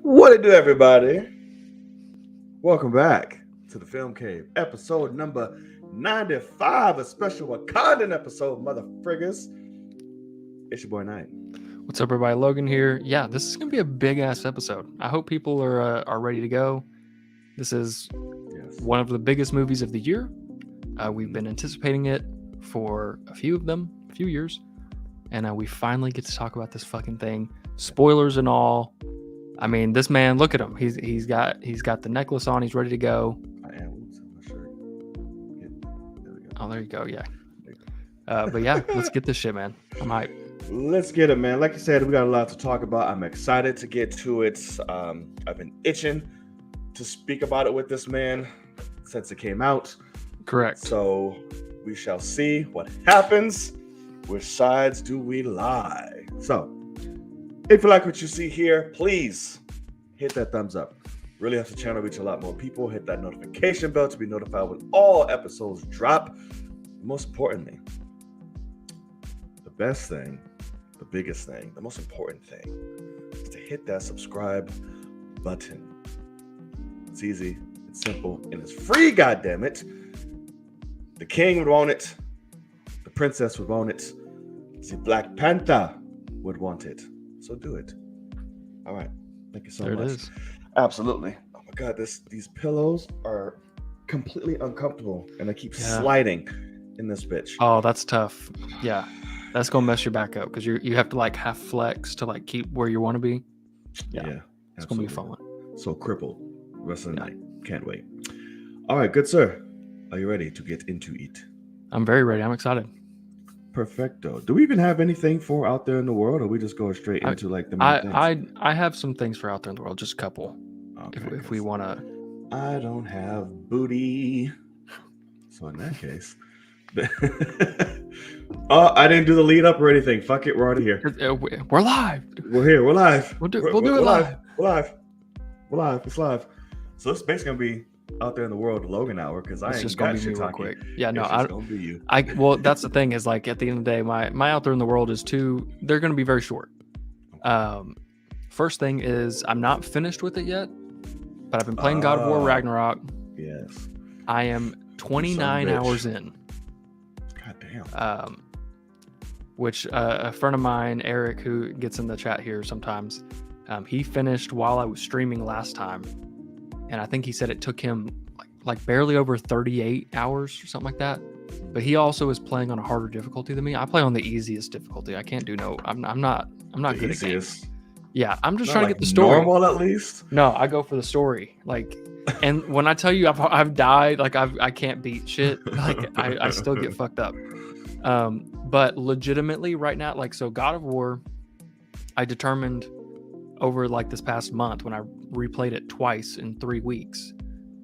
What it do, everybody? Welcome back to the Film Cave, episode number 95, a special Wakandan episode, mother friggers. It's your boy Knight. What's up, everybody? Logan here. Yeah, this is gonna be a big ass episode. I hope people are ready to go. This is one of the biggest movies of the year. We've been anticipating it for a few years, and we finally get to talk about this fucking thing. Spoilers and all. I mean, this man, look at him. He's got the necklace on. He's ready to go. I am. Oops, I'm not sure. Yeah, there we go. Oh, there you go. Yeah. But yeah, let's get this shit, man. I'm hyped. Let's get it, man. Like you said, we got a lot to talk about. I'm excited to get to it. I've been itching to speak about it with this man since it came out. Correct. So we shall see what happens. Which sides do we lie? So if you like what you see here, please hit that thumbs up. Really helps the channel reach a lot more people. Hit that notification bell to be notified when all episodes drop. Most importantly, the best thing, the biggest thing, the most important thing is to hit that subscribe button. It's easy, it's simple, and it's free, goddammit. The king would want it. The princess would want it. The Black Panther would want it. So do it. All right. Thank you so much. There it is. Absolutely. Oh my God, these pillows are completely uncomfortable, and they keep sliding in this bitch. Oh, that's tough. Yeah, that's gonna mess your back up because you have to like half flex to like keep where you want to be. Yeah, it's gonna be fun. So crippled rest of the night. Can't wait. All right, good sir. Are you ready to get into it? I'm very ready. I'm excited. Perfecto. Do we even have anything for out there in the world, or we just go straight into like the main things? I have some things for out there in the world, just a couple. Okay, if we want to. I don't have booty. So in that case, oh, I didn't do the lead up or anything. Fuck it, we're already here. We're live. We're here. We're live. We'll do it live. We're live. We're live. It's live. So it's basically gonna be out there in the world Logan hour because I ain't just got gonna be shit me real talking. quick. Yeah, no, it's gonna be you. Well, that's the thing is like at the end of the day, my out there in the world is they're gonna be very short. First thing is I'm not finished with it yet, but I've been playing God of War Ragnarok. Yes. I am 29 hours in. God damn. Which a friend of mine, Eric, who gets in the chat here sometimes, he finished while I was streaming last time. And I think he said it took him like barely over 38 hours or something like that. But he also is playing on a harder difficulty than me. I play on the easiest difficulty. I can't do I'm not good at games. Yeah, I'm just trying to get the story. Normal at least? No, I go for the story. Like, and when I tell you I've died, like I can't beat shit. Like I still get fucked up. But legitimately right now, like so God of War, I determined over like this past month when I replayed it twice in 3 weeks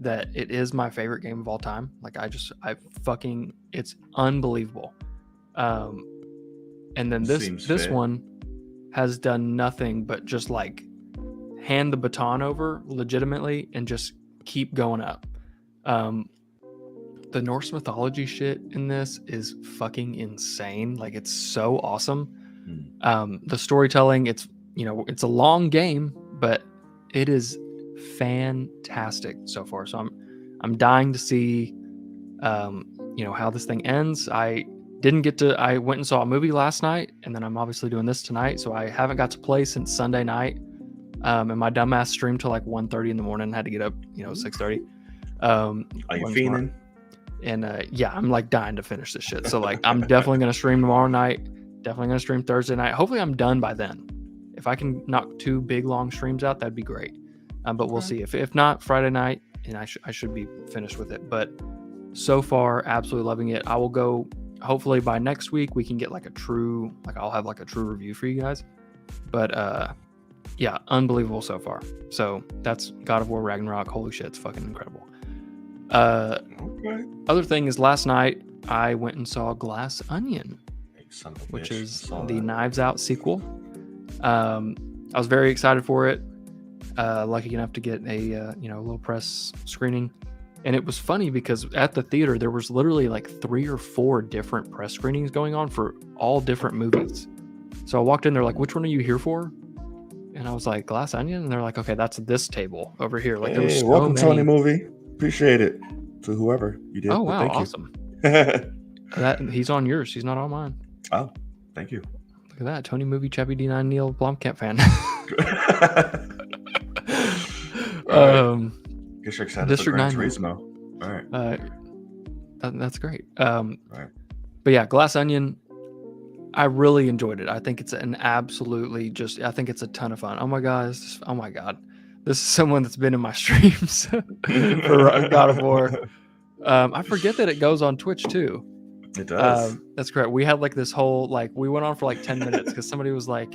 that it is my favorite game of all time. Like it's unbelievable. And then this one has done nothing but just like hand the baton over legitimately and just keep going up. The Norse mythology shit in this is fucking insane. Like it's so awesome. The storytelling, it's a long game, but it is fantastic so far. So I'm dying to see how this thing ends. I went and saw a movie last night, and then I'm obviously doing this tonight, so I haven't got to play since Sunday night. And my dumbass streamed till like 1:30 in the morning, had to get up 6:30. Are you fiending? And I'm like dying to finish this shit. So like I'm definitely gonna stream tomorrow night, definitely gonna stream Thursday night. Hopefully I'm done by then. If I can knock 2 big long streams out, that'd be great. But we'll see. If not, Friday night, and I should be finished with it. But so far, absolutely loving it. I will go. Hopefully by next week we can get I'll have like a true review for you guys. But unbelievable so far. So that's God of War Ragnarok. Holy shit, it's fucking incredible. Okay. Other thing is last night I went and saw Glass Onion, which is the Knives Out sequel. I was very excited for it. Lucky enough to get a little press screening. And it was funny because at the theater there was literally like 3 or 4 different press screenings going on for all different movies. So I walked in, they're like, "Which one are you here for?" And I was like, "Glass Onion." And they're like, "Okay, that's this table over here." Like there was Hey, so welcome many. Tony movie. Appreciate it to whoever you did. Oh but wow, thank awesome. you. That he's on yours. He's not on mine. Oh, thank you. Look at that, Tony movie, Chappie D9, Neil Blomkamp fan. Guess you're excited District for Gran 9. Turismo. All right. That's great. Right. But yeah, Glass Onion, I really enjoyed it. I think it's an absolutely I think it's a ton of fun. Oh my god, this is someone that's been in my streams for God of War. I forget that it goes on Twitch too. It does. That's correct. We had like this whole we went on for like 10 minutes because somebody was like,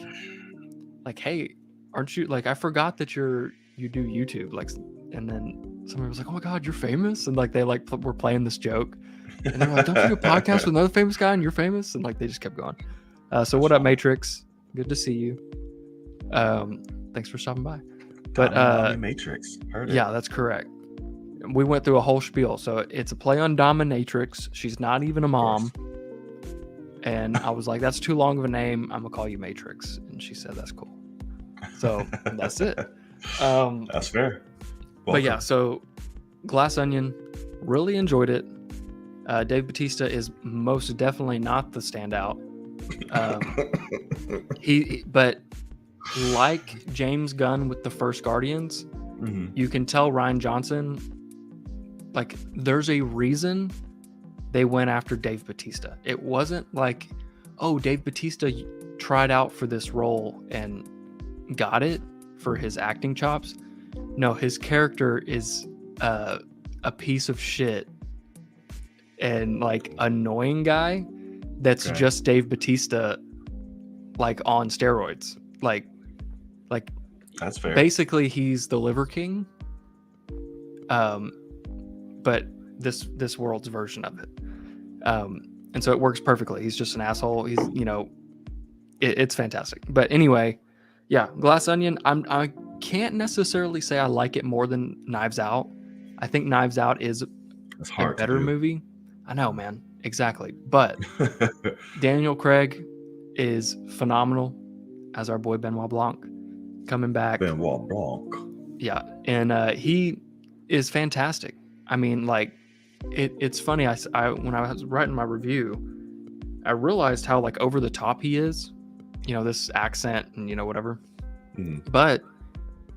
"Hey, aren't you like? I forgot that you do YouTube." And then somebody was like, "Oh my god, you're famous!" And they were playing this joke, and they were like, "Don't you do a podcast with another famous guy and you're famous?" And they just kept going. So what up, Matrix? Good to see you. Thanks for stopping by. But Matrix. Heard it. Yeah, that's correct. We went through a whole spiel. So it's a play on dominatrix. She's not even a mom. And I was like, "That's too long of a name. I'm gonna call you Matrix." And she said, "That's cool." So that's it. That's fair. Welcome. But yeah, so Glass Onion, really enjoyed it. Dave Bautista is most definitely not the standout. But like James Gunn with the first Guardians, you can tell Rian Johnson, there's a reason they went after Dave Bautista. It wasn't like, oh, Dave Bautista tried out for this role and got it for his acting chops. No, his character is a piece of shit and annoying guy that's just Dave Bautista on steroids. That's fair. Basically he's the Liver King. But this world's version of it. And so it works perfectly. He's just an asshole. He's, it's fantastic. But anyway, yeah, Glass Onion, I can't necessarily say I like it more than Knives Out. I think Knives Out is a better movie. I know, man. Exactly. But Daniel Craig is phenomenal as our boy Benoit Blanc coming back. Benoit Blanc. Yeah. And he is fantastic. I mean, it's funny. I when I was writing my review, I realized how over the top he is, this accent and whatever. But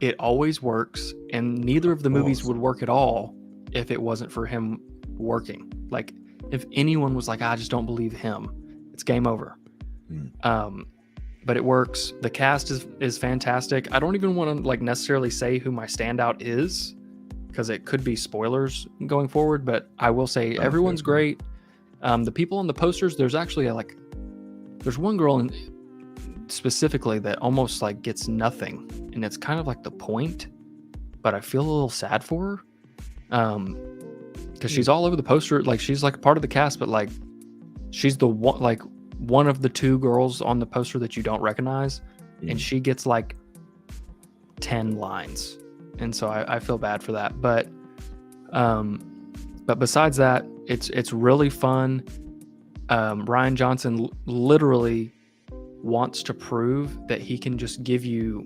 it always works, and neither of the movies would work at all if it wasn't for him working. If anyone was I just don't believe him, it's game over. But it works. The cast is fantastic. I don't even want to necessarily say who my standout is, because it could be spoilers going forward, but I will say everyone's great. The people on the posters, there's actually there's one girl specifically that almost gets nothing, and it's kind of the point, but I feel a little sad for her because she's all over the poster. She's part of the cast, but she's the one of the 2 girls on the poster that you don't recognize, and she gets 10 lines. And so I feel bad for that, but besides that, it's really fun. Rian Johnson literally wants to prove that he can just give you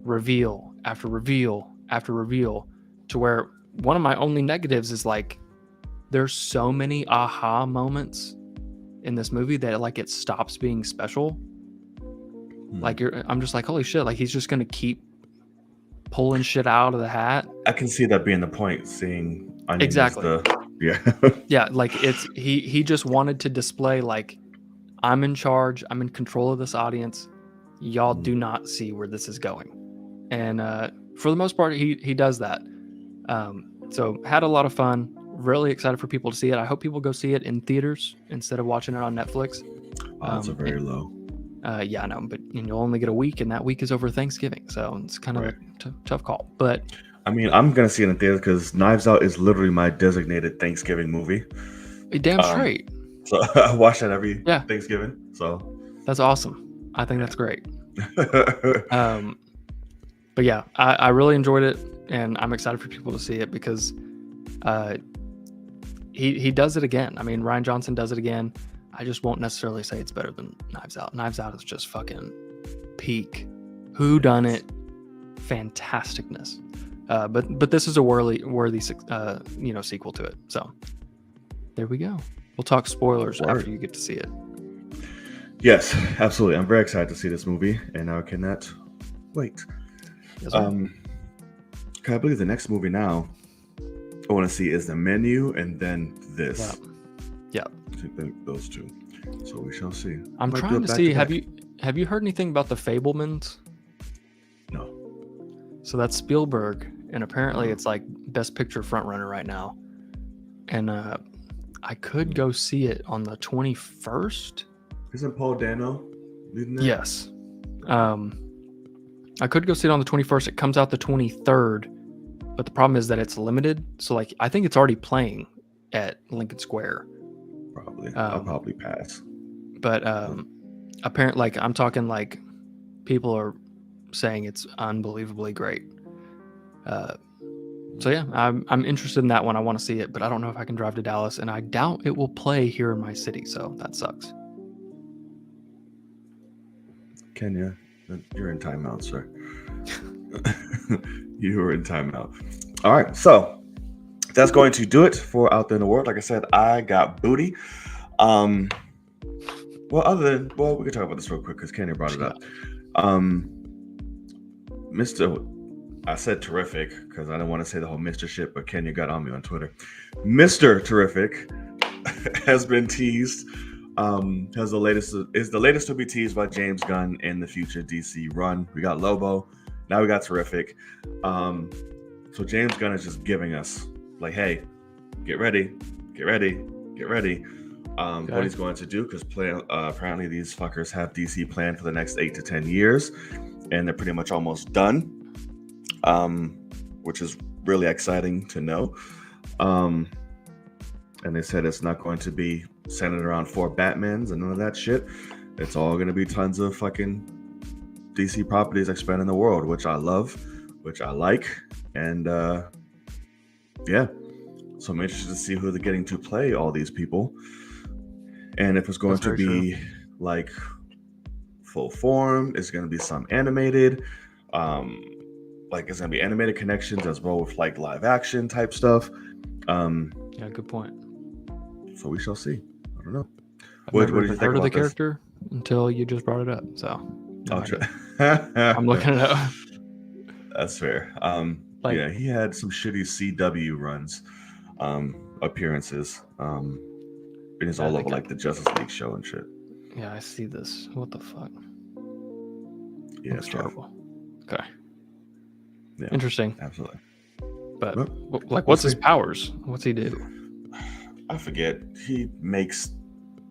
reveal after reveal after reveal, to where one of my only negatives is there's so many aha moments in this movie that it stops being special. I'm just holy shit, he's just gonna keep pulling shit out of the hat. I can see that being the point, seeing Onion exactly. Yeah. It's he just wanted to display I'm in charge, I'm in control of this audience. Y'all do not see where this is going. And for the most part, he does that. So had a lot of fun. Really excited for people to see it. I hope people go see it in theaters instead of watching it on Netflix. Odds are very low. Yeah, I know, but you'll only get a week, and that week is over Thanksgiving, so it's kind of a tough call. But I mean, I'm gonna see it in theaters because Knives Out is literally my designated Thanksgiving movie. Damn straight. So I watch that every Thanksgiving. So that's awesome. I think that's great. But yeah, I really enjoyed it, and I'm excited for people to see it because He does it again. I mean, Ryan Johnson does it again. I just won't necessarily say it's better than Knives Out. Knives Out is just fucking peak whodunit fantasticness. But this is a worthy sequel to it. So there we go. We'll talk spoilers after you get to see it. Yes, absolutely. I'm very excited to see this movie, and I cannot wait. Yes, I believe the next movie now I want to see is The Menu, and then this. Yeah. I think those two. So we shall see. I'm trying to see. Have you heard anything about the Fabelmans? No. So that's Spielberg, and apparently it's like Best Picture frontrunner right now. And I could go see it on the 21st. Isn't Paul Dano leading that? Yes. I could go see it on the 21st. It comes out the 23rd, but the problem is that it's limited. So like, I think it's already playing at Lincoln Square. Probably. I'll probably pass. But apparently, like, I'm talking like people are saying it's unbelievably great. So yeah, I'm interested in that one. I want to see it, but I don't know if I can drive to Dallas, and I doubt it will play here in my city. So that sucks. Kenya, you're in timeout, sir. You were in timeout. All right, so that's going to do it for Out There in the World. Like I said, I got booty. We can talk about this real quick because Kenya brought it up. I said terrific because I didn't want to say the whole Mr. shit, but Kenya got on me on Twitter. Mr. Terrific has been teased. Is the latest to be teased by James Gunn in the future DC run. We got Lobo, now we got Terrific. So James Gunn is just giving us like, hey, get ready. What he's going to do, because apparently these fuckers have DC planned for the next 8 to 10 years, and they're pretty much almost done, which is really exciting to know. And they said it's not going to be centered around 4 Batmans and none of that shit. It's all going to be tons of fucking DC properties expanding the world, which I love, which I like. And yeah, so I'm interested to see who they're getting to play all these people. And if it's going to be like full form, it's going to be some animated, like it's going to be animated connections as well with like live action type stuff. Yeah, good point. So we shall see. I don't know. What did you think about the character until you just brought it up? So I'm looking it up. That's fair. Yeah, he had some shitty CW runs, appearances. It is all over like the Justice League show and shit. Yeah, I see this. What the fuck? Yeah, it's terrible. Okay. Yeah, interesting. Absolutely. But what's his powers? What's he do? I forget. He makes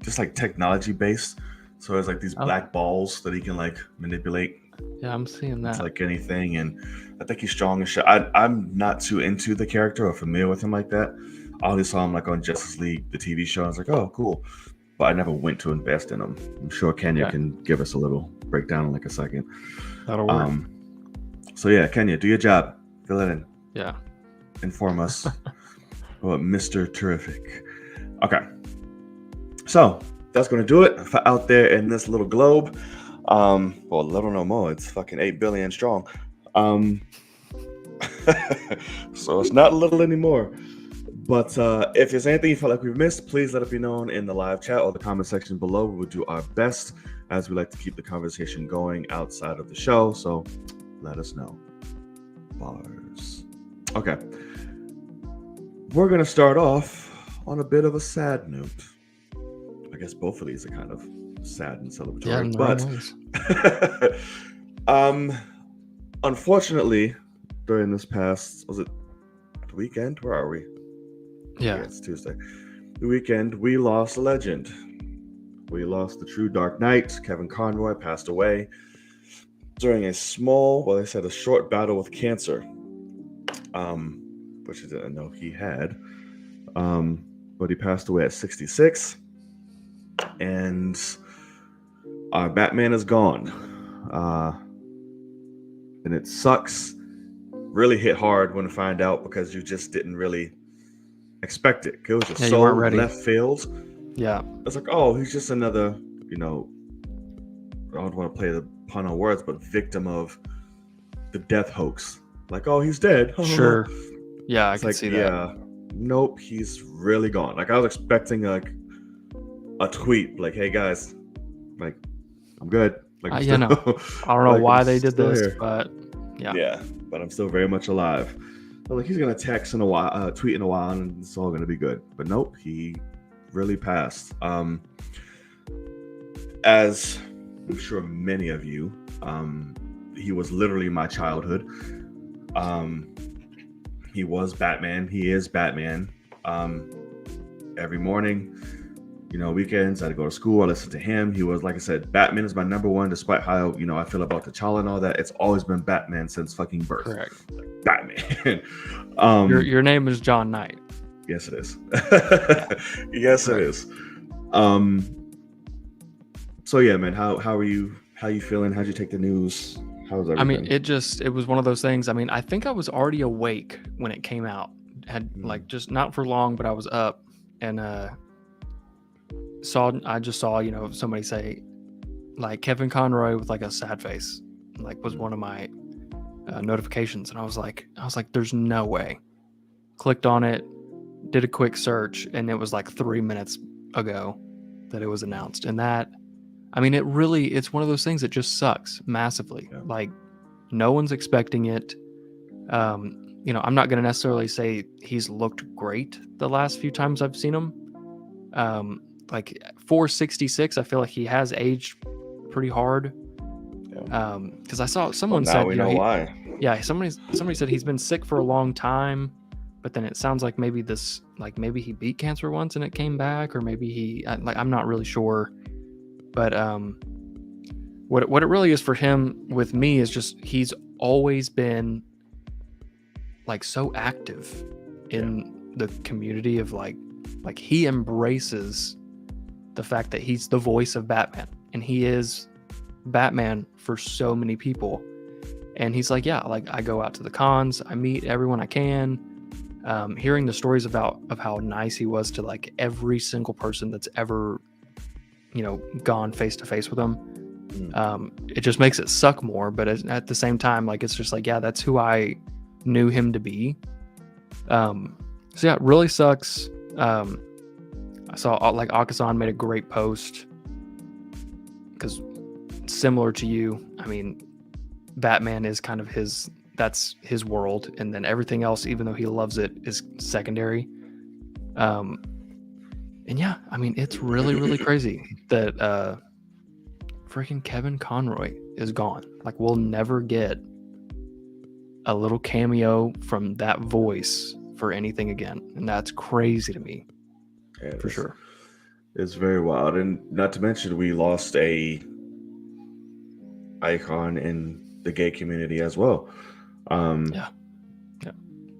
just like technology based. So there's like these black balls that he can like manipulate. Yeah, I'm seeing that. It's like anything, and I think he's strong as shit. I'm not too into the character or familiar with him like that. I only saw him like on Justice League, the TV show. I was like, oh, cool. But I never went to invest in him. I'm sure Kenya can give us a little breakdown in like a second. That'll work. So yeah, Kenya, do your job. Fill it in. Yeah. Inform us about Mr. Terrific. Okay. So that's going to do it for Out There in this little globe. Well, little no more. It's fucking 8 billion strong. So it's not little anymore. But if there's anything you feel like we've missed, please let it be known in the live chat or the comment section below. We will do our best, as we like to keep the conversation going outside of the show. So let us know. Bars. Okay. We're going to start off on a bit of a sad note. I guess both of these are kind of sad and celebratory. But unfortunately, during this past, was it the weekend? Where are we? Yeah, it's Tuesday. The weekend, we lost a legend. We lost the true Dark Knight. Kevin Conroy passed away during a short battle with cancer, which I didn't know he had. But he passed away at 66. And our Batman is gone. And it sucks. Really hit hard when I find out, because you just didn't really expect it. It was just Yeah, you so weren't ready. left field. Yeah, It's like, oh, he's just another, I don't want to play the pun on words, but victim of the death hoax. Like, oh, he's dead. sure. Yeah, I It's can like, see that. yeah, nope, he's really gone. Like, I was expecting like a tweet, like, hey guys, like, I'm good. Like, I'm Yeah, still, no, I don't know like, I'm why they did still this, here. but yeah, Yeah, but I'm still very much alive. I was like, he's gonna text in a while, tweet in a while, and it's all gonna be good. But nope, he really passed. As I'm sure many of you, he was literally my childhood. He was Batman. He is Batman. Every morning, weekends, I'd go to school. I listen to him. He was, like I said, Batman is my number one, despite how, I feel about T'Challa and all that. It's always been Batman since fucking birth. correct. Like, Batman. Your name is John Knight. Yes, it is. Yeah. Yes, Correct. it is. So yeah, man, how are you? How you feeling? How'd you take the news? How was everything? I mean, it was one of those things. I mean, I think I was already awake when it came out. Had like just not for long, but I was up and I just saw, somebody say like Kevin Conroy with like a sad face, like was one of my notifications, and I was like, there's no way. Clicked on it, did a quick search, and it was like 3 minutes ago that it was announced. And that, I mean, it's one of those things that just sucks massively. Yeah. Like, no one's expecting it. I'm not going to necessarily say he's looked great the last few times I've seen him. Like 466, I feel like he has aged pretty hard. Yeah. Because I saw someone now said, we know why. Yeah, somebody said he's been sick for a long time, but then it sounds like maybe he beat cancer once and it came back, or maybe I'm not really sure. But what it really is for him with me is just he's always been like so active in the community of like he embraces the fact that he's the voice of Batman, and he is Batman for so many people. And he's like, yeah, like I go out to the cons, I meet everyone I can. Hearing the stories of how nice he was to like every single person that's ever, gone face to face with him. It just makes it suck more, but at the same time, like it's just like, yeah, that's who I knew him to be. So yeah, it really sucks. I saw like Akasan made a great post because similar to you, I mean, Batman is kind of that's his world, and then everything else, even though he loves it, is secondary. And yeah, I mean, it's really, really crazy that freaking Kevin Conroy is gone. Like, we'll never get a little cameo from that voice for anything again, and that's crazy to me. Yeah, for sure. It's very wild, and not to mention we lost a icon in the gay community as well. Yeah.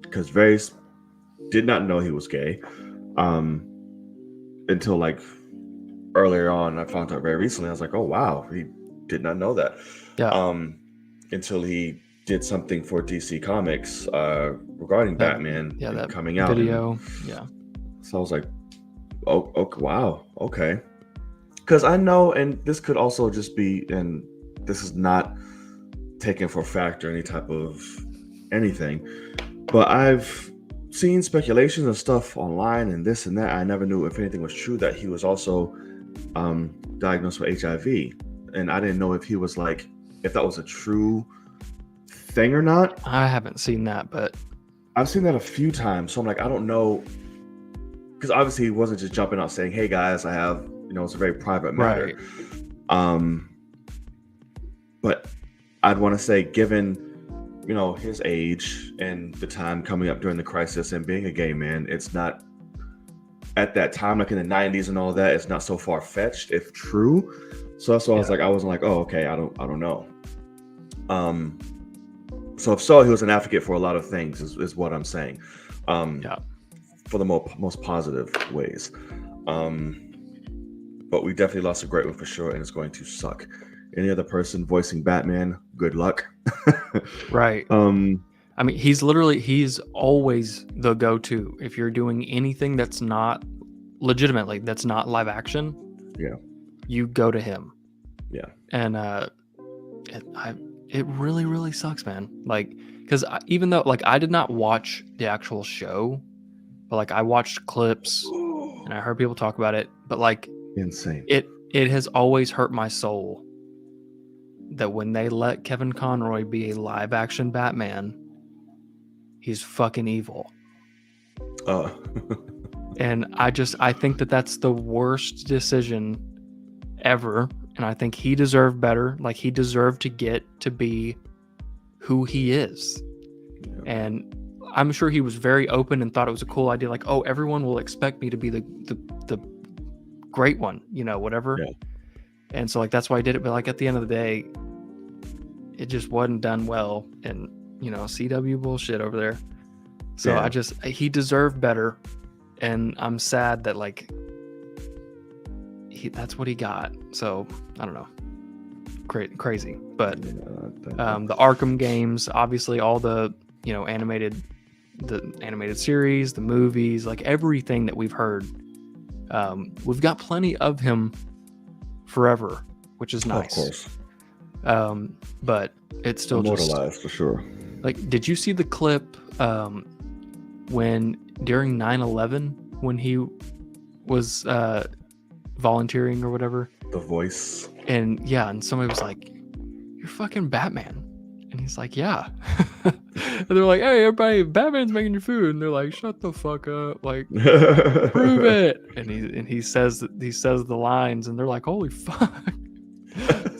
Because did not know he was gay until like earlier on. I found out very recently. I was like, oh wow, he did not know that. Yeah. Until he did something for DC Comics regarding Batman. Yeah, that coming out video. Yeah. So I was like, oh, okay, wow, okay. Because I know, and this could also just be, and this is not taken for fact or any type of anything, but I've seen speculations and stuff online and this and that. I never knew if anything was true that he was also diagnosed with HIV, and I didn't know if he was like, if that was a true thing or not. I haven't seen that, but I've seen that a few times, so I'm like, I don't know, because obviously he wasn't just jumping out saying, hey guys, I have, it's a very private matter. Right. But I'd want to say, given his age and the time coming up during the crisis and being a gay man, it's not at that time, like in the 90s and all that, it's not so far-fetched if true. So that's why I was like, I wasn't like, oh, okay, I don't know. So if so, he was an advocate for a lot of things is what I'm saying. For the most positive ways. But we definitely lost a great one for sure, and it's going to suck. Any other person voicing Batman, good luck. Right. I mean, he's always the go-to if you're doing anything that's not that's not live action. Yeah. You go to him. Yeah. And it really, really sucks, man. Like, because even though like I did not watch the actual show, but like I watched clips and I heard people talk about it, but like Insane. It has always hurt my soul that when they let Kevin Conroy be a live action Batman, he's fucking evil. And I think that that's the worst decision ever. And I think he deserved better. Like, he deserved to get to be who he is. Yeah. And I'm sure he was very open and thought it was a cool idea. Like, oh, everyone will expect me to be the great one, you know, whatever. Yeah. And so like, that's why I did it. But like, at the end of the day, it just wasn't done well. And, you know, CW bullshit over there. So yeah. He deserved better. And I'm sad that like, that's what he got. So I don't know. Crazy. But the Arkham games, obviously all the, you know, animated series, the movies, like everything that we've heard, we've got plenty of him forever, which is nice. Of course. But it's still immortalized for sure. Like, did you see the clip when during 9/11 when he was volunteering or whatever? The voice. And yeah, and somebody was like, "You're fucking Batman." And he's like, "Yeah." And they're like, "Hey, everybody, Batman's making your food." And they're like, "Shut the fuck up. Like, prove it." And he says the lines, and they're like, "Holy fuck."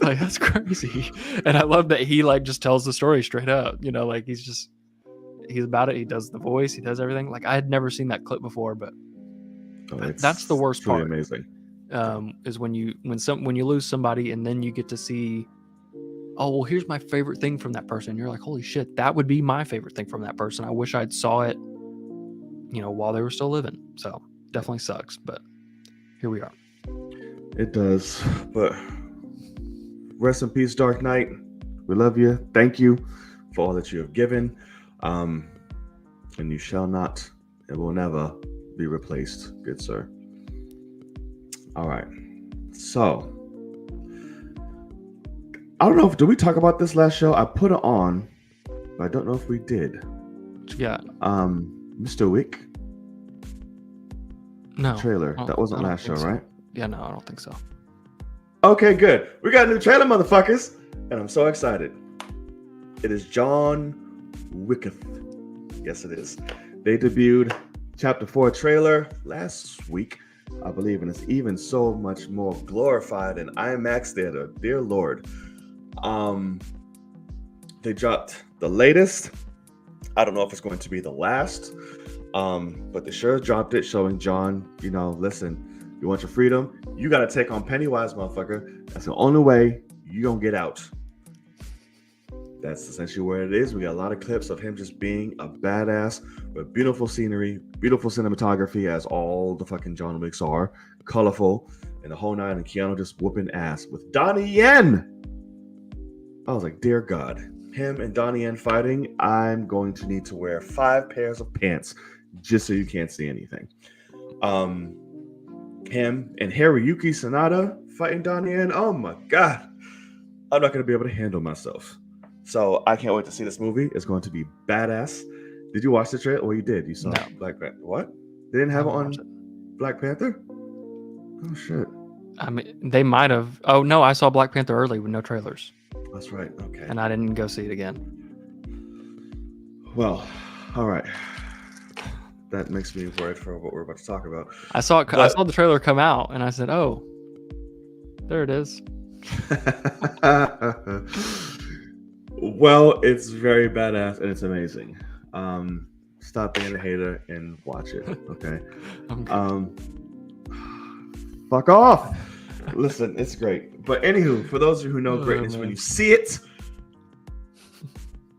Like, that's crazy. And I love that he like just tells the story straight up, you know, like he's about it. He does the voice, he does everything. Like, I had never seen that clip before, but that's the worst part. Amazing. Is when you lose somebody and then you get to see, oh, well, here's my favorite thing from that person. You're like, holy shit, that would be my favorite thing from that person. I wish I'd saw it, you know, while they were still living. So definitely sucks, but here we are. It does, but rest in peace, Dark Knight. We love you. Thank you for all that you have given. And you shall not, it will never be replaced, good sir. All right. So, I don't know did we talk about this last show? I put it on, but I don't know if we did. What you got? Mr. Wick. No. Trailer. That wasn't last show, right? Yeah, no, I don't think so. Okay, good. We got a new trailer, motherfuckers. And I'm so excited. It is John Wicketh. Yes, it is. They debuted Chapter 4 trailer last week, I believe, and it's even so much more glorified in IMAX theater. Dear Lord. They dropped the latest. I don't know if it's going to be the last, but they sure dropped it, showing John, you know, listen, you want your freedom? You got to take on Pennywise, motherfucker. That's the only way you gonna get out. That's essentially where it is. We got a lot of clips of him just being a badass with beautiful scenery, beautiful cinematography, as all the fucking John Wicks are, colorful, and the whole night, and Keanu just whooping ass with Donnie Yen. I was like, dear God, him and Donnie Yen fighting, I'm going to need to wear 5 pairs of pants just so you can't see anything. Him and Hiroyuki Sanada fighting Donnie Yen. Oh my God. I'm not going to be able to handle myself. So I can't wait to see this movie. It's going to be badass. Did you watch the trailer? Well, you did. You saw Black Panther. What? They didn't have it on Black Panther? Oh, shit. I mean, they might have. Oh, no, I saw Black Panther early with no trailers. That's right. Okay. And I didn't go see it again. Well, all right. That makes me worried for what we're about to talk about. I saw the trailer come out, and I said, oh, there it is. Well, it's very badass and it's amazing. Stop being a hater and watch it, okay? Fuck off. Listen, it's great. But anywho, for those of you who know greatness, when you see it,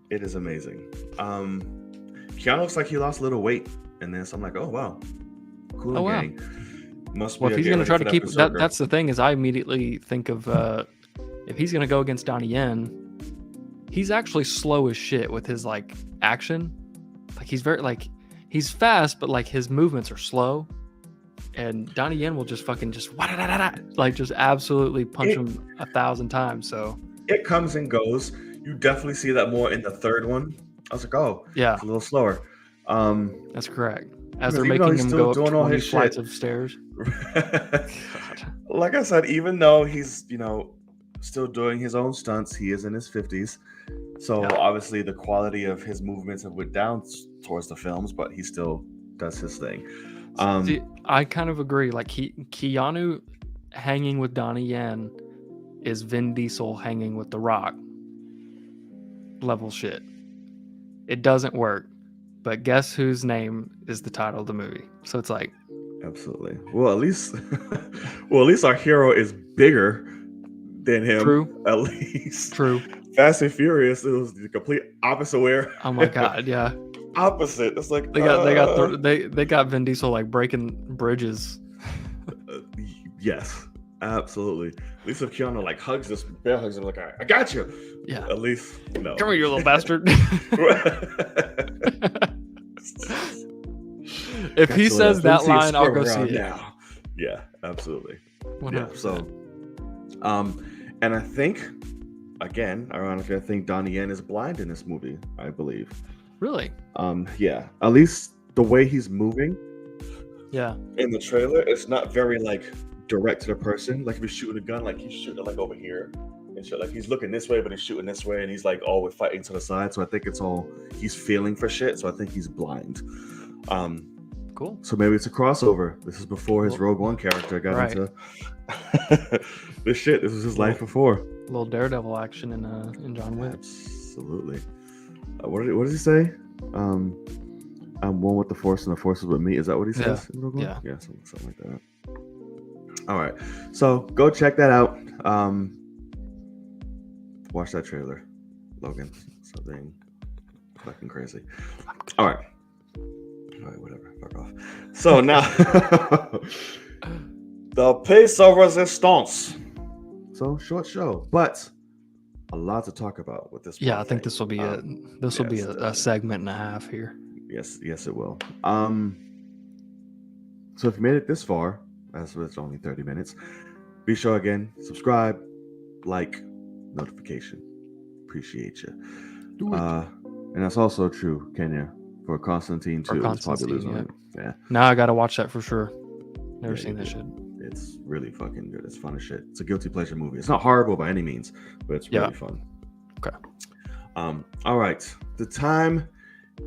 it is amazing. Keanu looks like he lost a little weight, and then so I'm like, oh wow, cool gang. Must be. Well, if he's gonna try to keep that's the thing is I immediately think of if he's gonna go against Donnie Yen, he's actually slow as shit with his like action. Like he's very like he's fast, but like his movements are slow. And Donnie Yen will just fucking just like just absolutely punch him 1,000 times. So it comes and goes. You definitely see that more in the third one. I was like, oh, yeah, it's a little slower. That's correct. As they're even though making he's him still go up doing all 20 his flights shit. of stairs. God. Like I said, even though he's, still doing his own stunts, he is in his 50s. So Yeah. obviously the quality of his movements have went down towards the films, but he still does his thing. See, I kind of agree. Like Keanu hanging with Donnie Yen is Vin Diesel hanging with The Rock. Level shit. It doesn't work. But guess whose name is the title of the movie? So it's like absolutely. Well, at least our hero is bigger than him. True. At least. True. Fast and Furious, it was the complete opposite way. Oh my god, yeah. Opposite. It's like they got Vin Diesel like breaking bridges. Yes, absolutely. At least if Keanu like hugs this bear, hugs him like, I got you. Yeah. At least no. Come here, you little bastard. If he says that line, I'll go see it now. Yeah, absolutely. 100%. Yeah. So, and I think, again, ironically, I think Donnie Yen is blind in this movie. I believe. Really? Yeah. At least the way he's moving. Yeah. In the trailer, it's not very like direct to the person. Like if he's shooting a gun, like he's shooting like over here and shit. Like he's looking this way, but he's shooting this way, and he's like always fighting to the side. So I think it's all he's feeling for shit. So I think he's blind. Cool. So maybe it's a crossover. This is before his Rogue One character got into this shit. This was his life before. A little Daredevil action in John Wick. Absolutely. What does he say? I'm one with the Force, and the Force is with me. Is that what he says? Yeah. Yeah, something like that. All right. So go check that out. Watch that trailer, Logan. Something fucking crazy. All right. Whatever. Fuck off. So now, the piece of resistance. So short show, but a lot to talk about with this. Yeah, I think this will be a segment and a half here. Yes, it will. So if you made it this far, as it's only 30 minutes, be sure again, subscribe, like, notification. Appreciate you. Do it. And that's also true, Kenya, for Constantine too. Yeah. Now I gotta watch that for sure. Never seen that shit. It's really fucking good. It's fun as shit. It's a guilty pleasure movie. It's not horrible by any means, but it's really fun. Okay. All right. The time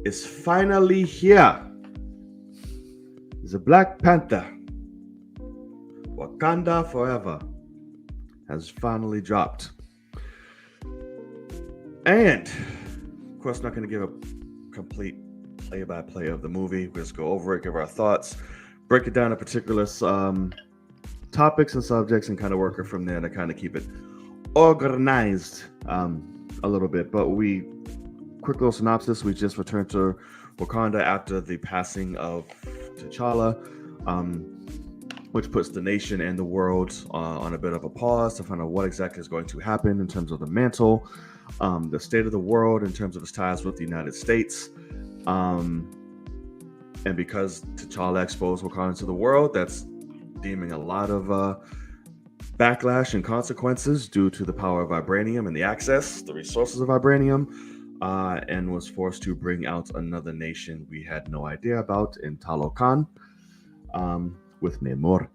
is finally here. The Black Panther, Wakanda Forever, has finally dropped. And, of course, not going to give a complete play-by-play of the movie. We'll just go over it, give our thoughts, break it down to particular topics and subjects, and kind of work it from there to kind of keep it organized a little bit. But quick little synopsis, we just returned to Wakanda after the passing of T'Challa, which puts the nation and the world on a bit of a pause to find out what exactly is going to happen in terms of the mantle, the state of the world in terms of its ties with the United States. And because T'Challa exposed Wakanda to the world, that's deeming a lot of backlash and consequences due to the power of vibranium and the resources of vibranium, and was forced to bring out another nation we had no idea about in Talokan, with Namor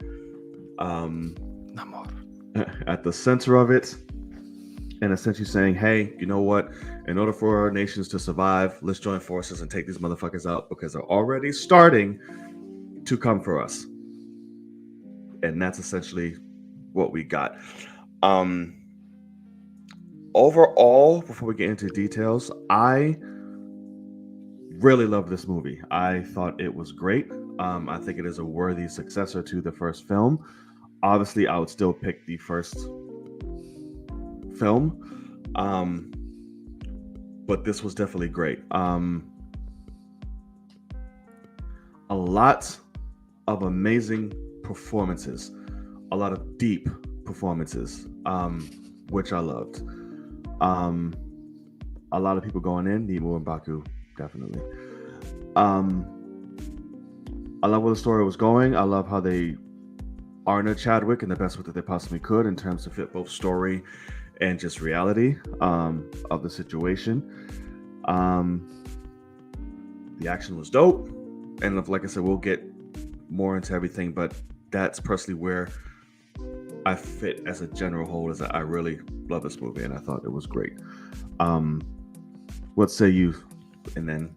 at the center of it, and essentially saying, hey, you know what? In order for our nations to survive, let's join forces and take these motherfuckers out because they're already starting to come for us. And that's essentially what we got. Overall, before we get into details, I really love this movie. I thought it was great. I think it is a worthy successor to the first film. Obviously, I would still pick the first film, but this was definitely great. A lot of amazing performances, a lot of deep performances, which I loved. a lot of people going in. Nemo and Baku, definitely. Um, I love where the story was going. I love how they honored Chadwick in the best way that they possibly could in terms to fit both story and just reality of the situation. Um, the action was dope, and like I said, we'll get more into everything, but that's personally where I fit as a general whole. Is that I really love this movie, and I thought it was great. Um, what say you? And then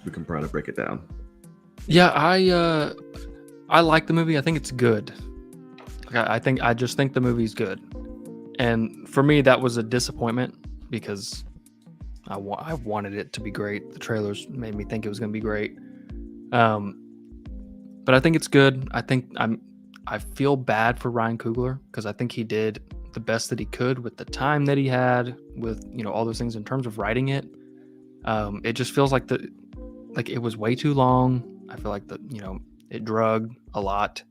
we can probably break it down. Yeah, I like the movie. I think it's good. I just think the movie's good. And for me, that was a disappointment because I wanted it to be great. The trailers made me think it was going to be great. But I think it's good. I feel bad for Ryan Coogler because I think he did the best that he could with the time that he had, with all those things in terms of writing it. It just feels like it was way too long. I feel like it drug a lot.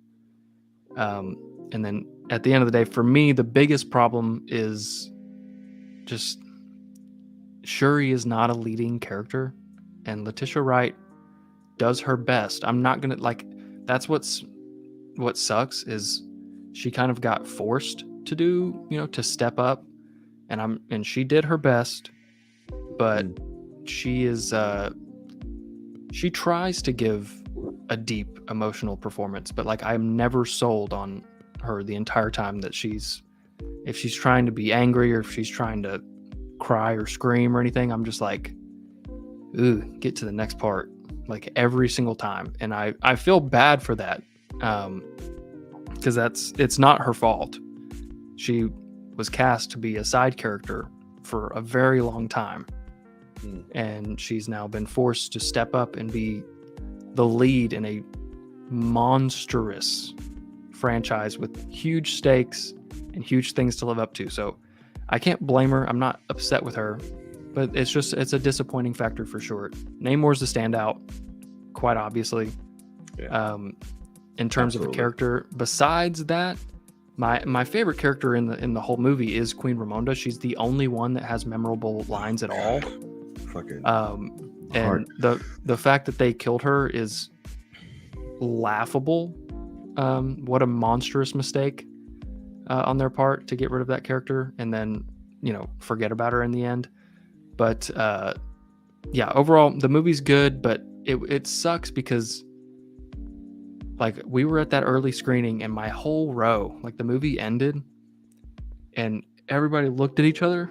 And then at the end of the day, for me, the biggest problem is just Shuri is not a leading character, and Letitia Wright does her best. I'm not gonna that's what sucks is she kind of got forced to do, to step up, and she did her best, but she is she tries to give a deep emotional performance, but I'm never sold on her the entire time that if she's trying to be angry or if she's trying to cry or scream or anything, I'm just like, ooh, get to the next part, every single time. And I feel bad for that, because it's not her fault. She was cast to be a side character for a very long time, and she's now been forced to step up and be the lead in a monstrous franchise with huge stakes and huge things to live up to. So I can't blame her. I'm not upset with her, but it's a disappointing factor for sure. Namor's the standout, quite obviously. Yeah. In terms of a character, besides that, my favorite character in the whole movie is Queen Ramonda. She's the only one that has memorable lines at all. Fucking and the fact that they killed her is laughable. What a monstrous mistake on their part to get rid of that character and then forget about her in the end. But yeah, overall the movie's good, but it sucks because we were at that early screening and my whole row, the movie ended and everybody looked at each other,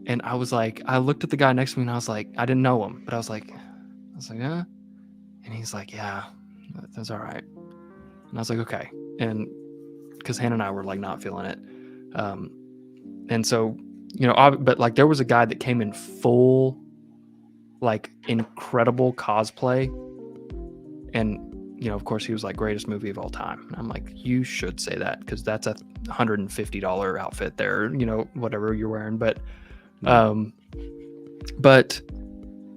and I was like, I looked at the guy next to me and I was like, I didn't know him, but I was like, huh? And he's like, yeah, that's all right. And I was like, okay. And because Hannah and I were not feeling it. And so, but there was a guy that came in full, incredible cosplay. And, of course he was greatest movie of all time. And I'm like, you should say that because that's a $150 outfit there, whatever you're wearing. But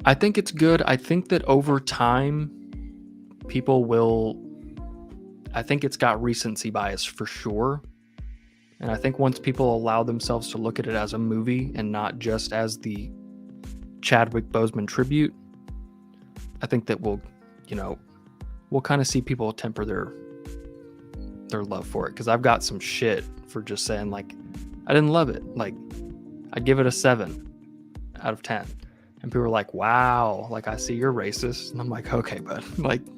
I think it's good. I think that over time, I think it's got recency bias for sure. And I think once people allow themselves to look at it as a movie and not just as the Chadwick Boseman tribute, I think that we'll kind of see people temper their love for it. Because I've got some shit for just saying I didn't love it. I'd give it a 7 out of 10. And people are like, wow, I see you're racist. And I'm like, okay, bud,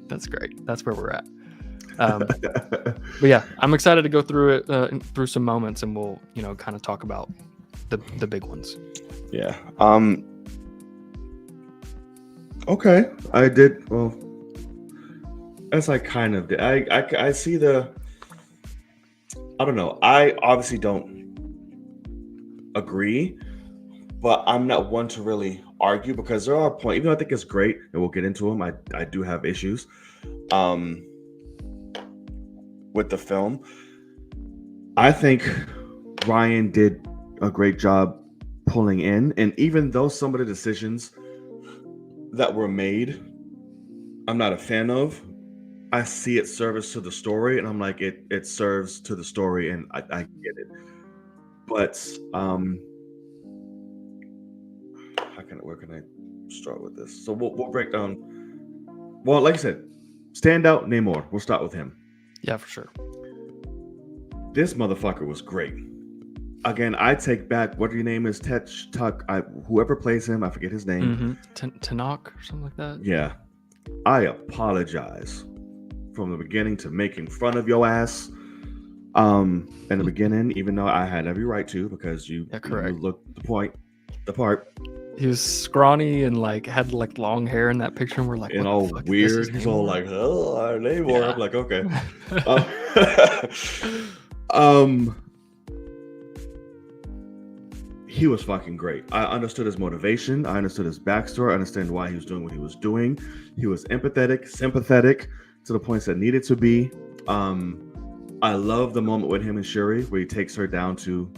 that's great. That's where we're at. But yeah, I'm excited to go through it, through some moments, and we'll, kind of talk about the big ones. Yeah. Okay. I did. Well, as I kind of did. I see the. I don't know. I obviously don't agree, but I'm not one to really argue because there are points. Even though I think it's great, and we'll get into them, I do have issues. With the film, I think Ryan did a great job pulling in, and even though some of the decisions that were made I'm not a fan of, I see it service to the story, and I'm like, it serves to the story, and I get it. But where can I start with this? So we'll break down. Well, like I said, standout Namor. We'll start with him. Yeah, for sure. This motherfucker was great. Again, I take back what your name is, Tuck. Whoever plays him, I forget his name. Tanakh or something like that. Yeah, I apologize from the beginning to making fun of your ass. In the beginning, even though I had every right to, because you looked the part. He was scrawny and like had like long hair in that picture, and we're like, and what all the fuck weird. is this? He's all like, "Oh, Namor." Yeah. I'm like, okay. He was fucking great. I understood his motivation. I understood his backstory. I understand why he was doing what he was doing. He was empathetic, sympathetic to the points that needed to be. I love the moment with him and Shuri where he takes her down to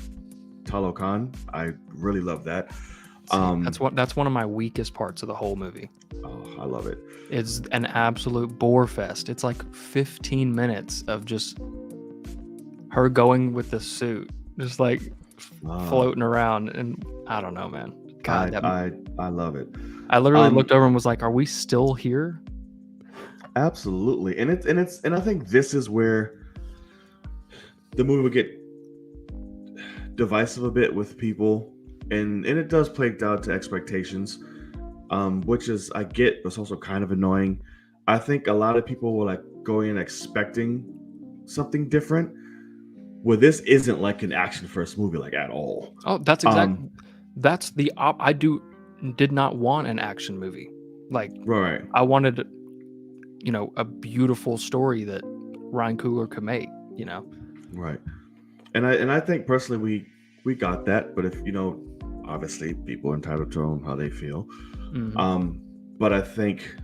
Talokan. I really love that. That's one of my weakest parts of the whole movie. Oh, I love it. It's an absolute bore fest. It's like 15 minutes of just her going with the suit, just like floating around, and I don't know, man. God, I love it. I literally looked over and was like, "Are we still here?" Absolutely, and I think this is where the movie would get divisive a bit with people, and it does play down to expectations, which is I get, but it's also kind of annoying. I think a lot of people will like go in expecting something different. Well, this isn't like an action first movie like at all. Oh, that's exactly. That's the I did not want an action movie. Like, right. I wanted, a beautiful story that Ryan Coogler could make. Right. And I think personally we got that, but if obviously people are entitled to how they feel. Mm-hmm. But I think,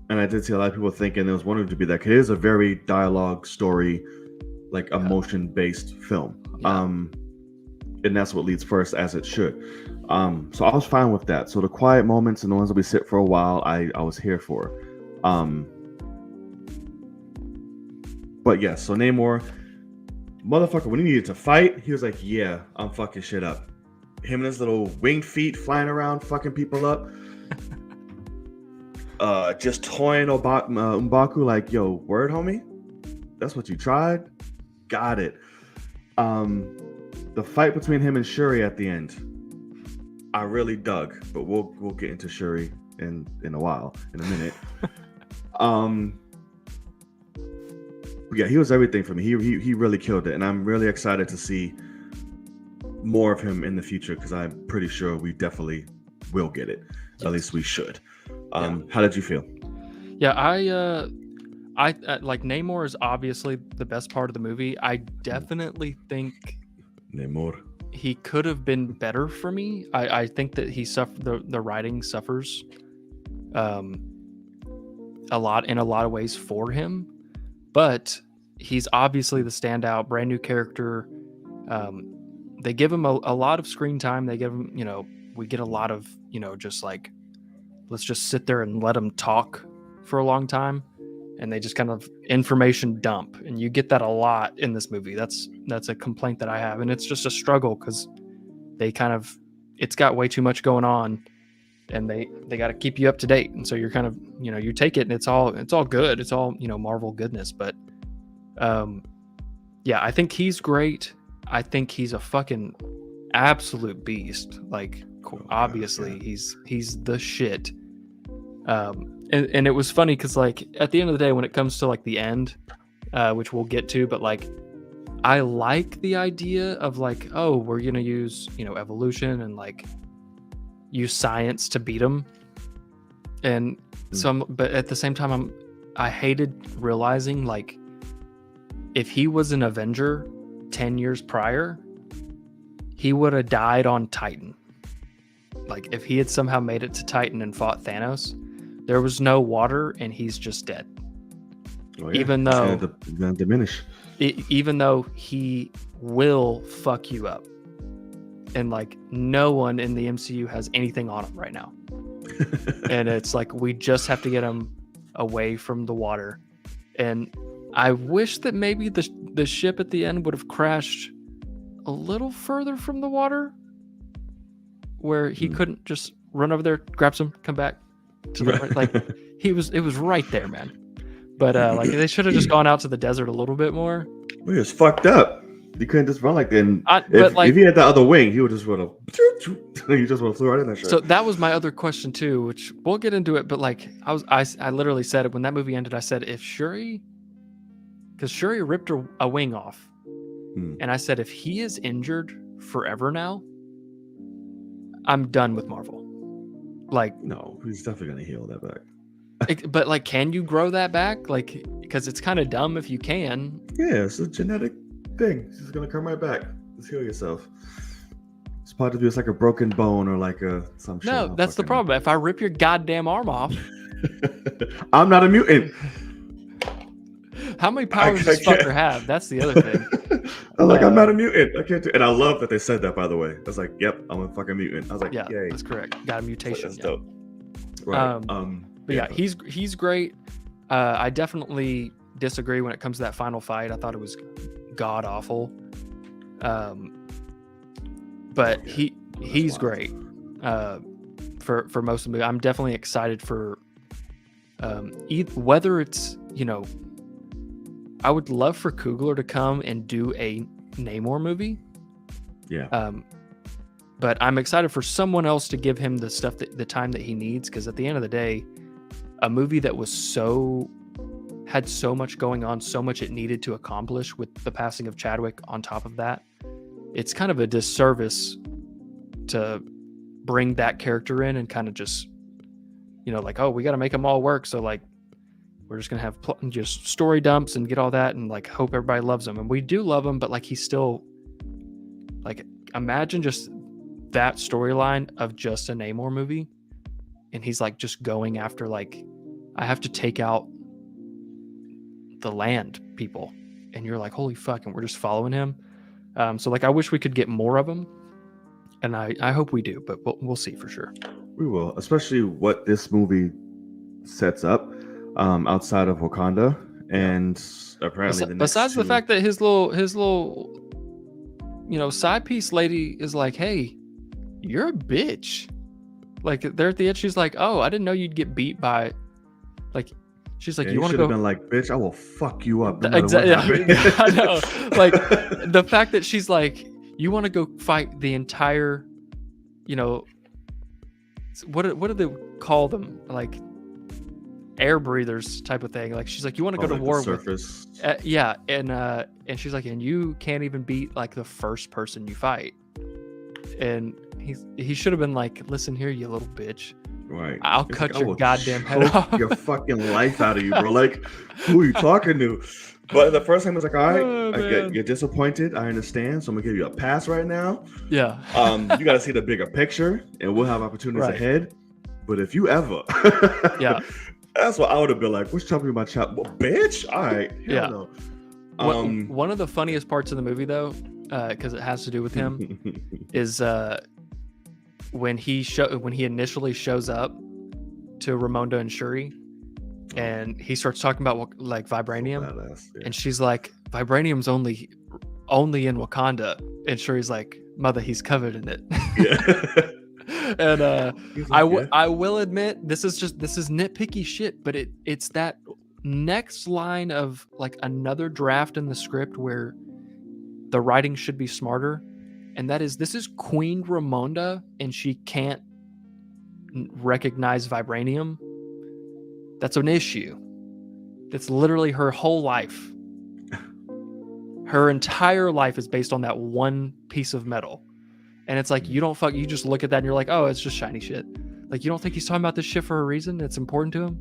and I did see a lot of people thinking there was wanting to be that it is a very dialogue story, like emotion-based film. Yeah. And that's what leads first, as it should. So I was fine with that. So the quiet moments and the ones that we sit for a while, I was here for. But yes, so Namor, motherfucker, when he needed to fight, he was like, yeah, I'm fucking shit up. Him and his little winged feet flying around, fucking people up. Just toying M'Baku like, yo, word, homie? That's what you tried? Got it. The fight between him and Shuri at the end, I really dug, but we'll get into Shuri in a while, in a minute. Yeah, he was everything for me. He really killed it, and I'm really excited to see more of him in the future because I'm pretty sure we definitely will get it. Yes. At least we should. How did you feel? Yeah, I like Namor is obviously the best part of the movie. I definitely think Namor, he could have been better for me. I think that he suffered the writing suffers a lot in a lot of ways for him, but he's obviously the standout, brand new character. They give him a lot of screen time. They give him, we get a lot of, just like, let's just sit there and let him talk for a long time. And they just kind of information dump. And you get that a lot in this movie. That's a complaint that I have. And it's just a struggle because it's got way too much going on. And they got to keep you up to date. And so you're kind of, you take it and it's all good. It's all, Marvel goodness. But yeah, I think he's great. I think he's a fucking absolute beast. Like, obviously, he's the shit. And it was funny because, like, at the end of the day, when it comes to like the end, which we'll get to, but like, I like the idea of like, oh, we're gonna use evolution and like use science to beat him. And but at the same time, I hated realizing like, if he was an Avenger 10 years prior, he would have died on Titan. Like, if he had somehow made it to Titan and fought Thanos, there was no water and he's just dead. Oh, yeah. Even though it's gonna diminish. Even though he will fuck you up. And like, no one in the MCU has anything on him right now. And it's like, we just have to get him away from the water. And I wish that maybe the ship at the end would have crashed a little further from the water, where he couldn't just run over there, grab some, come back to the like. It was right there, man. But like they should have just gone out to the desert a little bit more. He was fucked up. He couldn't just run like that. If he had that other wing, he would just would have. He just would have flew right in that shit. So that was my other question too, which we'll get into it. But like I literally said it when that movie ended. I said if Shuri, because Shuri ripped a wing off, and I said if he is injured forever now, I'm done with Marvel. Like no, he's definitely gonna heal that back. But like, can you grow that back? Like, because it's kind of dumb if you can. Yeah, it's a genetic thing. It's just gonna come right back. Just heal yourself. It's probably just like a broken bone or like some shit. No, that's the problem. If I rip your goddamn arm off, I'm not a mutant. How many powers does fucker have? That's the other thing. I'm not a mutant. I can't do. And I love that they said that. By the way, I was like, "Yep, I'm a fucking mutant." I was like, "Yeah, yay. That's correct. Got a mutation." That's dope. Right. But yeah, he's great. I definitely disagree when it comes to that final fight. I thought it was god awful. But he's great. For most of the movie, I'm definitely excited for whether it's I would love for Coogler to come and do a Namor movie. Yeah. But I'm excited for someone else to give him the the time that he needs, because at the end of the day, a movie that was had so much going on, so much it needed to accomplish with the passing of Chadwick on top of that, it's kind of a disservice to bring that character in and kind of just, like, oh, we got to make them all work. So like, we're just going to have just story dumps and get all that and like hope everybody loves him. And we do love him, but like, he's still like, imagine just that storyline of just a Namor movie. And he's like just going after like, I have to take out the land people. And you're like, holy fuck. And we're just following him. So like, I wish we could get more of him. And I hope we do, but we'll see for sure. We will, especially what this movie sets up outside of Wakanda. And apparently besides the fact that his little side piece lady is like, hey, you're a bitch. Like they're at the end, she's like, oh, I didn't know you'd get beat by, like, she's like, you want to go? Should have been like, bitch, I will fuck you up. Exactly. I know. Like the fact that she's like, you want to go fight the entire, what do they call them? Like air breathers type of thing. Like she's like, you want to go to war surface. With? Yeah, and she's like, and you can't even beat like the first person you fight. And he should have been like, listen here, you little bitch. Right. I'll cut your goddamn head off. Your fucking life out of you, bro. Like, who are you talking to? But the first time I was like, all right, you're disappointed. I understand. So I'm gonna give you a pass right now. Yeah. You got to see the bigger picture, and we'll have opportunities ahead. But if you ever, yeah, that's what I would have been like. What's chopping my chop, well, bitch? All right. Yeah. No. One of the funniest parts of the movie, though, because it has to do with him, is when he initially shows up to Ramonda and Shuri, and he starts talking about like vibranium, yeah. And she's like, vibranium's only in Wakanda, and Shuri's like, mother, he's covered in it. Yeah. And I will admit, this is nitpicky shit, but it's that next line of like another draft in the script where the writing should be smarter, and that is, this is Queen Ramonda and she can't recognize vibranium. That's an issue. That's literally her whole life. Her entire life is based on that one piece of metal. And it's like, you just look at that and you're like, oh, it's just shiny shit. Like, you don't think he's talking about this shit for a reason? It's important to him?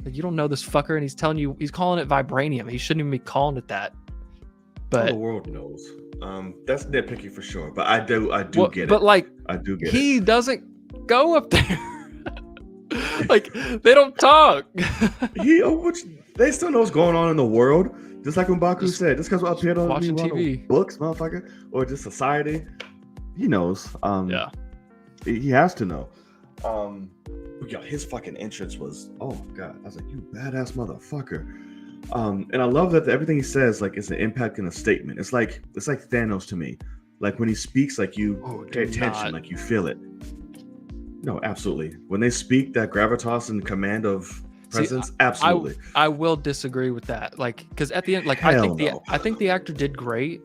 Like, you don't know this fucker, and he's telling you, he's calling it vibranium. He shouldn't even be calling it that. But the world knows. That's nitpicky for sure. But I do get it. But like, I do get it. He doesn't go up there. Like, they don't talk. They still know what's going on in the world. Just like when Baku said, just because we're up here don't watching TV, books, motherfucker, or just society. He knows. Yeah. He has to know. His fucking entrance was, oh my god. I was like, you badass motherfucker. And I love that everything he says, like, it's an impact and a statement. It's like Thanos to me. Like when he speaks, like you pay attention, like you feel it. No, absolutely. When they speak that gravitas and command of See, presence, absolutely. I will disagree with that. Like, because at the end, like Hell no. I think the actor did great,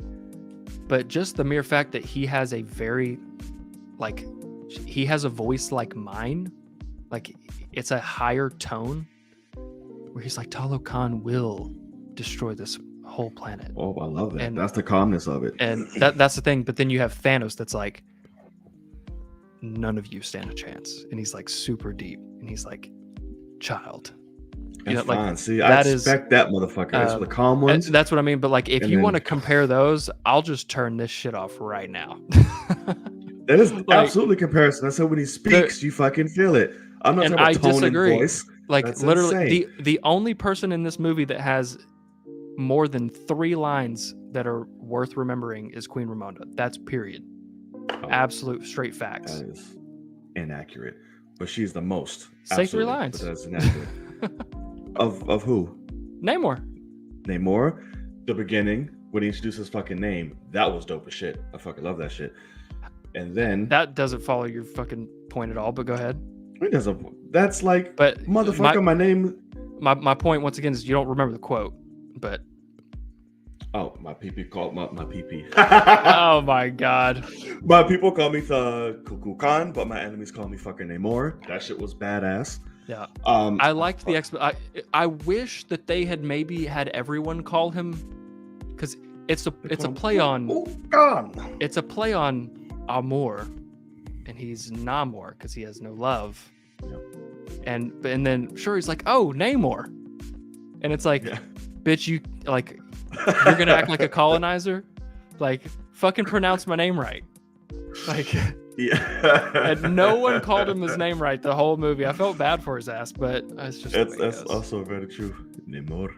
but just the mere fact that he has a very, like, he has a voice like mine, like it's a higher tone, where he's like, Talo Khan will destroy this whole planet. Oh, I love that. And That's the calmness of it. And that's the thing. But then you have Thanos that's like, none of you stand a chance. And he's like super deep. And he's like, child. That's like, fine. See, I expect that motherfucker. It's for the calm ones. That's what I mean. But like, if you want to compare those, I'll just turn this shit off right now. That is absolutely comparison. I said when he speaks, you fucking feel it. I'm not talking about tone and voice. Like that's literally, insane. the only person in this movie that has more than 3 lines that are worth remembering is Queen Ramonda. That's period. Absolute straight facts. That is inaccurate, but she's the most. Say 3 lines. But that's inaccurate. of who? Namor. The beginning when he introduced his fucking name, that was dope as shit. I fucking love that shit. And then that doesn't follow your fucking point at all. But go ahead. It doesn't. That's like, but motherfucker, my name. My point once again is you don't remember the quote, but. Oh, my PP called my PP. Oh my god. My people call me the Cuckoo Khan, but my enemies call me fucking Namor. That shit was badass. Yeah. I liked the I wish that they had maybe had everyone call him, because it's a play on. Oh God. It's a play on Amor, and he's Namor because he has no love. Yeah. And then sure he's like, oh, Namor, and it's like, bitch, you like. You're gonna act like a colonizer? Like, fucking pronounce my name right. Like, and no one called him his name right the whole movie. I felt bad for his ass, but it's just that's also very true. Namor,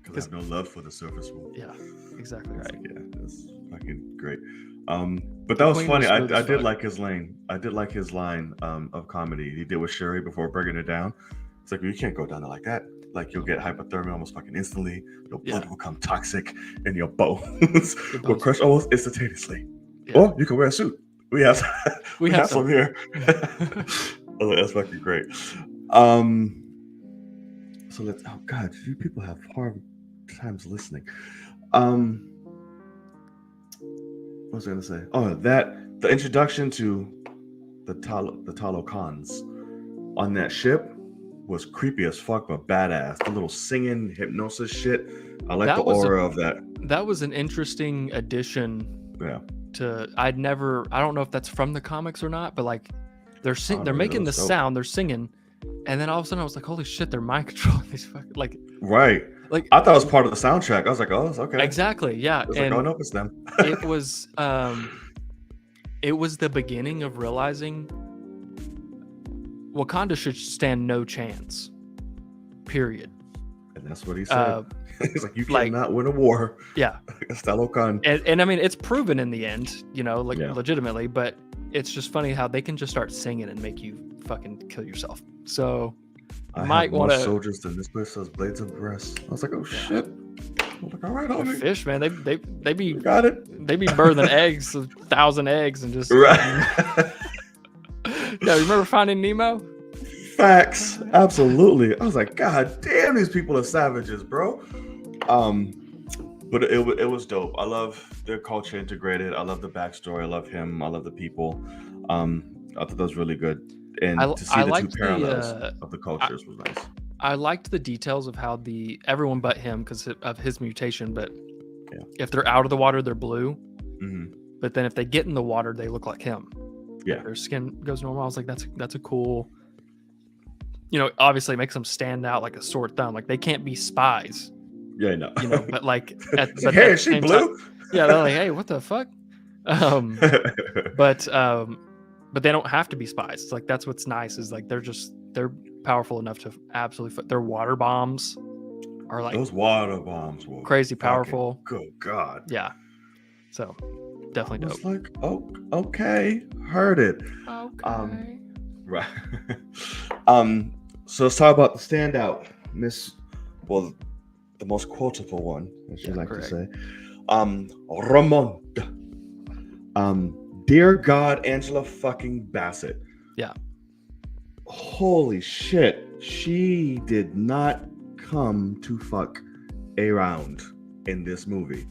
because I have no love for the surface world. Yeah, exactly right. Yeah, that's fucking great. But that was funny. I did like his line. I did like his line of comedy he did with Shuri before bringing it down. It's like, you can't go down there like that. Like, you'll get hypothermia almost fucking instantly. Your blood will become toxic, and your bones will crush almost instantaneously. Yeah. Or you can wear a suit. We have some here. That's fucking great. So let's. Oh God, you people have hard times listening. What was I gonna say? Oh, that the introduction to the Talokans on that ship was creepy as fuck, but badass. The little singing hypnosis shit. I like the aura of that. That was an interesting addition. Yeah. I don't know if that's from the comics or not, but like they're making the sound, they're singing, and then all of a sudden I was like, holy shit, they're mind controlling these fucking like. Right. Like, I thought it was part of the soundtrack. I was like, oh, it's okay. Exactly. Yeah. It's like, oh no, it's them. It was the beginning of realizing Wakanda should stand no chance. Period. And that's what he said. He's like, you cannot win a war. Yeah. Against Talokan. And I mean, it's proven in the end, legitimately, but it's just funny how they can just start singing and make you fucking kill yourself. So I might want to soldiers than this place has blades of grass. I was like, oh shit. I'm like, all right, homie. Fish, man. They be got it. They be birthing eggs, 1,000 eggs, and just right. Yeah, remember Finding Nemo? Facts. Absolutely. I was like, God damn, these people are savages, bro. But it was dope. I love their culture integrated. I love the backstory. I love him. I love the people. I thought that was really good. And to see the two parallels of the cultures was nice. I liked the details of how everyone but him, because of his mutation, but if they're out of the water, they're blue. Mm-hmm. But then if they get in the water, they look like him. Yeah. Their skin goes normal. I was like, that's a cool, obviously it makes them stand out like a sore thumb. Like, they can't be spies. Yeah, I know. But like, hey, is she blue? Yeah, they're like, hey, what the fuck? But they don't have to be spies. It's like, that's what's nice is like they're powerful enough to absolutely. Their water bombs are like, those water bombs were crazy powerful. Good God. Yeah. So definitely dope. It's like, oh, okay, heard it. Okay. Right. So let's talk about the standout, the most quotable one, as you like correct. to say. Ramond. Dear God, Angela fucking Bassett. Yeah. Holy shit. She did not come to fuck around in this movie.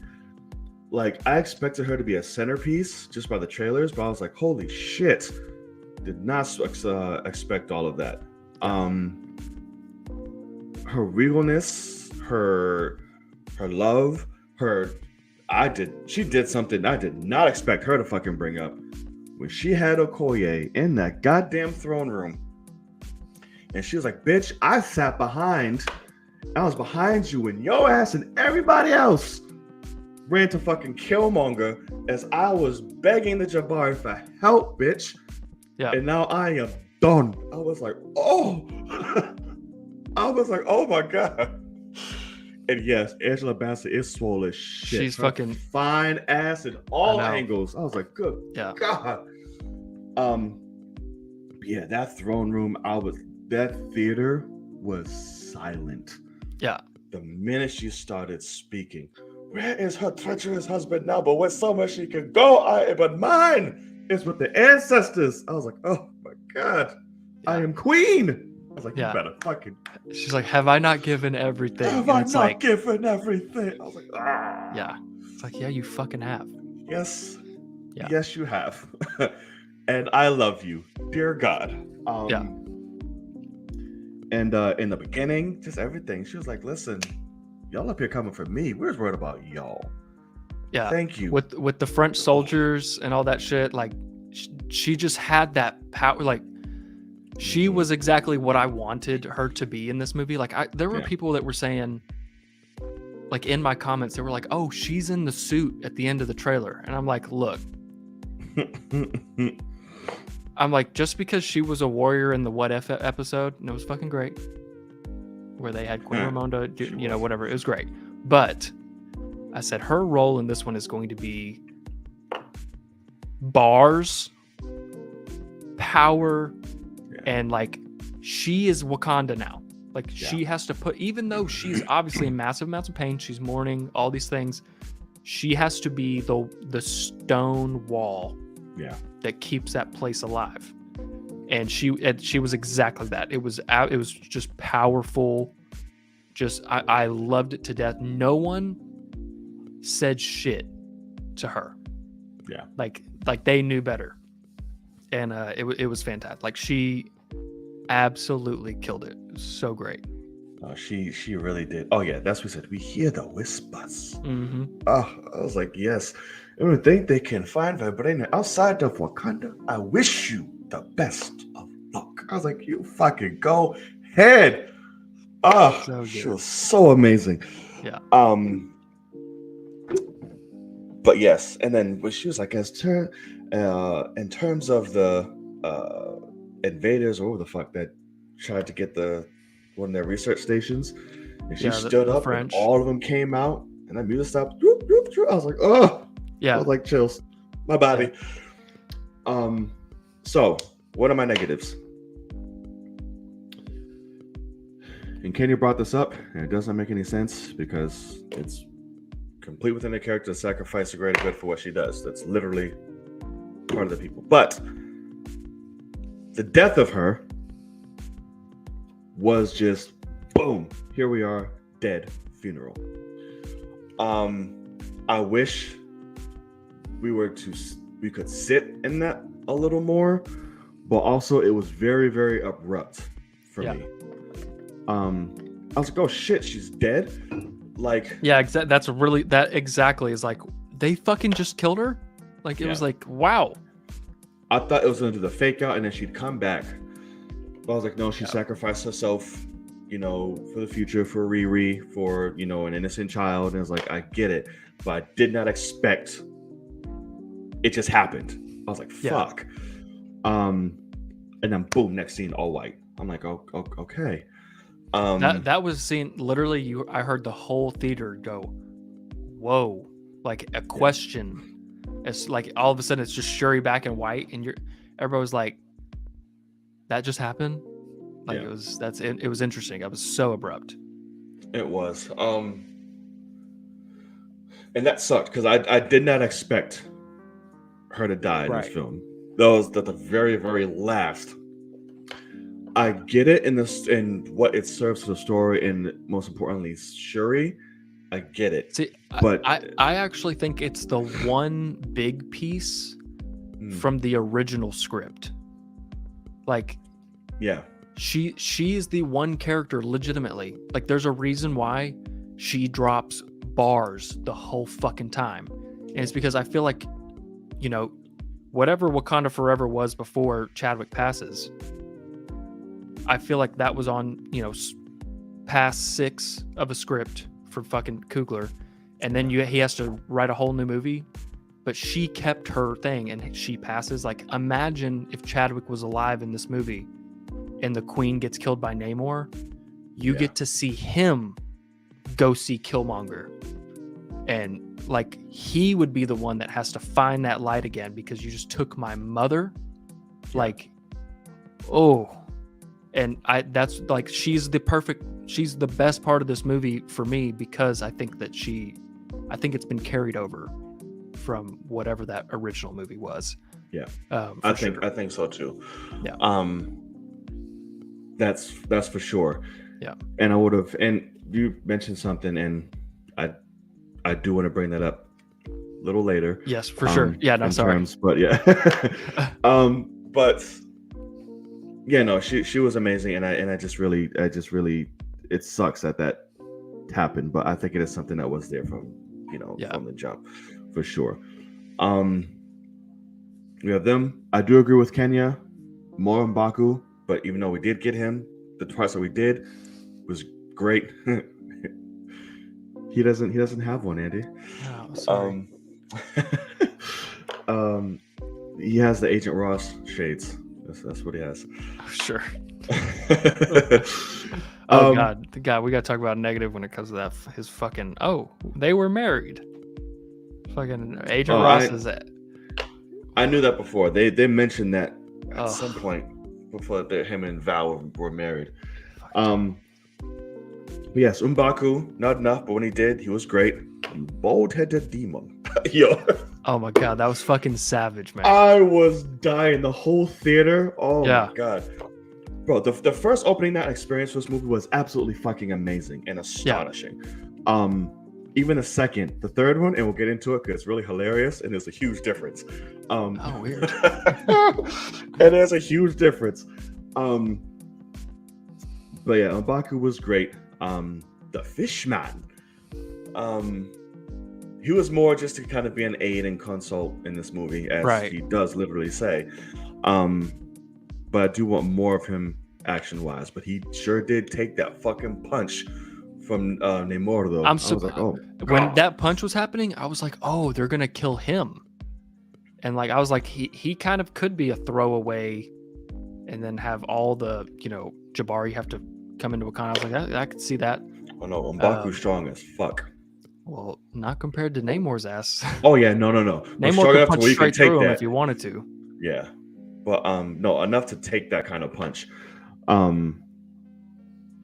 Like, I expected her to be a centerpiece just by the trailers, but I was like, holy shit. Did not expect all of that. Her regalness, her love, she did something I did not expect her to fucking bring up. When she had Okoye in that goddamn throne room, and she was like, bitch, I was behind you when your ass and everybody else ran to fucking Killmonger as I was begging the Jabari for help, bitch. Yeah. And now I am done. I was like, oh. I was like, oh my God. And yes, Angela Bassett is swole as shit. She's fucking fine ass in all angles. I was like, good God. Yeah, that throne room, that theater was silent. Yeah. The minute she started speaking, where is her treacherous husband now? But with somewhere she can go, but mine is with the ancestors. I was like, oh my God, I am queen. I was like, you better fucking. She's like, have I not given everything? Have I not given everything? I was like, ah. Yeah. It's like, yeah, you fucking have. Yes. Yeah. Yes, you have. And I love you, dear God. And in the beginning, just everything. She was like, listen, y'all up here coming for me. We're just worried about y'all. Yeah. Thank you. With the French soldiers and all that shit, like, she just had that power. Like, she was exactly what I wanted her to be in this movie. Like, there were people that were saying, like, in my comments, they were like, oh, she's in the suit at the end of the trailer. And I'm like, look. I'm like, just because she was a warrior in the What If episode, and it was fucking great, where they had Queen Ramonda, whatever, it was great. But I said her role in this one is going to be bars, power, and like, she is Wakanda now. Like, she has to put, even though she's obviously in massive amounts of pain, she's mourning, all these things, she has to be the stone wall that keeps that place alive. And she was exactly that. It was just powerful. Just I loved it to death. No one said shit to her. Yeah. Like they knew better. And it was fantastic. Like, she absolutely killed it. It was so great. She really did. Oh yeah, that's what we said. We hear the whispers. Mm-hmm. Oh, I was like, yes. I don't think they can find vibranium outside of Wakanda. I wish you the best of luck. I was like, you fucking go ahead. Oh, she was so amazing. Yeah. But yes, and then when she was like, in terms of the invaders or whatever the fuck that tried to get one of their research stations, and she stood up, and all of them came out, and that music stopped. I was like, oh. Yeah. I was like, chills. My body. Yeah. So, what are my negatives? And Kenny brought this up, and it doesn't make any sense because it's complete within the character to sacrifice the greater good for what she does. That's literally part of the people. But the death of her was just boom. Here we are, dead, funeral. I wish we could sit in that a little more, but also it was very, very abrupt for me. I was like, oh shit, she's dead. Like, yeah, that exactly is like, they fucking just killed her. Like, it was like, wow. I thought it was gonna do the fake out and then she'd come back, but I was like, no, she sacrificed herself, for the future, for Riri, for an innocent child. And I was like, I get it, but I did not expect it just happened. I was like, fuck. And then boom, next scene, all white. I'm like, oh, okay. That was scene, literally, I heard the whole theater go, whoa, like a question. It's like, all of a sudden it's just Shuri back in white, and everybody was like, that just happened? Like, it was interesting. It was so abrupt. It was. And that sucked because I did not expect her to die in this film. those at the very, very last. I get it in this in what it serves for the story, and most importantly, Shuri. I get it, See, but I actually think it's the one big piece from the original script. Like, yeah, she is the one character legitimately. Like, there's a reason why she drops bars the whole fucking time, and it's because I feel like, you know, whatever Wakanda Forever was before Chadwick passes, I feel like that was on, you know, past 6 of a script for fucking Coogler, and then he has to write a whole new movie. But she kept her thing, and she passes. Like, imagine if Chadwick was alive in this movie, and the Queen gets killed by Namor. You get to see him go see Killmonger, and like, he would be the one that has to find that light again because you just took my mother. Like, oh. And that's like, she's the best part of this movie for me, because I think it's been carried over from whatever that original movie was. Yeah. I think so too. Yeah. That's for sure. Yeah. And you mentioned something, and I do want to bring that up a little later. Yes, for sure. Yeah, no, sorry. But yeah. But yeah, no, she was amazing, and I just really, it sucks that happened, but I think it is something that was there from the jump, for sure. We have them. I do agree with Kenya, more M'Baku, but even though we did get him, the parts that we did was great. He doesn't have one, Andy. Oh, sorry. He has the Agent Ross shades. That's what he has. Oh, sure. God, we gotta talk about negative when it comes to that. His fucking they were married. Fucking Agent Ross is it. I knew that before. They mentioned that at some point before him and Val were married. Yes, M'Baku, not enough, but when he did, he was great. Bald-headed demon. Yo. Oh my god, that was fucking savage, man. I was dying. The whole theater. Oh my god. Bro, the first opening night experience for this movie was absolutely fucking amazing and astonishing. Yeah. Even the second, the third one, and we'll get into it because it's really hilarious and there's a huge difference. Weird. And there's a huge difference. But yeah, M'Baku was great. The Fishman. He was more just to kind of be an aid and consult in this movie, as he does literally say. But I do want more of him action-wise. But he sure did take that fucking punch from Namor, though. When that punch was happening, I was like, oh, they're gonna kill him. And like, I was like, he kind of could be a throwaway, and then have all the Jabari have to come into Wakanda. I was like, I could see that. Oh no, M'Baku's strong as fuck. Well, not compared to Namor's ass. Oh yeah, no. Namor could punch straight through him if you wanted to. Yeah, but no, enough to take that kind of punch. And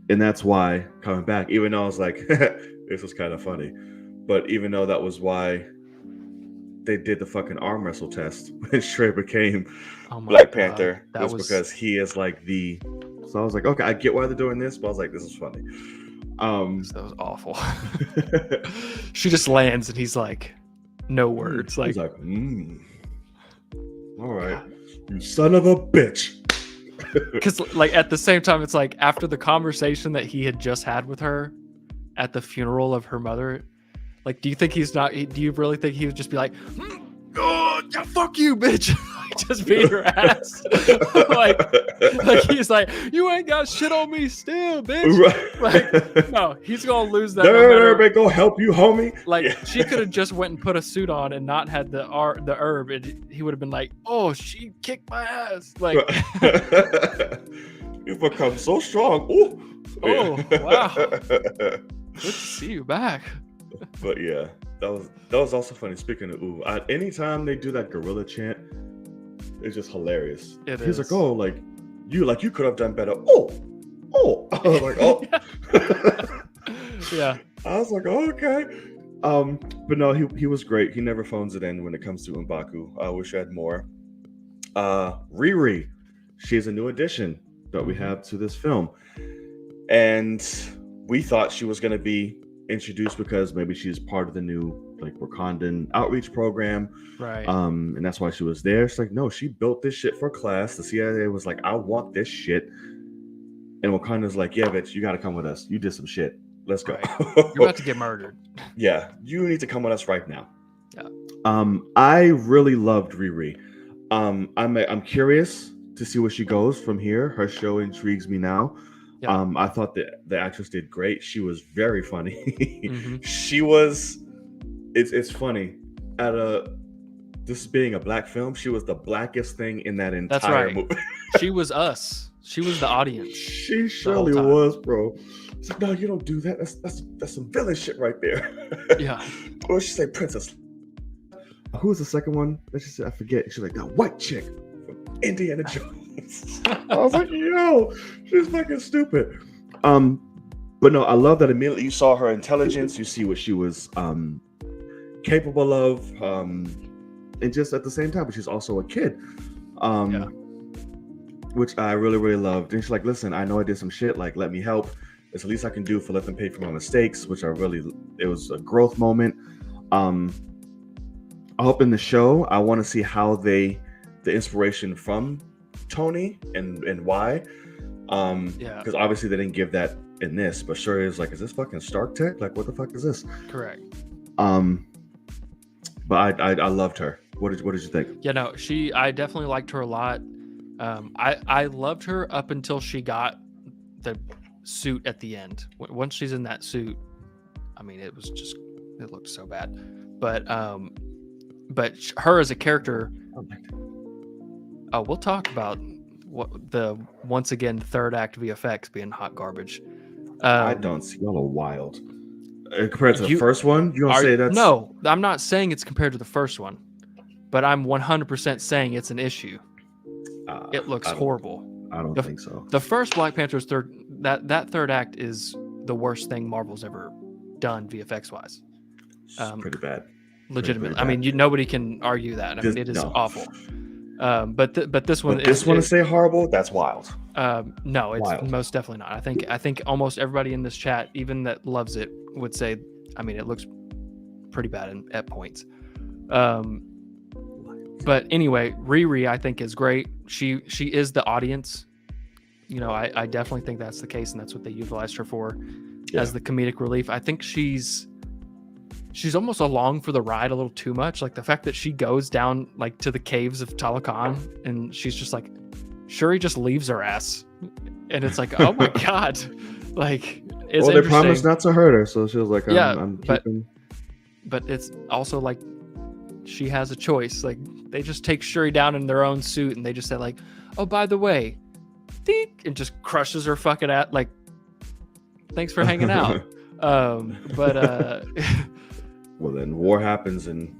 that's why coming back, even though I was like, this was kind of funny, but even though that was why they did the fucking arm wrestle test when Shrey became Black Panther, was because he is like the. So I was like, okay, I get why they're doing this, but I was like, this is funny. That was awful. She just lands and he's like, no words. He's like, all right, you son of a bitch. Because like at the same time, it's like after the conversation that he had just had with her at the funeral of her mother, like, do you really think he would just be like, oh yeah, fuck you, bitch? Just beat her ass. like he's like, you ain't got shit on me still, bitch. Right. Like, no, he's gonna lose that. Everybody go help you, homie. Like, she could have just went and put a suit on and not had the herb, and he would have been like, oh, she kicked my ass. Like, you've become so strong. Ooh. Oh wow. Good to see you back. But yeah, that was also funny. Speaking of ooh, anytime they do that gorilla chant, it's just hilarious. He's like, oh, you could have done better. Oh. I was like, oh. Yeah. I was like, oh, okay. But no, he was great. He never phones it in when it comes to M'Baku. I wish I had more. Riri, she's a new addition that we Mm-hmm. have to this film, and we thought she was going to be introduced because maybe she's part of the new like Wakandan outreach program, Right. and that's why she was there. It's like, no, she built this shit for class. The CIA was like, I want this shit, and Wakanda's like, yeah, bitch, you got to come with us. You did some shit. Let's go. Right. You're about to get murdered. Yeah, you need to come with us right now. Yeah. I really loved Riri. I'm curious to see where she goes from here. Her show intrigues me now. Yeah. I thought that the actress did great. She was very funny. Mhm. She was. It's funny. This being a black film, she was the blackest thing in that That's entire right. movie. She was us. She was the audience. She surely time. was, bro. It's like, no, you don't do that. That's some villain shit right there. Yeah. Or she say Princess. Who was the second one that she said? I forget. She's like, that white chick from Indiana Jones. I was like, yo, she's fucking stupid. But no, I love that immediately you saw her intelligence. You see what she was capable of. And just at the same time, but she's also a kid. Yeah. Which I really, really loved. And she's like, listen, I know I did some shit. Like, let me help. It's the least I can do for let them pay for my mistakes, which it was a growth moment. I hope in the show, I want to see how the inspiration from Tony and why. Yeah. Because obviously they didn't give that in this, but sure is like, is this fucking Stark Tech? Like, what the fuck is this? Correct. But I loved her. What did you think? Yeah, no, I definitely liked her a lot. I loved her up until she got the suit at the end. Once she's in that suit, I mean, it looked so bad. But her as a character, we'll talk about once again third act VFX being hot garbage. I don't see, y'all are wild. Compared to the first one, you don't say that's... No, I'm not saying it's compared to the first one, but I'm 100% saying it's an issue. It looks horrible. I don't think so. The first Black Panther's that third act is the worst thing Marvel's ever done VFX wise. Pretty bad. Legitimately, I mean, nobody can argue that. I mean, it is awful. But this one, to say horrible, that's wild. No, it's wild. Most definitely not. I think almost everybody in this chat, even that loves it, would say, I mean, it looks pretty bad at points. But anyway, Riri, I think, is great. She is the audience. You know, I definitely think that's the case, and that's what they utilized her for as the comedic relief. I think she's almost along for the ride a little too much. Like the fact that she goes down like to the caves of Talokan, and she's just like, Shuri just leaves her ass, and it's like, oh my god, like it's. Well, they promised not to hurt her, so she was like, I'm keeping. But it's also like she has a choice. Like they just take Shuri down in their own suit, and they just say like, oh, by the way, dink, and just crushes her fucking ass. Like, thanks for hanging out. But well, then war happens, and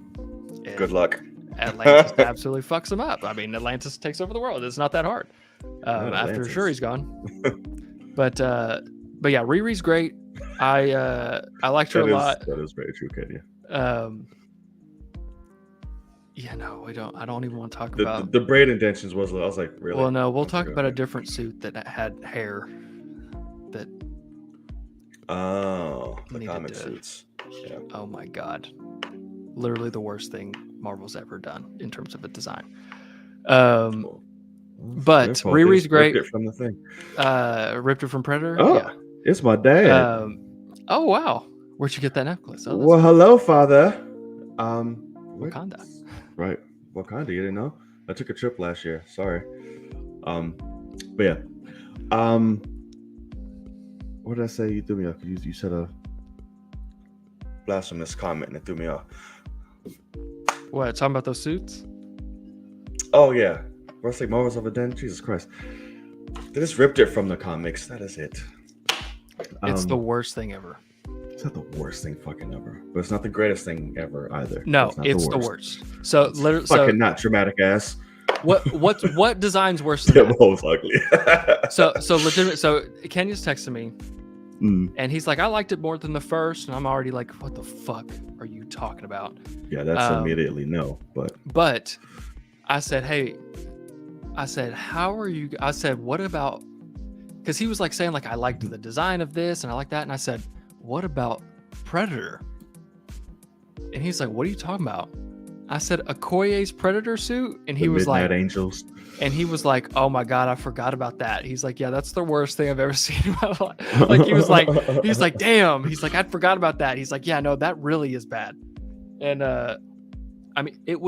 good luck. Atlantis absolutely fucks them up. I mean, Atlantis takes over the world. It's not that hard after Shuri's gone. But yeah, Riri's great. I liked her a lot. That is very true, Kenya. Yeah, no, I don't even want to talk about the braid indentions. I was like, really? Well, no, we'll talk about a different suit that had hair. That. The comic suits. Yeah. Oh my god, literally the worst thing Marvel's ever done in terms of a design. But Riri's great. Ripped it from the thing. Ripped it from Predator. Oh, yeah. It's my dad. Oh wow, where'd you get that necklace? Oh, well, hello, father. Wakanda. Right, Wakanda. You didn't know? I took a trip last year. Sorry. But yeah. What did I say? You threw me off. You said a blasphemous comment and it threw me off. What? Talking about those suits? Oh yeah, Wrestling Marvels of a Den. Jesus Christ! They just ripped it from the comics. That is it. It's the worst thing ever. It's not the worst thing fucking ever, but it's not the greatest thing ever either. No, it's the worst. So literally, fucking not dramatic ass. What design's worse than that? Both ugly. so legitimate. So Kenya's texting me, and he's like, "I liked it more than the first," and I'm already like, "What the fuck are you talking about?" Yeah, that's immediately no. But I said, "Hey, I said, how are you? I said, what about? Because he was like saying like I liked the design of this and I like that, and I said, what about Predator? And he's like, what are you talking about? I said, Okoye's Predator suit, and he The was Midnight like, Angels. and he was like, oh my god, I forgot about that. He's like, yeah, that's the worst thing I've ever seen in my life. Like he was like, damn. He's like, I'd forgot about that. He's like, yeah, no, that really is bad. And I mean, it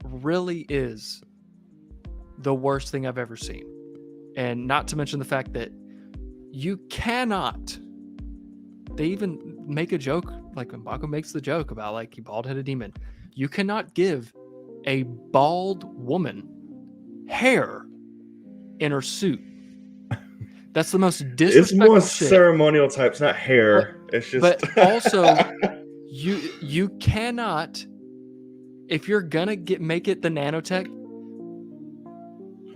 really is the worst thing I've ever seen. And not to mention the fact that you cannot. They even make a joke, like when Baco makes the joke about like he bald-headed demon. You cannot give a bald woman hair in her suit. That's the most disrespectful It's more shit. ceremonial types, not hair. It's just. But also, you cannot, if you're gonna make it the nanotech,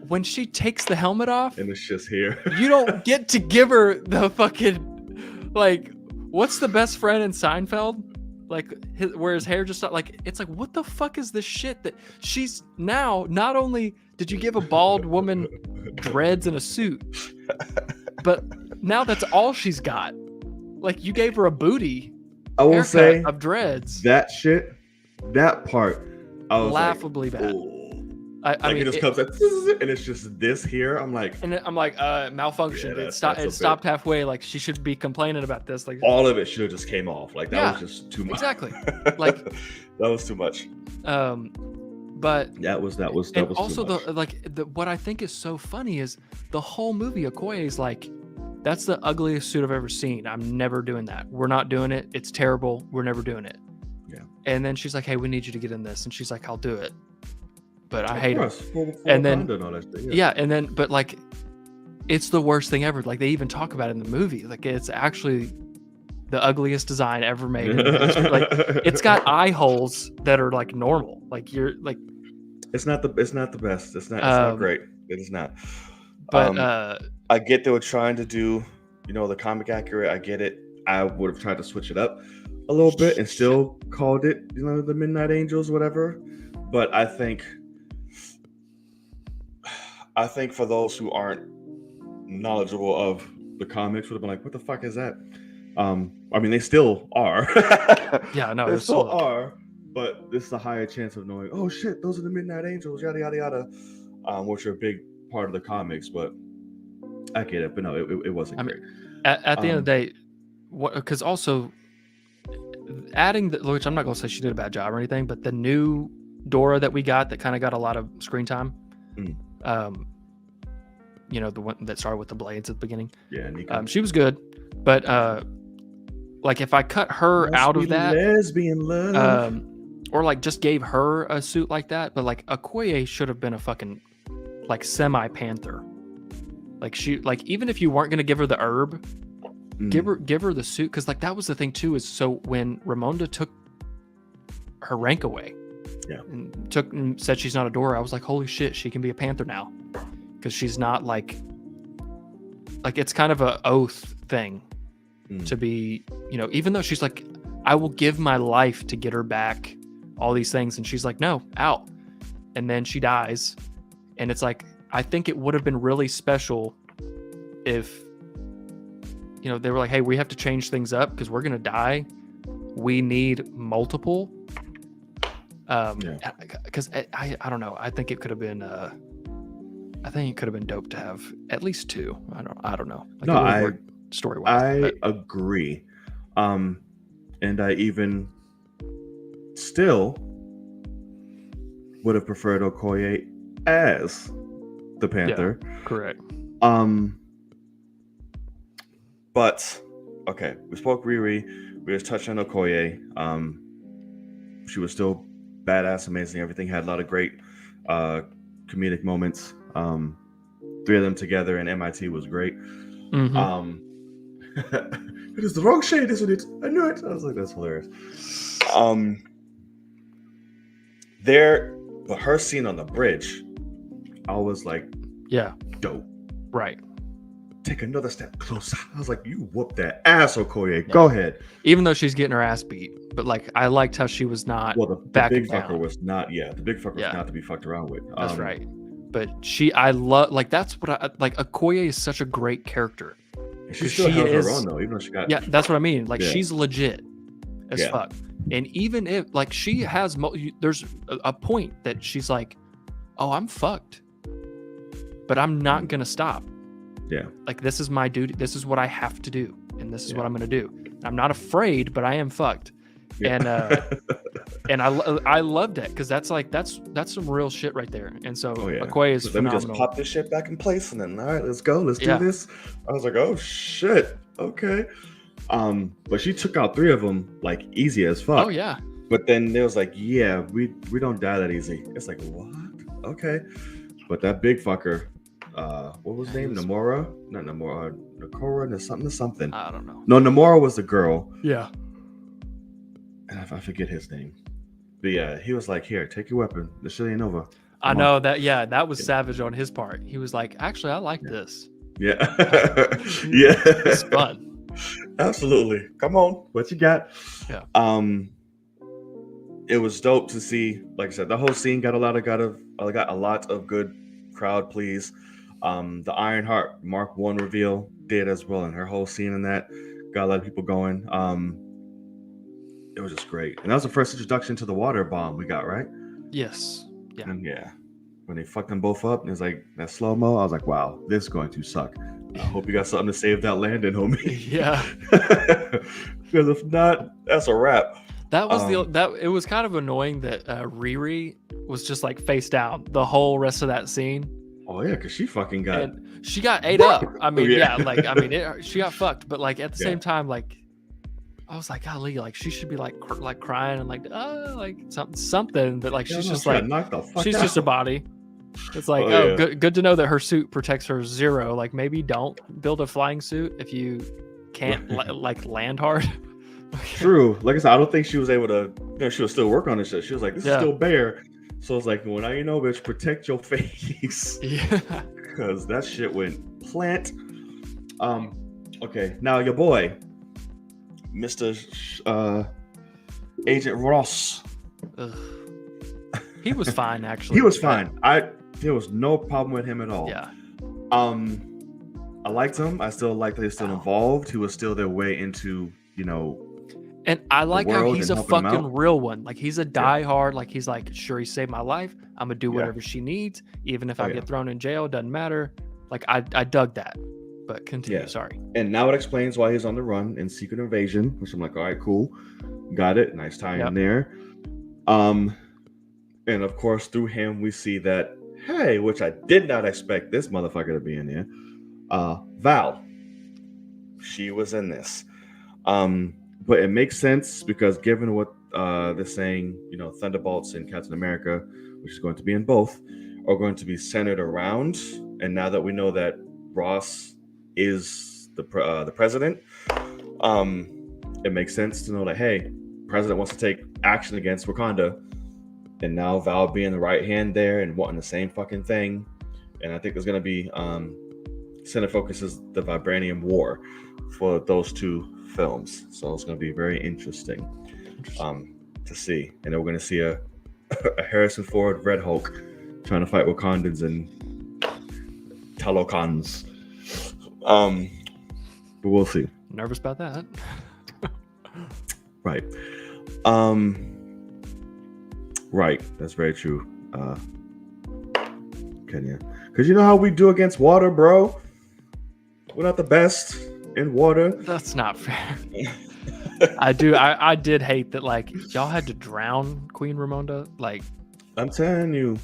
when she takes the helmet off, and it's just here. you don't get to give her the fucking like. What's the best friend in Seinfeld? Like where his hair just like it's like what the fuck is this shit that she's now? Not only did you give a bald woman dreads and a suit, but now that's all she's got. Like you gave her a booty. I will say of dreads. That shit, that part, I was laughably like, bad. ooh. I mean, it just comes like, and it's just this here. I'm like, malfunction. Yeah, It stopped halfway. Like she should be complaining about this. Like all of it should have just came off. Like that was just too much. Exactly. Like that was too much. But that was also too much. What I think is so funny is the whole movie. Okoye is like, that's the ugliest suit I've ever seen. I'm never doing that. We're not doing it. It's terrible. We're never doing it. Yeah. And then she's like, hey, we need you to get in this, and she's like, I'll do it. But I hate it. Full and then yeah. And then but like it's the worst thing ever. Like they even talk about it in the movie. Like it's actually the ugliest design ever made. Like it's got eye holes that are like normal. Like you're like it's not the best. It's not great. It is not. But I get they were trying to do, the comic accurate. I get it. I would have tried to switch it up a little bit and still called it, the Midnight Angels, whatever. But I think for those who aren't knowledgeable of the comics would have been like, what the fuck is that? I mean, they still are. Yeah, no, they still are. But this is a higher chance of knowing, oh shit, those are the Midnight Angels, yada, yada, yada, which are a big part of the comics. But I get it. But no, it wasn't great. At the end of the day, because also adding, which I'm not going to say she did a bad job or anything, but the new Dora that we got that kind of got a lot of screen time. The one that started with the blades at the beginning. Yeah, Nico. She was good, but like if I cut her out of that, lesbian love, or like just gave her a suit like that, but like Okoye should have been a fucking like semi-panther. Like even if you weren't gonna give her the herb, give her the suit, because like that was the thing too. Is so when Ramonda took her rank away. Yeah. And said she's not a Dora, I was like, holy shit, she can be a panther now, because she's not like it's kind of a oath thing to be, even though she's like, I will give my life to get her back, all these things, and she's like, no, out, and then she dies, and it's like, I think it would have been really special if they were like, hey, we have to change things up because we're gonna die, we need multiple. Because I don't know. I think it could have been. I think it could have been dope to have at least two. I don't know. Like no, story-wise. I agree. And I even still would have preferred Okoye as the Panther. Yeah, correct. But okay, we spoke Riri. We just touched on Okoye. She was still badass, amazing. Everything had a lot of great comedic moments. 3 of them together in MIT was great. It is the wrong shade, isn't it? I knew it. I was like, that's hilarious. But her scene on the bridge, I was like, yeah, dope. Right. Take another step closer. I was like, you whoop that ass, Okoye. Yeah. Go ahead. Even though she's getting her ass beat, but like I liked how she was not. Well, the big fucker was not. Yeah, the big fucker was not to be fucked around with. That's right. But I love, like, that's what I like. Okoye is such a great character. And she 'Cause still she held her is- own though, even though she got Yeah, that's what I mean. Like, Yeah. she's legit as Yeah. fuck. And even if, like, she has, there's a point that she's like, oh, I'm fucked, but I'm not gonna stop. Yeah. Like, this is my duty. This is what I have to do, and this is Yeah. what I'm gonna do. I'm not afraid, but I am fucked. Yeah. And I loved it, because that's some real shit right there. And so Okoye is Let phenomenal. me just pop this shit back in place, and then all right, let's go. Let's do Yeah. this. I was like, oh shit, okay. But she took out 3 of them like easy as fuck. Oh yeah. But then it was like, yeah, we don't die that easy. It's like, what? Okay. But that big fucker, what was his name? Namora? Not Namora. Nakora? Something. I don't know. No, Namora was the girl. Yeah. And I forget his name. But yeah, he was like, here, take your weapon. The shit ain't over. I know that. Yeah, that was savage on his part. He was like, actually, I like this. Yeah. Yeah. It's fun. Absolutely. Come on. What you got? Yeah. It was dope to see. Like I said, the whole scene got a lot of good crowd please. The Ironheart Mark I reveal did as well, and her whole scene in that got a lot of people going. It was just great, and that was the first introduction to the water bomb we got, right? Yes. Yeah. And yeah, when they fucked them both up, and it's like that slow mo. I was like, wow, this is going to suck. I hope you got something to save that landing, homie. Yeah. Because if not, that's a wrap. That was it was kind of annoying that Riri was just like face down the whole rest of that scene. Oh yeah, because she fucking got. And she got ate up. I mean, Yeah. she got fucked. But like at the same time, like I was like, golly, like she should be like crying and like something. But like she's just like knocked the fuck she's out. just a body. It's like, Oh, yeah. good to know that her suit protects her zero. Like maybe don't build a flying suit if you can't like land hard. True. Like I said, I don't think she was able to. She was still working on this shit. She was like, this is Yeah. still bare. So it's like, well, now you know, bitch, protect your face. Yeah. Because that shit went plant. Okay, now your boy, Mr. Agent Ross. Ugh. He was fine, actually. He was fine. There was no problem with him at all. Yeah. I liked him. I still like that he's still involved. He was still their way into, And I like how world he's and a helping them fucking out. real one. Like he's a diehard. Like he's like, sure, he saved my life. I'm gonna do whatever she needs, even if I get thrown in jail. Doesn't matter. Like I dug that. But continue. Yeah. Sorry. And now it explains why he's on the run in Secret Invasion, which I'm like, all right, cool, got it. Nice tie in there. And of course, through him, we see that which I did not expect this motherfucker to be in there. Val, she was in this. But it makes sense because given what they're saying, Thunderbolts and Captain America, which is going to be in both, are going to be centered around. And now that we know that Ross is the president, it makes sense to know that, hey, president wants to take action against Wakanda. And now Val being the right hand there and wanting the same fucking thing. And I think there's going to be center focus is the Vibranium War for those two films. So it's going to be very interesting to see. And then we're going to see a Harrison Ford Red Hulk trying to fight Wakandans and Talokans. But we'll see. Nervous about that. Right. Right. That's very true. Kenya. Because you know how we do against water, bro? We're not the best in water. That's not fair. I did hate that, like, y'all had to drown Queen Ramonda. Like, I'm telling you.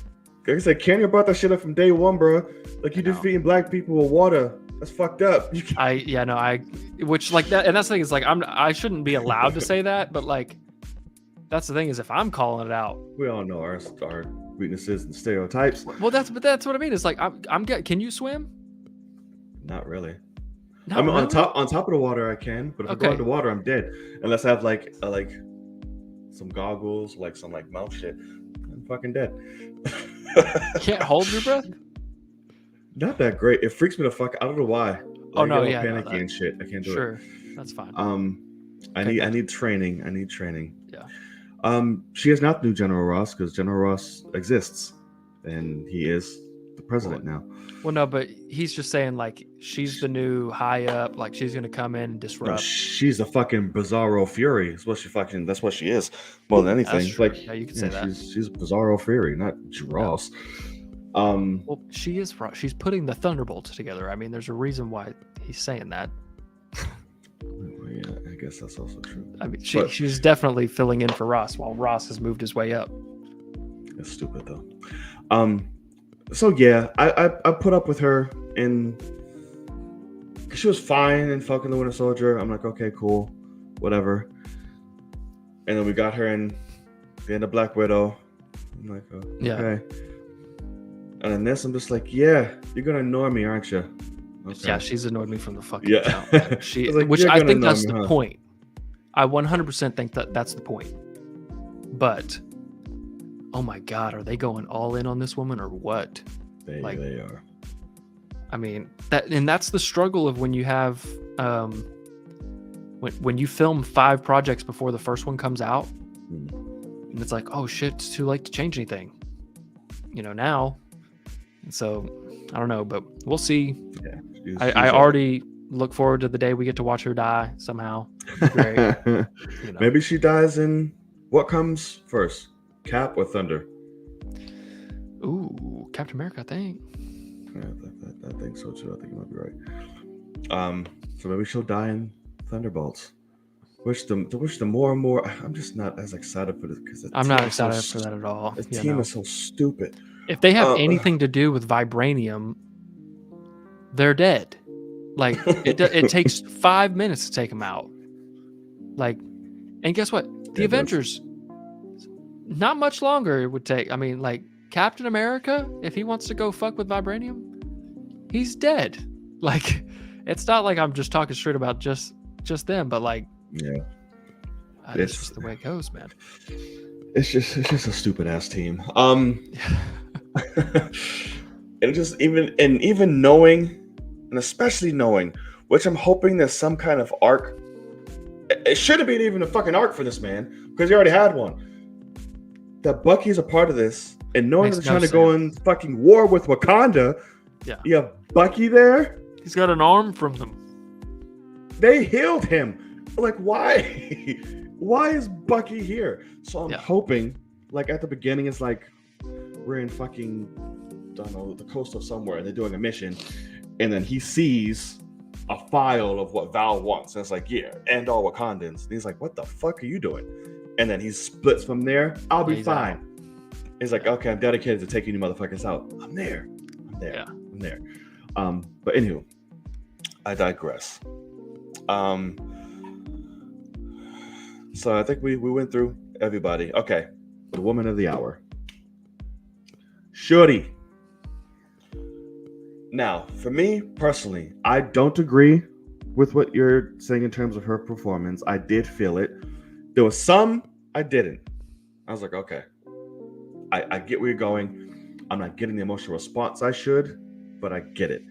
Like I said, Kenya brought that shit up from day one, bro. Like, you defeating black people with water. That's fucked up. Which, like, that, and that's the thing is, like, I shouldn't be allowed to say that, but, like, that's the thing is, if I'm calling it out, we all know our weaknesses and stereotypes. Well, that's what I mean. It's like, can you swim? Not really. Not I mean, really? on top of the water, I can, but if I go underwater, I'm dead. Unless I have like some goggles, like some like mouth shit, I'm fucking dead. You can't hold your breath. Not that great. It freaks me the fuck. I don't know why. Oh no, yeah, panicky and shit. I can't do it. Sure, that's fine. I need training. I need training. Yeah. She is not the new General Ross because General Ross exists, and he is the president now. Well, no, but he's just saying like she's the new high up, like she's gonna come in and No, disrupt. she's a fucking Bizarro Fury. That's what she is. More than anything. That's true. Like, Yeah, you could say that. She's Bizarro Fury, not Ross. Well, she is. She's putting the Thunderbolts together. I mean, there's a reason why he's saying that. Yeah, I guess that's also true. I mean, she's definitely filling in for Ross while Ross has moved his way up. That's stupid though. So yeah, I put up with her and she was fine in fucking the Winter Soldier. I'm like, okay, cool, whatever. And then we got her in the end of Black Widow. I'm like, oh, okay. And then this, I'm just like, yeah, you're gonna ignore me, aren't you? Okay. Yeah, she's annoyed me from the fucking jump. Like, which I think that's the point. I 100% think that's the point. But oh my God, are they going all in on this woman or what? They are. I mean, that's the struggle of when you have when you film 5 projects before the first one comes out, and it's like, oh shit, it's too late to change anything. Now. And so I don't know, but we'll see. Yeah, I already look forward to the day we get to watch her die somehow. Great. Maybe she dies in what comes first, Cap or Thunder? Ooh, Captain America, I think. Yeah, I think so too. I think you might be right. So maybe she'll die in Thunderbolts. Which the more and more, I'm just not as excited for this because I'm not excited for that at all. The team is so stupid. If they have anything to do with vibranium, they're dead. Like it takes 5 minutes to take them out. Like, and guess what? The Avengers, not much longer it would take. I mean, like Captain America, if he wants to go fuck with vibranium, he's dead. Like, it's not like I'm just talking straight about just them, but like, yeah, it's just the way it goes, man. It's just a stupid ass team. And just even knowing, and especially knowing, which I'm hoping there's some kind of arc. It shouldn't be even a fucking arc for this man because he already had one. That Bucky's a part of this, and knowing they're trying to go in fucking war with Wakanda. Yeah, you have Bucky there. He's got an arm from them. They healed him. Like, why? Why is Bucky here? So I'm hoping, like at the beginning, it's like we're in fucking, I don't know, the coast of somewhere, and they're doing a mission, and then he sees a file of what Val wants, and it's like, yeah, and all Wakandans. And he's like, what the fuck are you doing? And then he splits from there. I'll be fine. Out. He's like, okay, I'm dedicated to taking you motherfuckers out. I'm there. Yeah. I'm there. But anywho, I digress. So I think we went through everybody. Okay, the woman of the hour, Shuri. Now, for me personally, I don't agree with what you're saying in terms of her performance. I did feel it. There was some I didn't. I was like, okay, I get where you're going. I'm not getting the emotional response I should, but I get it.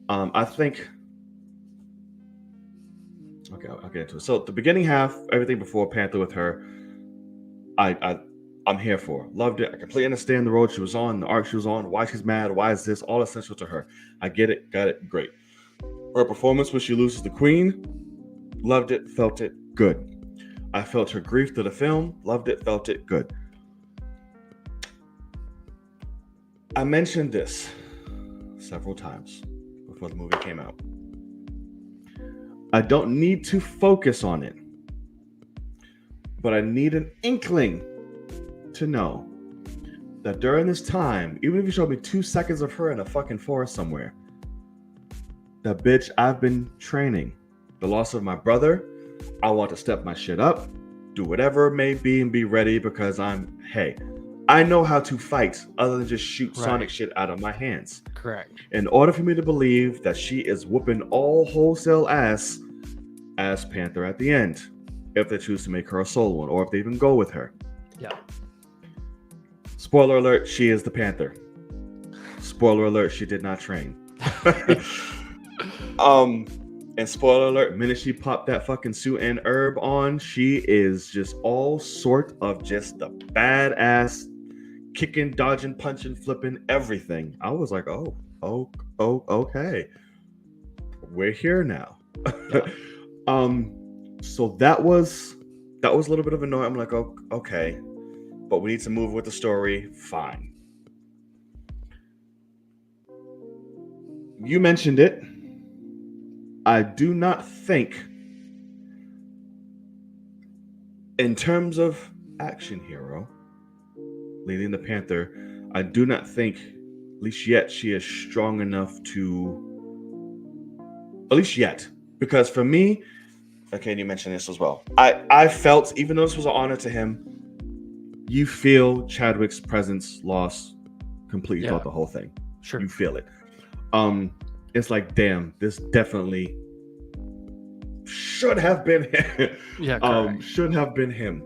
I think. Okay, I'll get into it. So the beginning half, everything before Panther with her, I'm here for. Loved it. I completely understand the road she was on, the arc she was on, why she's mad, why is this, all essential to her. I get it, got it, great. Her performance when she loses the Queen, loved it, felt it, good. I felt her grief to the film, loved it, felt it, good. I mentioned this several times before the movie came out. I don't need to focus on it, but I need an inkling to know that during this time, even if you showed me 2 seconds of her in a fucking forest somewhere, that bitch, I've been training. The loss of my brother, I want to step my shit up, do whatever it may be and be ready because I know how to fight other than just shoot Sonic shit out of my hands. Correct. In order for me to believe that she is whooping all wholesale ass as Panther at the end, if they choose to make her a solo one, or if they even go with her. Yeah. Spoiler alert, she is the Panther. Spoiler alert, she did not train. And spoiler alert, minute she popped that fucking suit and herb on, she is just all sort of just the badass kicking, dodging, punching, flipping, everything. I was like, oh, okay, we're here now. Yeah. So that was a little bit of annoying. I'm like, oh, okay, but we need to move with the story. Fine. You mentioned it. I do not think, in terms of action hero leading the Panther, I do not think, at least yet, she is strong enough to. At least yet, because for me, okay, and you mentioned this as well. I felt, even though this was an honor to him, you feel Chadwick's presence lost completely throughout the whole thing. Sure. You feel it. It's like, damn, this definitely should have been him. Yeah, should have been him.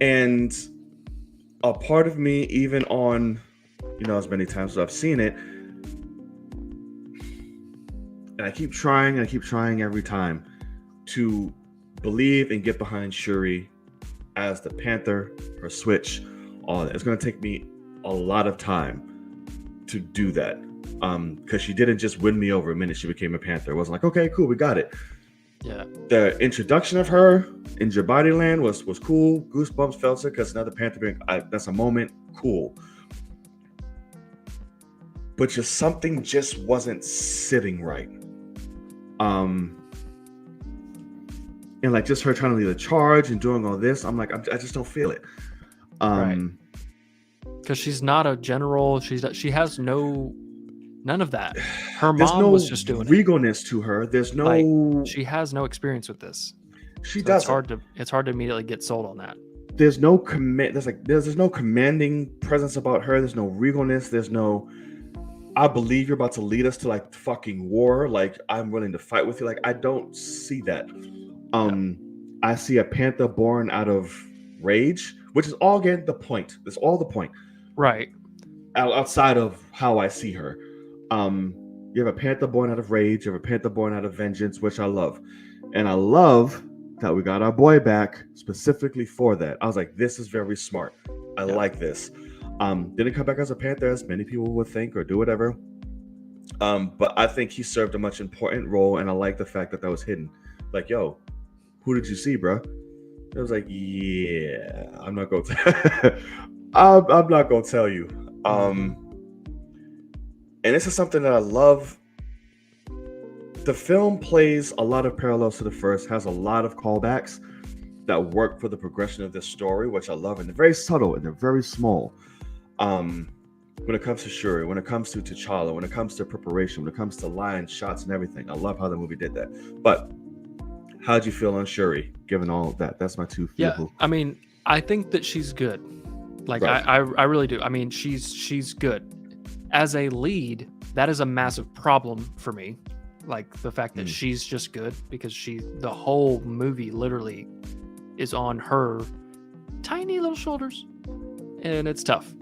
And a part of me, even on, as many times as I've seen it, and I keep trying every time to believe and get behind Shuri as the Panther, her switch, all that. It's going to take me a lot of time to do that. Because she didn't just win me over the minute she became a Panther. It wasn't like, okay, cool, we got it. Yeah. The introduction of her in Jabariland was cool. Goosebumps felt it because another Panther being, that's a moment, cool. But just something just wasn't sitting right. And like just her trying to lead a charge and doing all this, I'm like, I just don't feel it. Right. Because she's not a general. She has none of that. Her mom was just doing regalness to her. There's no. Like, she has no experience with this. She does. It's hard to immediately get sold on that. There's no command. There's no commanding presence about her. There's no regalness. There's no. I believe you're about to lead us to like fucking war. Like I'm willing to fight with you. Like I don't see that. I see a Panther born out of rage, which is all again the point. That's all the point. Right. Outside of how I see her. You have a Panther born out of rage. You have a Panther born out of vengeance, which I love. And I love that we got our boy back specifically for that. I was like, this is very smart. I like this. Didn't come back as a Panther as many people would think or do whatever. But I think he served a much important role, and I like the fact that was hidden. Like, yo, who did you see, bro? I was like, yeah, I'm not going to. I'm not going to tell you. And this is something that I love. The film plays a lot of parallels to the first, has a lot of callbacks that work for the progression of this story, which I love. And they're very subtle and they're very small. When it comes to Shuri, when it comes to T'Challa, when it comes to preparation, when it comes to lines, shots, and everything. I love how the movie did that. But how'd you feel on Shuri, given all of that? That's my two feelings. Yeah, I mean, I think that she's good. Like, right. I really do. I mean, she's good. As a lead, that is a massive problem for me. Like, the fact that she's just good, because the whole movie literally is on her tiny little shoulders. And it's tough.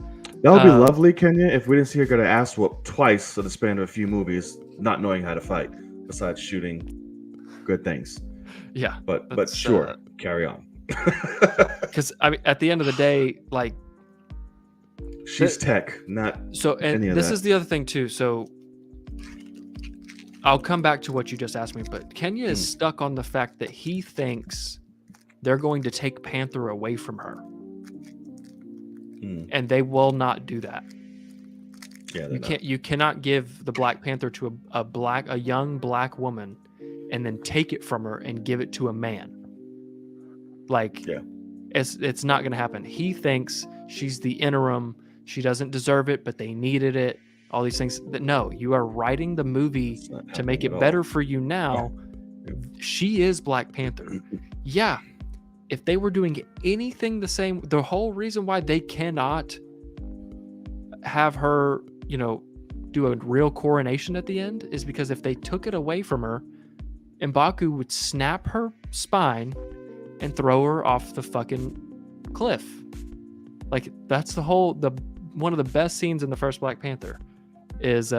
That would be lovely, Kenya, if we didn't see her get her ass whooped twice in the span of a few movies, not knowing how to fight, besides shooting good things. Yeah. But sure, carry on. Because, I mean, at the end of the day, like, she's tech, not so. And any of this that. is the other thing too. So I'll come back to what you just asked me, but Kenya is stuck on the fact that he thinks they're going to take Panther away from her, and they will not do that. Yeah, you cannot give the Black Panther to a young black woman, and then take it from her and give it to a man. Like, it's not going to happen. He thinks she's the interim. She doesn't deserve it, but they needed it. All these things. No, you are writing the movie to make it better for you now. Yeah. She is Black Panther. Yeah. If they were doing anything the same, the whole reason why they cannot have her, do a real coronation at the end is because if they took it away from her, M'Baku would snap her spine and throw her off the fucking cliff. Like, that's one of the best scenes in the first Black Panther is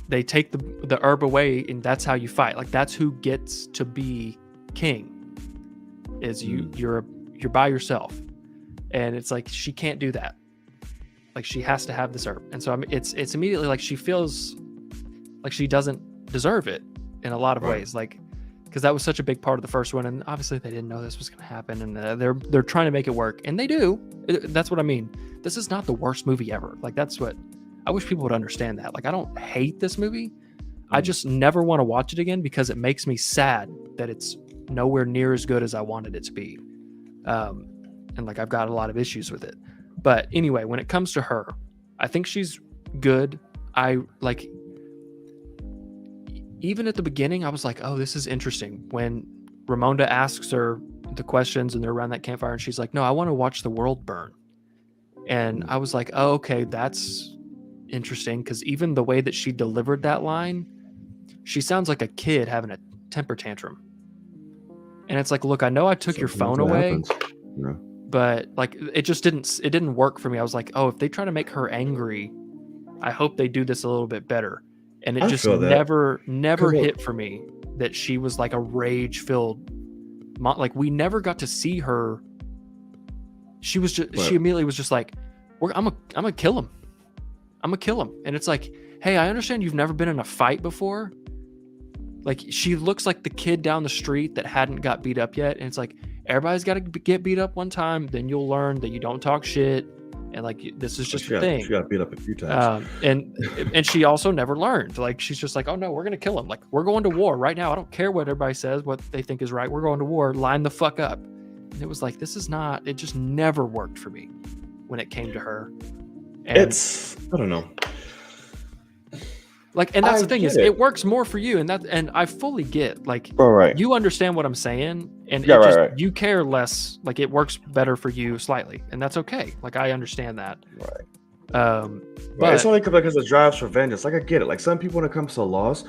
they take the herb away, and that's how you fight. Like, that's who gets to be king, is you're by yourself. and it's like she can't do that. Like she has to have this herb, and so I mean, it's immediately like she feels like she doesn't deserve it in a lot of ways, like because that was such a big part of the first one, and obviously they didn't know this was going to happen, and they're trying to make it work, and they do. That's what I mean. This is not the worst movie ever. Like that's what I wish people would understand that. Like I don't hate this movie. I just never want to watch it again because it makes me sad that it's nowhere near as good as I wanted it to be. And like I've got a lot of issues with it. But anyway, when it comes to her, I think she's good. I like, even at the beginning, I was like, oh, this is interesting. When Ramonda asks her the questions and they're around that campfire and she's like, no, I want to watch the world burn. And I was like, oh, okay, that's interesting. Because even the way that she delivered that line, she sounds like a kid having a temper tantrum. And it's like, look, I know I took your phone away, but like it just didn't work for me. I was like, oh, if they try to make her angry, I hope they do this a little bit better. And it just never hit for me that she was like a rage-filled, like we never got to see her. She was just, she immediately was just like, I'm gonna kill him. I'm gonna kill him. And it's like, hey, I understand you've never been in a fight before. Like she looks like the kid down the street that hadn't got beat up yet. And it's like, everybody's got to get beat up one time. Then you'll learn that you don't talk shit. And like, this is just a thing. She got beat up a few times. And she also never learned. Like, she's just like, oh no, we're going to kill him. Like, we're going to war right now. I don't care what everybody says, what they think is right. We're going to war. Line the fuck up. And it was like, this is not, it just never worked for me when it came to her. And I don't know. Like, and that's the thing is, it works more for you, and I fully get, like, you understand what I'm saying, and you care less, like, it works better for you slightly, and that's okay. Like, I understand that. But it's only because it drives for vengeance. Like, I get it. Like, some people, when it comes to loss,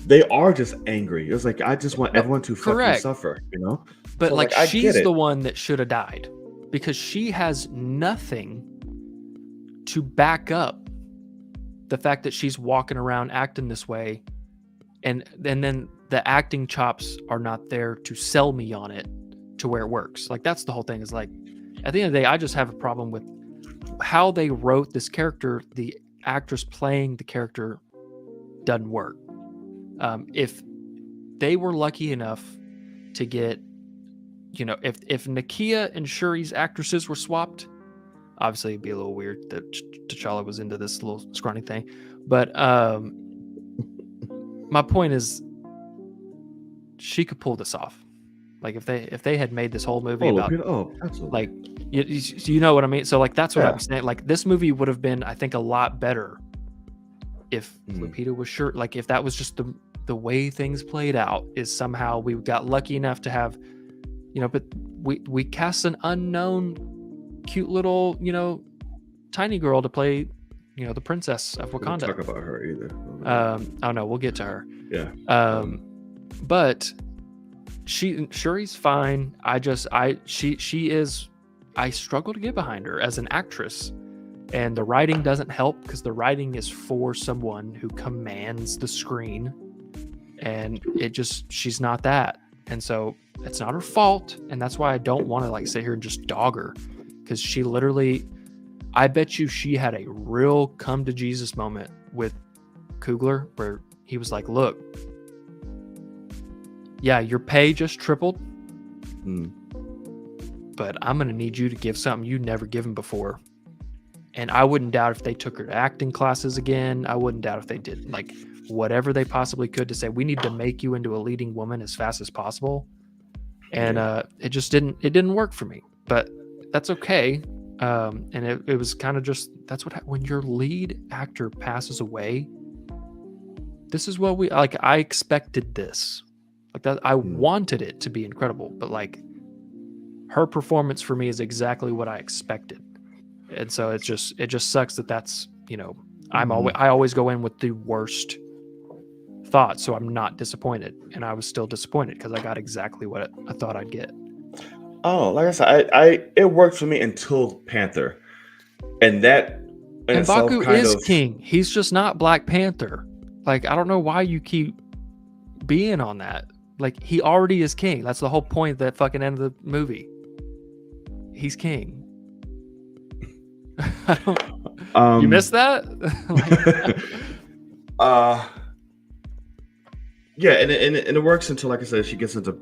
they are just angry. It's like, I just want everyone to fucking suffer, you know? But so, like she's the one that should have died because she has nothing to back up the fact that she's walking around acting this way, and then the acting chops are not there to sell me on it to where it works. Like that's the whole thing, is like at the end of the day, I just have a problem with how they wrote this character. The actress playing the character doesn't work. If they were lucky enough to get, you know, if Nakia and Shuri's actresses were swapped, obviously it'd be a little weird that T'Challa was into this little scrawny thing, but my point is she could pull this off. Like if they had made this whole movie about absolutely. Like you know what I mean. So like that's what I'm saying. Like this movie would have been, I think, a lot better if Lupita was sure. Like if that was just the way things played out, is somehow we got lucky enough to have, you know, but we cast an unknown cute little, you know, tiny girl to play, you know, the princess of Wakanda. Don't talk about her either. Oh no, we'll get to her. Yeah. But Shuri's fine. She is. I struggle to get behind her as an actress, and the writing doesn't help because the writing is for someone who commands the screen, and she's not that, and so it's not her fault, and that's why I don't want to like sit here and just dog her. Because she literally, I bet you she had a real come to Jesus moment with Coogler where he was like, look, yeah, your pay just tripled, but I'm going to need you to give something you've never given before. And I wouldn't doubt if they took her to acting classes again. I wouldn't doubt if they did like whatever they possibly could to say, we need to make you into a leading woman as fast as possible. And it just didn't work for me. But that's okay. And it was kind of just, that's what, when your lead actor passes away, this is what I expected this. Like that, I wanted it to be incredible, but like her performance for me is exactly what I expected. And so it just sucks that's, you know, I always go in with the worst thoughts, so I'm not disappointed. And I was still disappointed because I got exactly what I thought I'd get. Oh, like I said, it worked for me until Panther, and that and M'Baku is king. He's just not Black Panther. Like I don't know why you keep being on that. Like he already is king. That's the whole point of that fucking end of the movie. He's king. I don't, you Um, missed that? Like, uh, yeah, and it works until, like I said, she gets into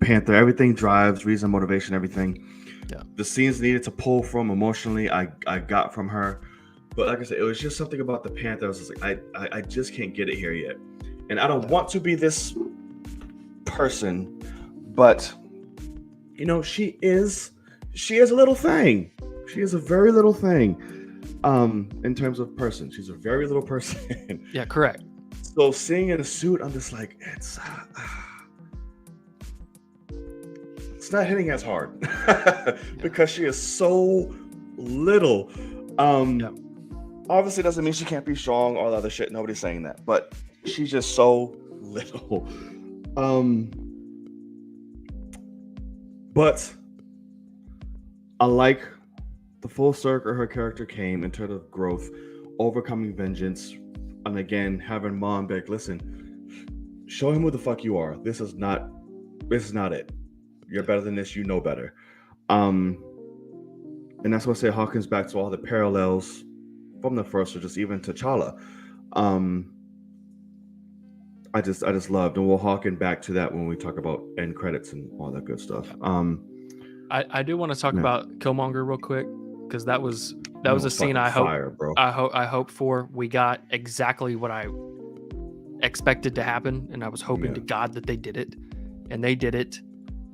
Panther. Everything drives, reason, motivation, everything. yeah, The scenes needed to pull from emotionally, I got from her. But like I said, it was just something about the Panther. I was just like, I just can't get it here yet. And I don't yeah, want to be this person, but she is a little thing. She is a very little thing. In terms of person, she's a very little person. yeah, correct. So seeing in a suit, I'm just like, it's not hitting as hard because she is so little. Yeah, Obviously doesn't mean she can't be strong, all the other shit. Nobody's saying that, but she's just so little. But I like the full circle her character came in terms of growth, overcoming vengeance, and again having mom be like, listen, show him who the fuck you are. This is not it. You're better than this. You know better. And that's what I say Hawkins back to all the parallels from the first, or just even T'Challa. I just loved, and we'll harken back to that when we talk about end credits and all that good stuff. I do want to talk Man. about Killmonger real quick because that was That a scene I fire, bro. hope for. We got exactly what I expected to happen, and I was hoping to God that they did it, and they did it.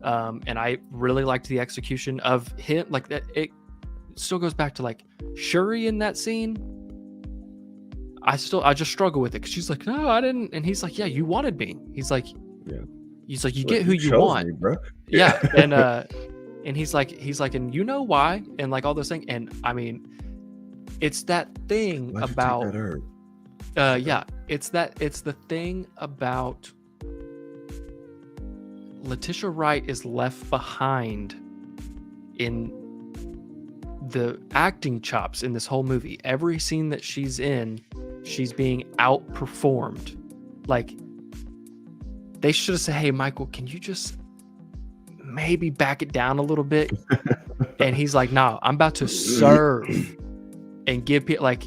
And I really liked the execution of him. Like that, it still goes back to like Shuri in that scene. I just struggle with it because she's like, no, I didn't, and he's like, yeah, you wanted me. He's like, Yeah. He's like, you Like, get who you chose want, me, bro. yeah, and he's like, and you know why, and like all those things, and I mean, it's that thing Why'd you about, take that herb? yeah, it's the thing about Letitia Wright is left behind in the acting chops in this whole movie. Every scene that she's in, she's being outperformed. Like, they should have said, hey, Michael, can you just maybe back it down a little bit? And he's like, no, I'm about to serve and give people, like,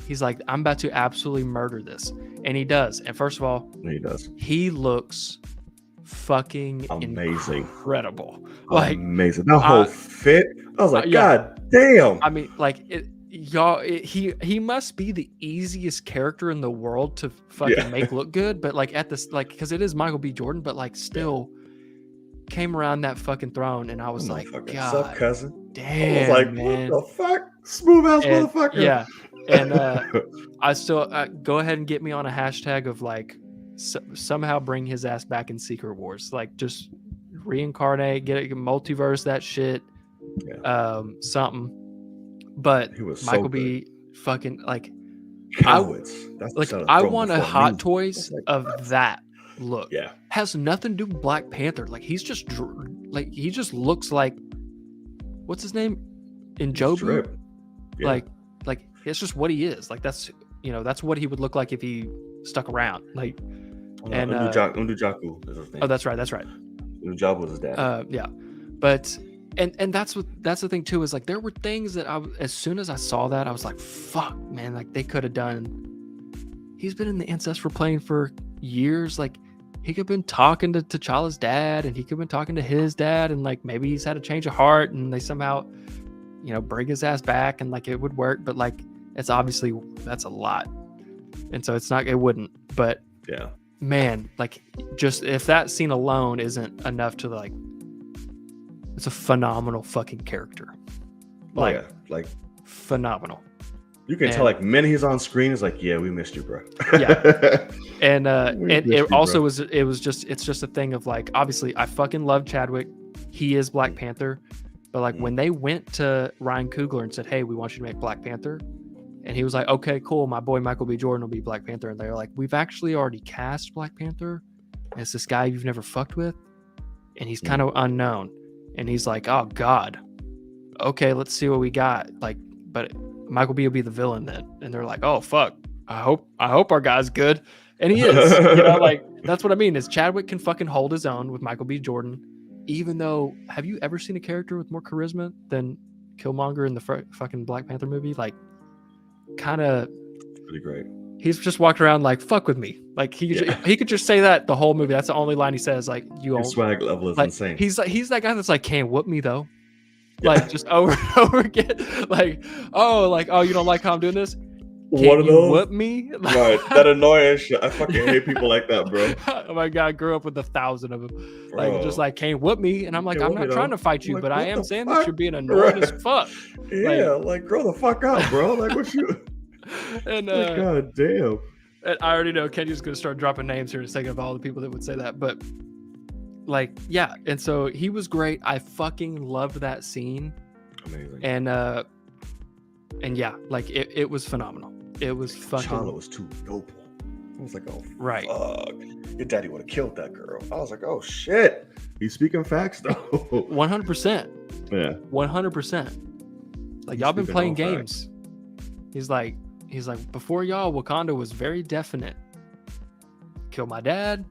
he's like, I'm about to absolutely murder this. And he does. And first of all, He does. he looks fucking Amazing. Incredible. Like, amazing. That whole fit. I was like, yeah. God damn. I mean, like, he must be the easiest character in the world to fucking make look good, but like at this, like, because it is Michael B. Jordan, but like still came around that fucking throne, and I was like, God, what's up, cousin? damn, I was like, man. what the fuck? Smooth ass And, motherfucker. yeah, and I still go ahead and get me on a hashtag of like somehow bring his ass back in Secret Wars, like just reincarnate, get it, multiverse that shit, something. But He was Michael so B. fucking like cowards. That's like the I throne want a before Hot me. Toys Like, of that look. yeah. Has nothing to do with Black Panther. Like he's just like he just looks like what's his name in Jobu. Yeah. Like it's just what he is. Like that's that's what he would look like if he stuck around. Like and Undujaku is his name. oh, that's right. Undujaku was his dad. Yeah, but and that's the thing too, is like there were things that as soon as I saw that, I was like, fuck, man, like they could have done. He's been in the Ancestor plane for years. Like he could have been talking to T'Challa's dad, and he could have been talking to his dad, and like maybe he's had a change of heart, and they somehow bring his ass back, and like it would work. But like it's obviously that's a lot, and so it wouldn't. But yeah, man, like just if that scene alone isn't enough to like. It's a phenomenal fucking character. Like phenomenal. You can tell like minute he's on screen is like, yeah, we missed you, bro. Yeah. And it's just a thing of like, obviously I fucking love Chadwick. He is Black Panther. But like when they went to Ryan Coogler and said, hey, we want you to make Black Panther, and he was like, okay, cool, my boy Michael B. Jordan will be Black Panther, and they're like, we've actually already cast Black Panther, and it's this guy you've never fucked with, and he's kind of unknown. And he's like, oh God, okay, let's see what we got. Like, but Michael B will be the villain then. And they're like, oh fuck, I hope our guy's good. And he is. Like that's what I mean is Chadwick can fucking hold his own with Michael B. Jordan. Even though, have you ever seen a character with more charisma than Killmonger in the fucking Black Panther movie, like kind of Pretty great. he's just walking around like fuck with me. Like he could just say that the whole movie. That's the only line he says. Like you His all swag level is like insane. he's that guy that's like can't whoop me though. Yeah. Like just over and over again. Like oh you don't like how I'm doing this? One Can't of you those, whoop me? right? That annoying shit. I fucking hate people like that, bro. Oh my god, I grew up with 1,000 of them. Like Bro. just like can't whoop me, and I'm like Can't I'm whoop me, not trying though. to fight you, Like, but I what am the saying fuck? that you're being annoying as fuck. Yeah, like grow the fuck up, bro. Like what you? And Like, god damn. and I already know Kenji's gonna start dropping names here in a second of all the people that would say that, but like yeah, and so he was great. I fucking loved that scene, Amazing. And yeah, like it was phenomenal. It was fucking. T'Challa was too noble. I was like, oh right. fuck, your daddy would have killed that girl. I was like, oh shit. He's speaking facts though. 100%. Yeah. 100%. Like y'all been playing games. He's like before y'all, Wakanda was very definite. Kill my dad.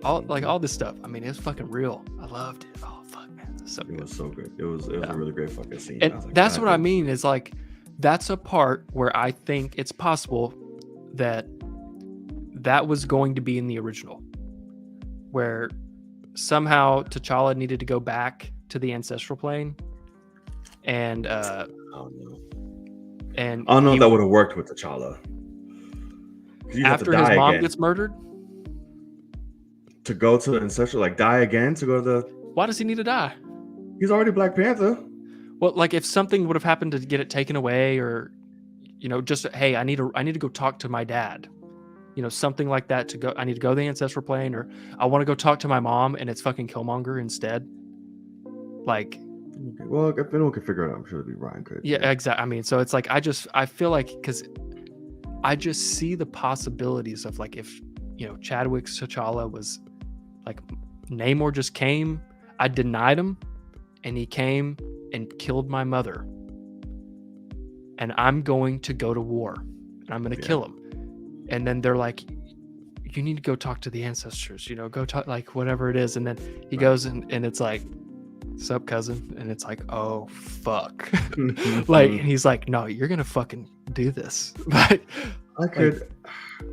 All this stuff. I mean, it's fucking real. I loved it. Oh fuck, man, that's so good. It was so good. It was a really great fucking scene. And like, that's what I mean. Is like that's a part where I think it's possible that was going to be in the original, where somehow T'Challa needed to go back to the ancestral plane, and I don't know. And I don't know if that would have worked with T'Challa. After his mom gets murdered? To go to the ancestral, like die again to go to the... Why does he need to die? He's already Black Panther. Well, like if something would have happened to get it taken away, or just hey, I need to go talk to my dad. Something like that to go. I need to go to the ancestral plane, or I want to go talk to my mom, and it's fucking Killmonger instead. Like, okay. Well, if anyone can figure it out, I'm sure it'd be Ryan could. Yeah, exactly. I mean, so it's like I feel like because I just see the possibilities of like if Chadwick's T'Challa was like Namor just came, I denied him, and he came and killed my mother, and I'm going to go to war, and I'm going to kill him. And then they're like, you need to go talk to the ancestors, go talk, like whatever it is. And then he goes and it's like, sup cousin? And it's like, oh fuck. Like, and he's like, no, you're going to fucking do this. Like, I could.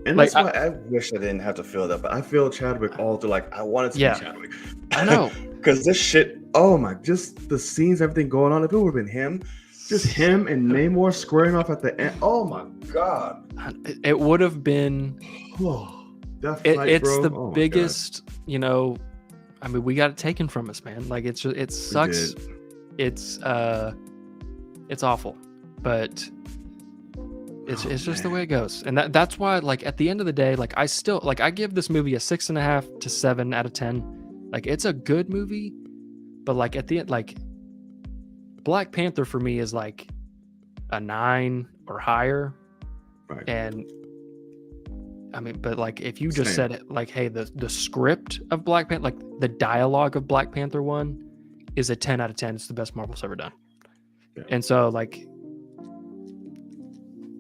And that's why I wish I didn't have to feel that, but I feel Chadwick all through. Like I wanted to be Chadwick. I know. Because this shit, oh my, just the scenes, everything going on. If it would have been him, just him and Namor squaring off at the end. Oh my god. It would have been. It's the biggest, I mean, we got it taken from us, man. Like it sucks. It's awful, but it's just the way it goes. And that's why, like, at the end of the day, like, I give this movie a 6.5 to 7 out of 10. Like, it's a good movie, but like at the end, like Black Panther for me is like a 9 or higher. Right. And I mean, but like if you just said it, like, hey, the script of Black Panther, like the dialogue of Black Panther 1 is a 10 out of 10. It's the best Marvel's ever done. Yeah. And so like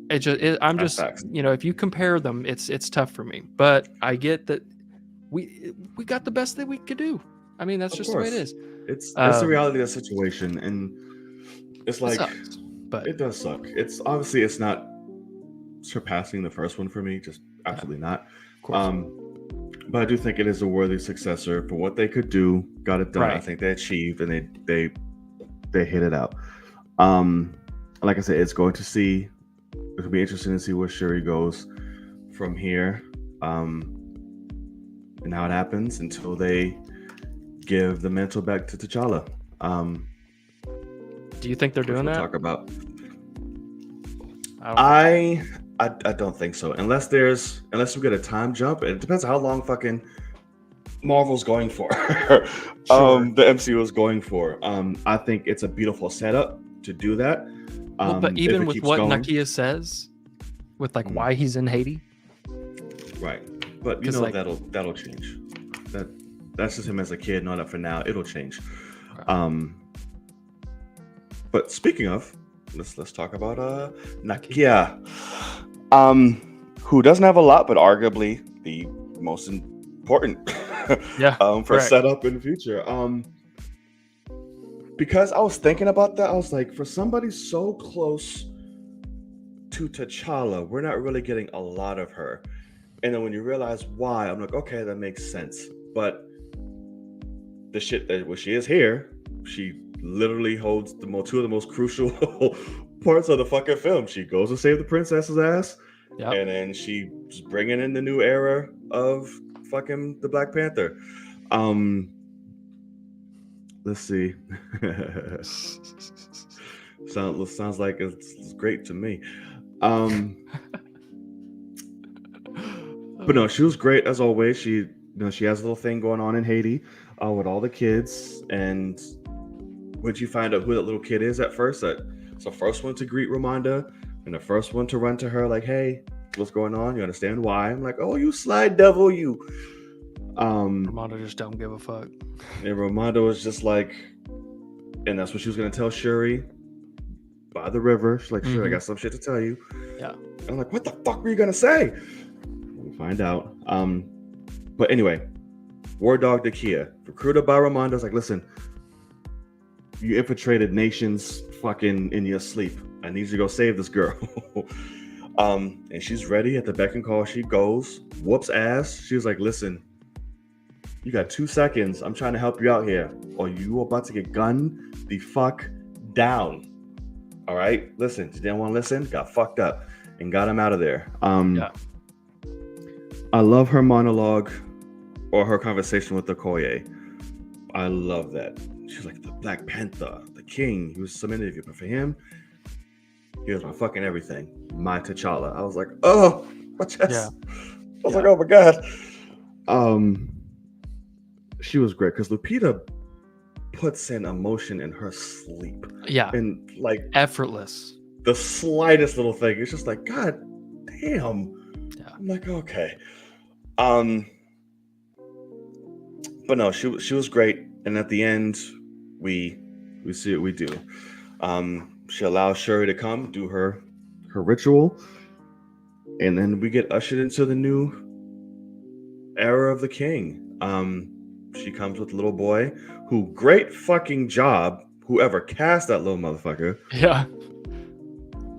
I'm just facts. If you compare them, it's tough for me. But I get that we got the best that we could do. I mean, that's just the way it is. It's the reality of the situation, and it's like sucks, but it does suck. It's obviously it's not surpassing the first one for me, just absolutely not. Of course. But I do think it is a worthy successor for what they could do. Got it done. Right. I think they achieved, and they hit it out. Like I said, it'll be interesting to see where Shuri goes from here, and how it happens until they give the mantle back to T'Challa. Do you think they're doing that? Talk about. I don't think so. Unless we get a time jump. It depends on how long fucking Marvel's going for. Sure. The MCU is going for. I think it's a beautiful setup to do that. But even with what Nakia says, with like why he's in Haiti, right? But that'll change. That's just him as a kid. Not up for now. It'll change. Right. But speaking of, let's talk about Nakia, who doesn't have a lot, but arguably the most important. Yeah. For setup in the future. because I was thinking about that, I was like, for somebody so close to T'Challa, we're not really getting a lot of her. And then when you realize why, I'm like, okay, that makes sense. But the shit that when she is here, she literally holds two of the most crucial parts of the fucking film. She goes to save the princess's ass, Yep. and then she's bringing in the new era of fucking the Black Panther. Let's see. Sounds like it's great to me. But no, she was great as always. She has a little thing going on in Haiti with all the kids, and when you find out who that little kid is at first, it's the first one to greet Ramonda and the first one to run to her like, "Hey, what's going on? You understand why?" I'm like, "Oh, you slide devil, you." Ramonda just don't give a fuck. And Ramonda was just like, and that's what she was gonna tell Shuri by the river. She's like, "Shuri, I got some shit to tell you." Yeah. And I'm like, "What the fuck were you gonna say?" We'll find out. But anyway, War Dog Dakia, recruited by Ramonda, is like, "Listen, you infiltrated nations fucking in your sleep. I need you to go save this girl." And she's ready at the beck and call. She goes, whoops ass. She was like, "Listen, you got 2 seconds. I'm trying to help you out here, or you about to get gunned the fuck down." All right, listen. She didn't want to listen. Got fucked up and got him out of there. Yeah. I love her monologue or her conversation with Okoye. I love that. She's like, the Black Panther, the king. He was submitted to you, but for him, he was my fucking everything. My T'Challa. I was like, oh, my chest. Yeah. I was like, oh my god. She was great because Lupita puts in emotion in her sleep. Yeah. And like effortless. The slightest little thing. It's just like, god damn. Yeah. I'm like, okay. But no, she was great. And at the end, we see what we do. She allows Shuri to come do her ritual, and then we get ushered into the new era of the king. She comes with a little boy who, great fucking job, whoever cast that little motherfucker. Yeah.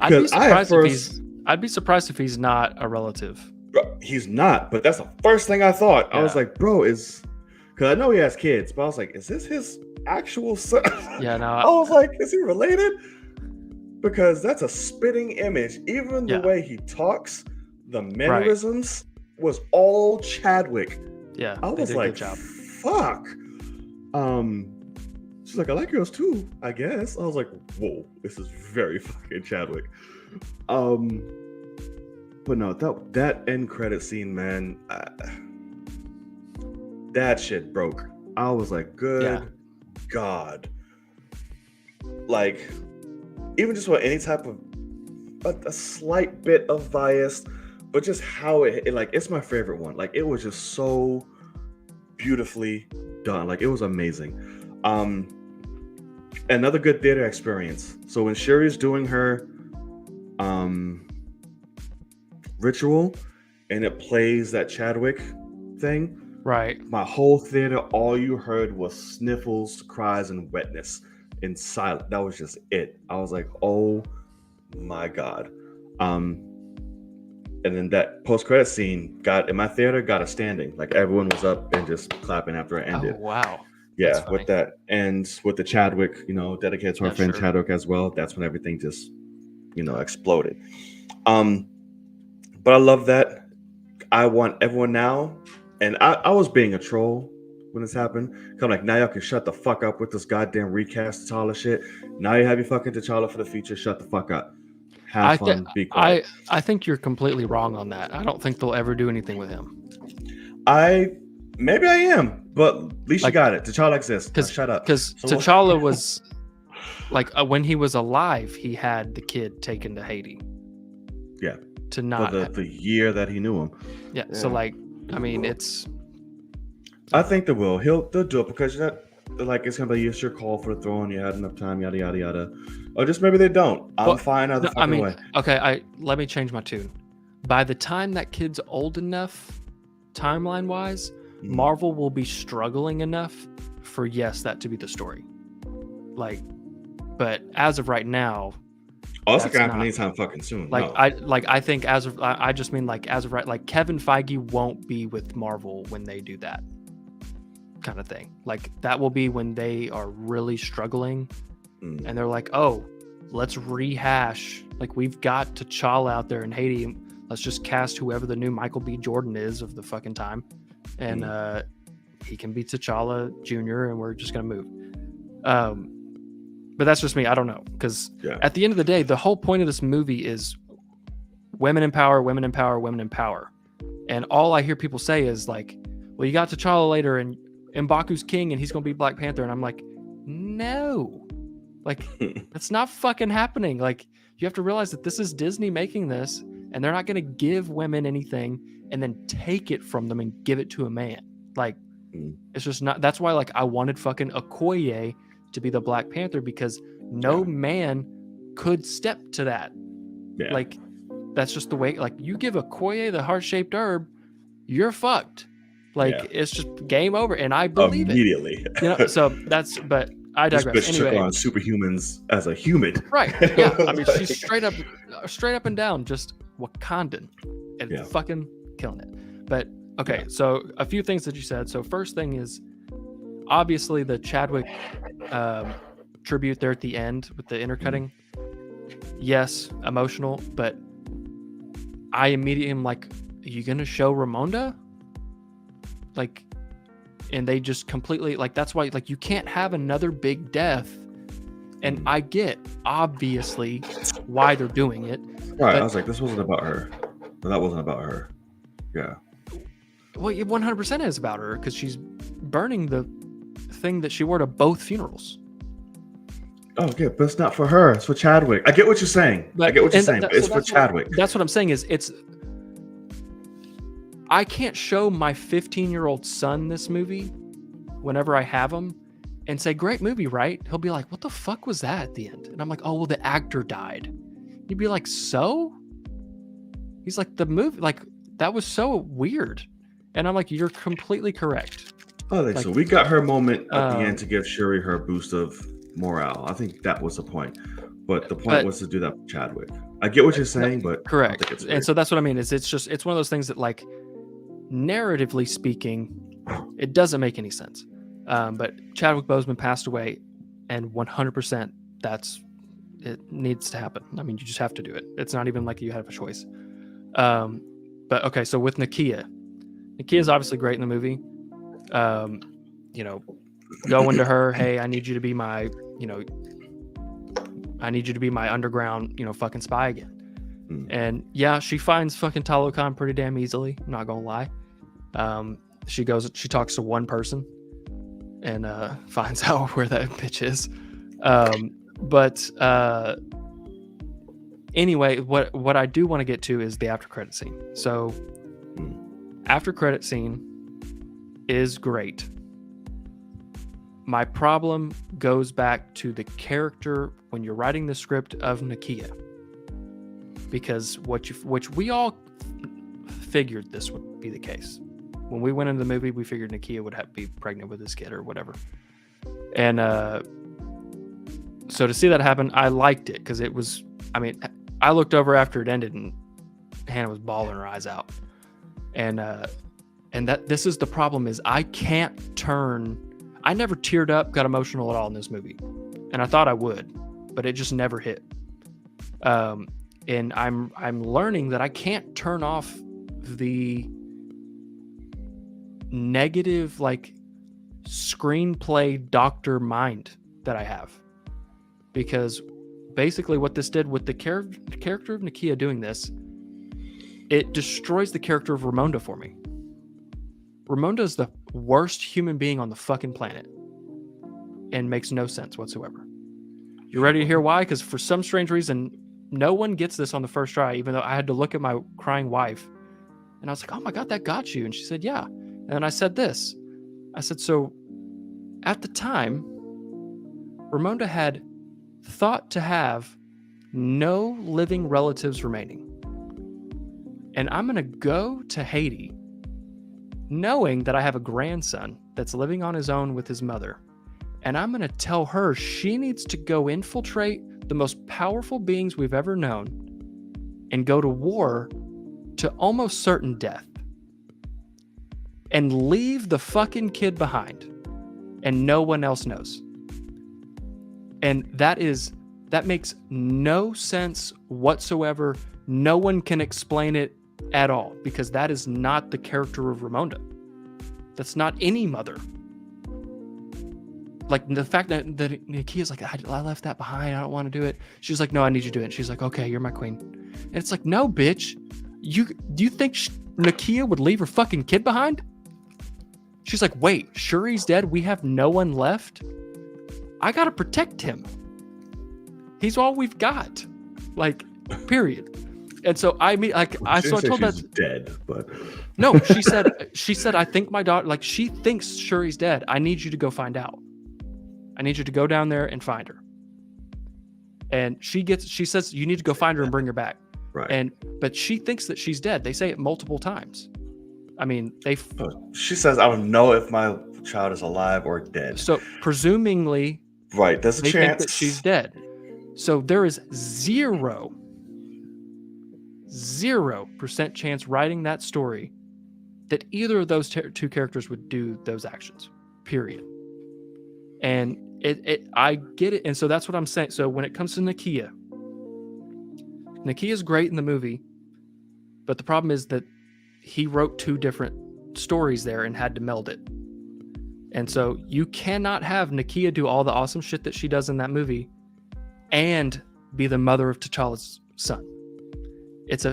I'd be surprised if he's not a relative. Bro, he's not, but that's the first thing I thought. Yeah. I was like, bro, because I know he has kids, but I was like, is this his actual son? Yeah, no. I was like, is he related? Because that's a spitting image. Even the way he talks, the mannerisms was all Chadwick. Yeah, I was like, fuck. She's like, I like girls too, I guess. I was like, whoa, this is very fucking Chadwick. But no, that end credit scene, man, that shit broke. I was like, good God. Like, even just with any type of a slight bit of bias, but just how it like, it's my favorite one. Like, it was just so beautifully done. Like, it was amazing. Another good theater experience. So when Shuri's doing her ritual and it plays that Chadwick thing, right? My whole theater, all you heard was sniffles, cries, and wetness in silence. That was just it. I was like, oh my god. And then that post-credit scene got a standing. Like, everyone was up and just clapping after it ended. Oh wow. Yeah, with that, and with the Chadwick, dedicated to our friend Chadwick as well. That's when everything just, exploded. But I love that. I want everyone now, and I was being a troll when this happened. I'm like, now y'all can shut the fuck up with this goddamn recast T'Challa shit. Now you have your fucking T'Challa for the future. Shut the fuck up. Have fun. Be quiet. I think you're completely wrong on that. I don't think they'll ever do anything with him. Maybe I am, but at least you got it. T'Challa exists. Shut up. Because T'Challa was like, when he was alive, he had the kid taken to Haiti. Yeah. To not for the year that he knew him. Yeah. So like, I mean, it's. I think they will. They'll do it because it's gonna be your call for the throne. You had enough time. Yada yada yada. Or just maybe they don't. I'm fine either fucking way. Okay. Let me change my tune. By the time that kid's old enough, timeline wise, Marvel will be struggling enough for that to be the story. Like, but as of right now, Oh, it's not that's gonna happen not anytime fucking soon. like No. I think I just mean like as of right, like Kevin Feige won't be with Marvel when they do that kind of thing. Like that will be when they are really struggling and they're like, oh, let's rehash. Like we've got T'Challa out there in Haiti. Let's just cast whoever the new Michael B. Jordan is of the fucking time, and he can be T'Challa Jr. and we're just gonna move. But that's just me. I don't know, because at the end of the day, the whole point of this movie is women in power, women in power, women in power, and all I hear people say is like, well, you got T'Challa later and M'Baku's king and he's gonna be Black Panther, and I'm like, no, like that's not fucking happening. Like you have to realize that this is Disney making this, and they're not gonna give women anything and then take it from them and give it to a man. Like it's just not. That's why like I wanted fucking Okoye to be the Black Panther, because no man could step to that. Like that's just the way. Like you give Okoye the heart-shaped herb, you're fucked. Like it's just game over, and I believe immediately. You know, so that's. But I digress. This bitch Anyway, took on superhumans as a human. Right? Yeah. I mean, she's straight up and down, just Wakandan, and fucking killing it. But okay, so a few things that you said. So first thing is obviously the Chadwick tribute there at the end with the intercutting. Yes, emotional, but I immediately am like, are you gonna show Ramonda? Like, and they just completely like, that's why like you can't have another big death. And I get obviously why they're doing it. Right, I was like, this wasn't about her. No, that wasn't about her. Yeah. Well, it 100% is about her, because she's burning the thing that she wore to both funerals. Oh, yeah, but it's not for her. It's for Chadwick. I get what you're saying. But it's for Chadwick. That's what I'm saying is I can't show my 15-year-old son this movie whenever I have him and say, great movie, right? He'll be like, what the fuck was that at the end? And I'm like, oh, well, the actor died. You'd be like, so? He's like, the movie, like, that was so weird. And I'm like, you're completely correct. Oh, like, so we got her moment at the end to give Shuri her boost of morale. I think that was the point. But the point was to do that with Chadwick. I get what you're saying, but correct. And so that's what I mean, is it's one of those things that, like, narratively speaking, it doesn't make any sense. But Chadwick Boseman passed away, and 100% it needs to happen. I mean, you just have to do it. It's not even like you have a choice. But okay, so with Nakia is obviously great in the movie. You know, going to her, hey, I need you to be my underground, fucking spy again. And yeah, she finds fucking Talokan pretty damn easily. I'm not gonna lie. She talks to one person and finds out where that bitch is. But anyway, what I do want to get to is the after credit scene. So after credit scene is great. My problem goes back to the character when you're writing the script of Nakia, because which we all figured this would be the case. When we went into the movie, we figured Nakia would be pregnant with this kid or whatever. And so to see that happen, I liked it, because it was, I mean, I looked over after it ended and Hannah was bawling her eyes out. And that this is the problem, is I never teared up, got emotional at all in this movie. And I thought I would, but it just never hit. And I'm learning that I can't turn off the negative, like, screenplay doctor mind that I have, because basically what this did with the character of Nakia doing this, it destroys the character of Ramonda for me. Ramonda is the worst human being on the fucking planet and makes no sense whatsoever. You ready to hear why? Because for some strange reason, no one gets this on the first try, even though I had to look at my crying wife and I was like, oh my God, that got you. And she said, yeah. And then I said this. I said, so at the time, Ramonda had thought to have no living relatives remaining. And I'm going to go to Haiti knowing that I have a grandson that's living on his own with his mother. and I'm going to tell her she needs to go infiltrate the most powerful beings we've ever known and go to war to almost certain death and leave the fucking kid behind, and no one else knows. And that makes no sense whatsoever. No one can explain it at all, because that is not the character of Ramonda. That's not any mother. Like, the fact that Nakia's like, I left that behind, I don't want to do it. She's like, no, I need you to do it. And she's like, okay, you're my queen. And it's like, no, bitch. Do you think Nakia would leave her fucking kid behind? She's like, wait, Shuri's dead? We have no one left? I gotta protect him. He's all we've got. Like, period. And so I told that dead, but no, she said, I think my daughter, like, she thinks Shuri's dead. I need you to go find out. I need you to go down there and find her. And she says, you need to go find her and bring her back. Right. But she thinks that she's dead. They say it multiple times. I mean, she says, I don't know if my child is alive or dead. So presumingly, right, there's a they chance think that she's dead. So there is 0% chance writing that story that either of those two characters would do those actions. Period. And I get it. And so that's what I'm saying. So when it comes to Nakia's great in the movie, but the problem is that he wrote two different stories there and had to meld it. And so you cannot have Nakia do all the awesome shit that she does in that movie and be the mother of T'Challa's son.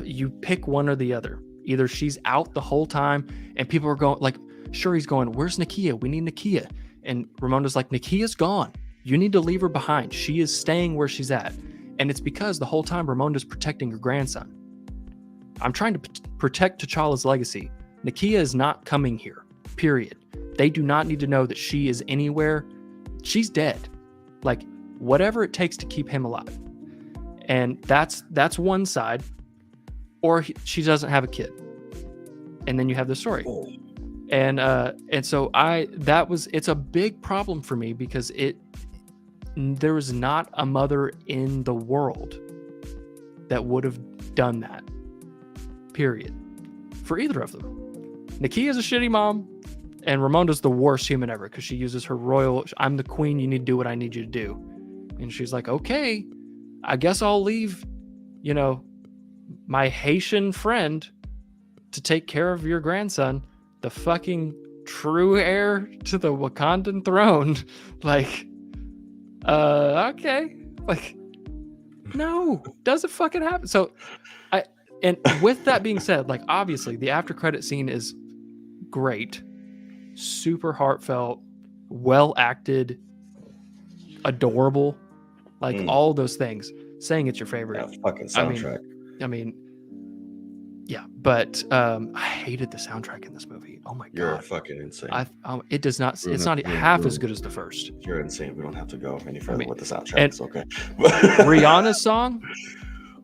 You pick one or the other. Either she's out the whole time and people are going, like, Shuri's going, where's Nakia? We need Nakia. And Ramonda's like, Nakia's gone. You need to leave her behind. She is staying where she's at. And it's because the whole time Ramonda's protecting her grandson. I'm trying to protect T'Challa's legacy. Nakia is not coming here, period. They do not need to know that she is anywhere. She's dead. Like, whatever it takes to keep him alive. And that's one side. Or she doesn't have a kid. And then you have the story. And so it's a big problem for me, because there was not a mother in the world that would have done that. Period. For either of them. Nakia's a shitty mom, and Ramonda's the worst human ever, because she uses her royal, I'm the queen, you need to do what I need you to do. And she's like, okay, I guess I'll leave, my Haitian friend to take care of your grandson, the fucking true heir to the Wakandan throne. Like, okay. Like, no, doesn't fucking happen. So and with that being said, like, obviously the after credit scene is great, super heartfelt, well acted, adorable, like all those things. Saying it's your favorite, fucking soundtrack. I mean, yeah, but I hated the soundtrack in this movie. Oh my god, you're fucking insane. It does not. It's not half as good as the first. You're insane. We don't have to go any further with the soundtrack. It's okay. Rihanna's song.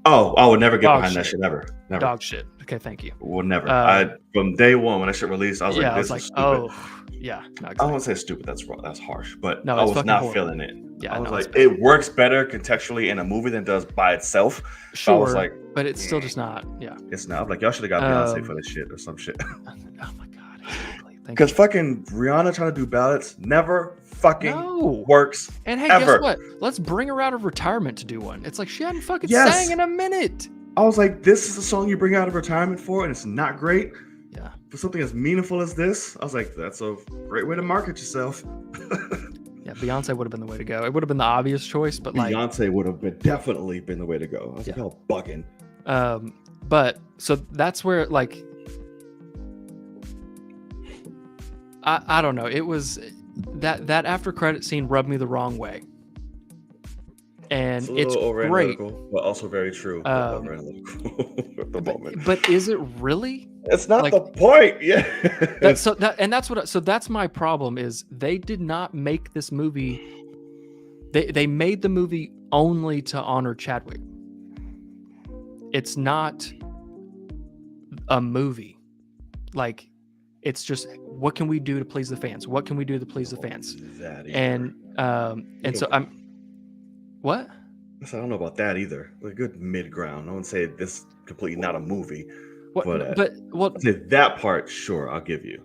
Oh, I would never get behind that shit. Never. Dog shit. Okay, thank you. Well, never. From day one when that shit released, I was like, this is stupid. Oh, yeah. No, exactly. I won't say stupid. That's harsh. But no, I was not feeling it. Yeah, I was like, it works better contextually in a movie than it does by itself. Sure. So I was like, but it's still just not. Yeah. It's not. I'm like, y'all should have got Beyonce for this shit or some shit. Oh my god. Exactly. Because fucking Rihanna trying to do ballads never fucking works. And hey, ever. Guess what? Let's bring her out of retirement to do one. It's like she hadn't fucking sang in a minute. I was like, this is the song you bring out of retirement for, and it's not great. Yeah. For something as meaningful as this, I was like, that's a great way to market yourself. Yeah, Beyonce would have been the way to go. It would have been the obvious choice, but Beyonce would have definitely been the way to go. I was like, y'all bugging. But so that's where, like, I don't know. It was that after credit scene rubbed me the wrong way. And it's great, but also very true. Over-analytical at the moment. But is it really? It's not the point. Yeah. That's my problem. Is they did not make this movie. They made the movie only to honor Chadwick. It's not a movie. Like, it's just, what can we do to please the fans? What can we do to please the fans? That either. And so I'm what? I don't know about that either. A good mid ground. I wouldn't say this is completely not a movie, What? but Well, I'd say that part, sure, I'll give you.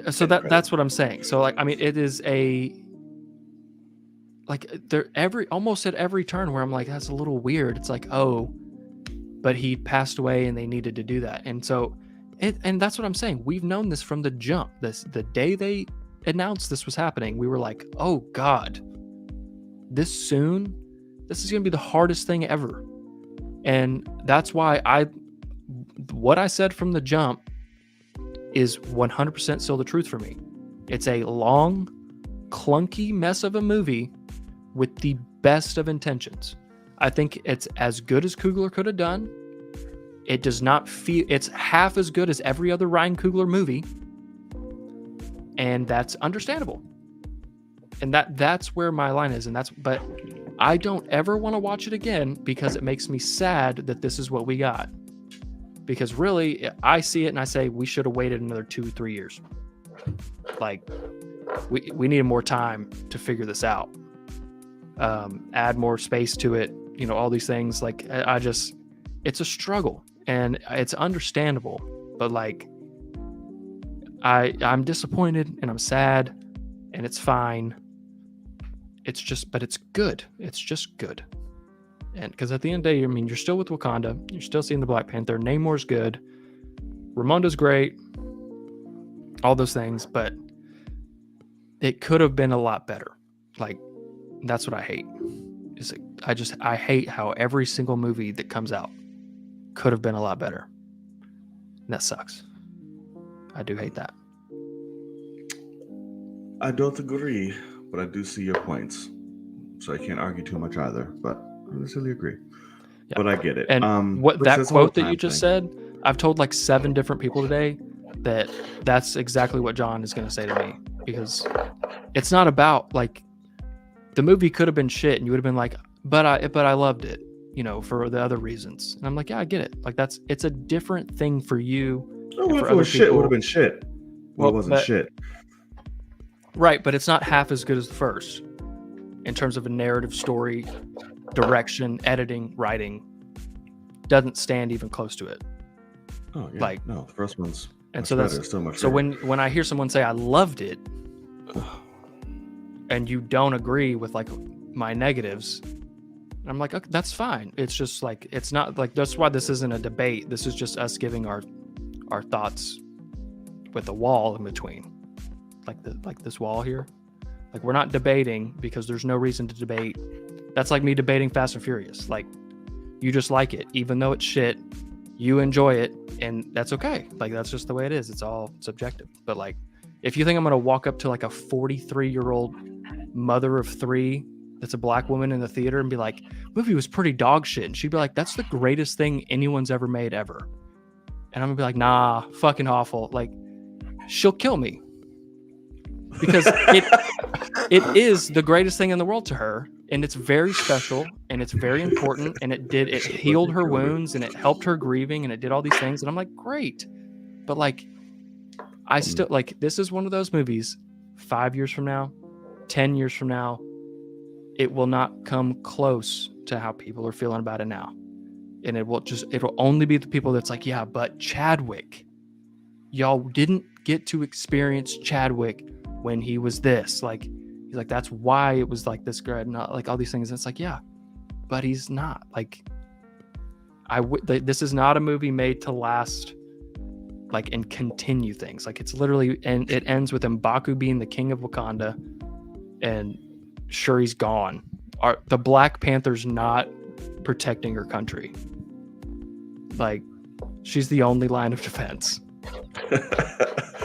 so that's what I'm saying. So like, I mean, it is there almost at every turn where I'm like, that's a little weird. It's like, oh, but he passed away and they needed to do that. And so and that's what I'm saying. We've known this from the jump. The day they announced this was happening, we were like, oh God, this soon? This is going to be the hardest thing ever. And that's why what I said from the jump is 100% still the truth for me. It's a long, clunky mess of a movie with the best of intentions. I think it's as good as Coogler could have done. It does not feel, it's half as good as every other Ryan Coogler movie. And that's understandable. And that's where my line is. But I don't ever want to watch it again because it makes me sad that this is what we got. Because really, I see it and I say, we should have waited another 2-3 years. Like, we needed more time to figure this out. Add more space to it, all these things. Like, it's a struggle and it's understandable, but like, I'm disappointed and I'm sad and it's fine. But it's good. It's just good. And because at the end of the day, I mean, you're still with Wakanda. You're still seeing the Black Panther. Namor's good. Ramonda's great. All those things, but it could have been a lot better. Like, that's what I hate. I hate how every single movie that comes out could have been a lot better. And that sucks. I do hate that. I don't agree, but I do see your points. So I can't argue too much either, but I really agree. Yeah. But I get it. And that quote that you just said, I've told like 7 different people today that's exactly what John is going to say to me, because it's not about like the movie could have been shit and you would have been like, but I loved it, for the other reasons. And I'm like, yeah, I get it. Like it's a different thing for you. Well, if it was shit, it would have been shit. Well, it wasn't shit. Right, but it's not half as good as the first in terms of a narrative, story, direction, editing, writing. Doesn't stand even close to it. Oh yeah, no, the first one's and so that's still much so better. When I hear someone say I loved it, and you don't agree with like my negatives, I'm like, okay, that's fine. It's just like it's not like that's why this isn't a debate. This is just us giving our thoughts with a wall in between, like this wall here. Like we're not debating because there's no reason to debate. That's like me debating Fast and Furious. Like you just like it, even though it's shit. You enjoy it, and that's okay. Like that's just the way it is. It's all subjective. But like, if you think I'm gonna walk up to like a 43-year-old mother of 3 that's a black woman in the theater and be like, movie was pretty dog shit, and she'd be like, that's the greatest thing anyone's ever made ever, and I'm gonna be like, nah, fucking awful. Like she'll kill me because it is the greatest thing in the world to her, and it's very special and it's very important, and it healed her wounds and it helped her grieving and it did all these things, and I'm like, great. But like I still like, this is one of those movies 5 years from now, 10 years from now, it will not come close to how people are feeling about it now. And it'll only be the people that's like, yeah, but Chadwick, y'all didn't get to experience Chadwick when he was this. Like, he's like, that's why it was like this good, not like all these things. And it's like, yeah, but he's not. Like, this is not a movie made to last, like, and continue things. Like, it's literally, and it ends with M'Baku being the king of Wakanda, and Shuri's gone. The Black Panther's not protecting her country. Like, she's the only line of defense.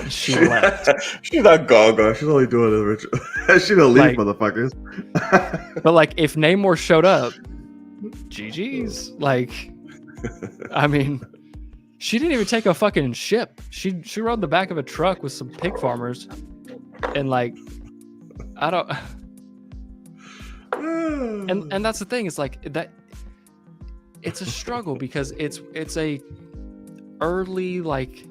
She left. She's not gone. She's only doing the ritual. She don't leave, like, motherfuckers. But like, if Namor showed up, GG's. Like, I mean, she didn't even take a fucking ship. She rode the back of a truck with some pig farmers, and like, I don't. And that's the thing. It's like that. It's a struggle because it's a early, like,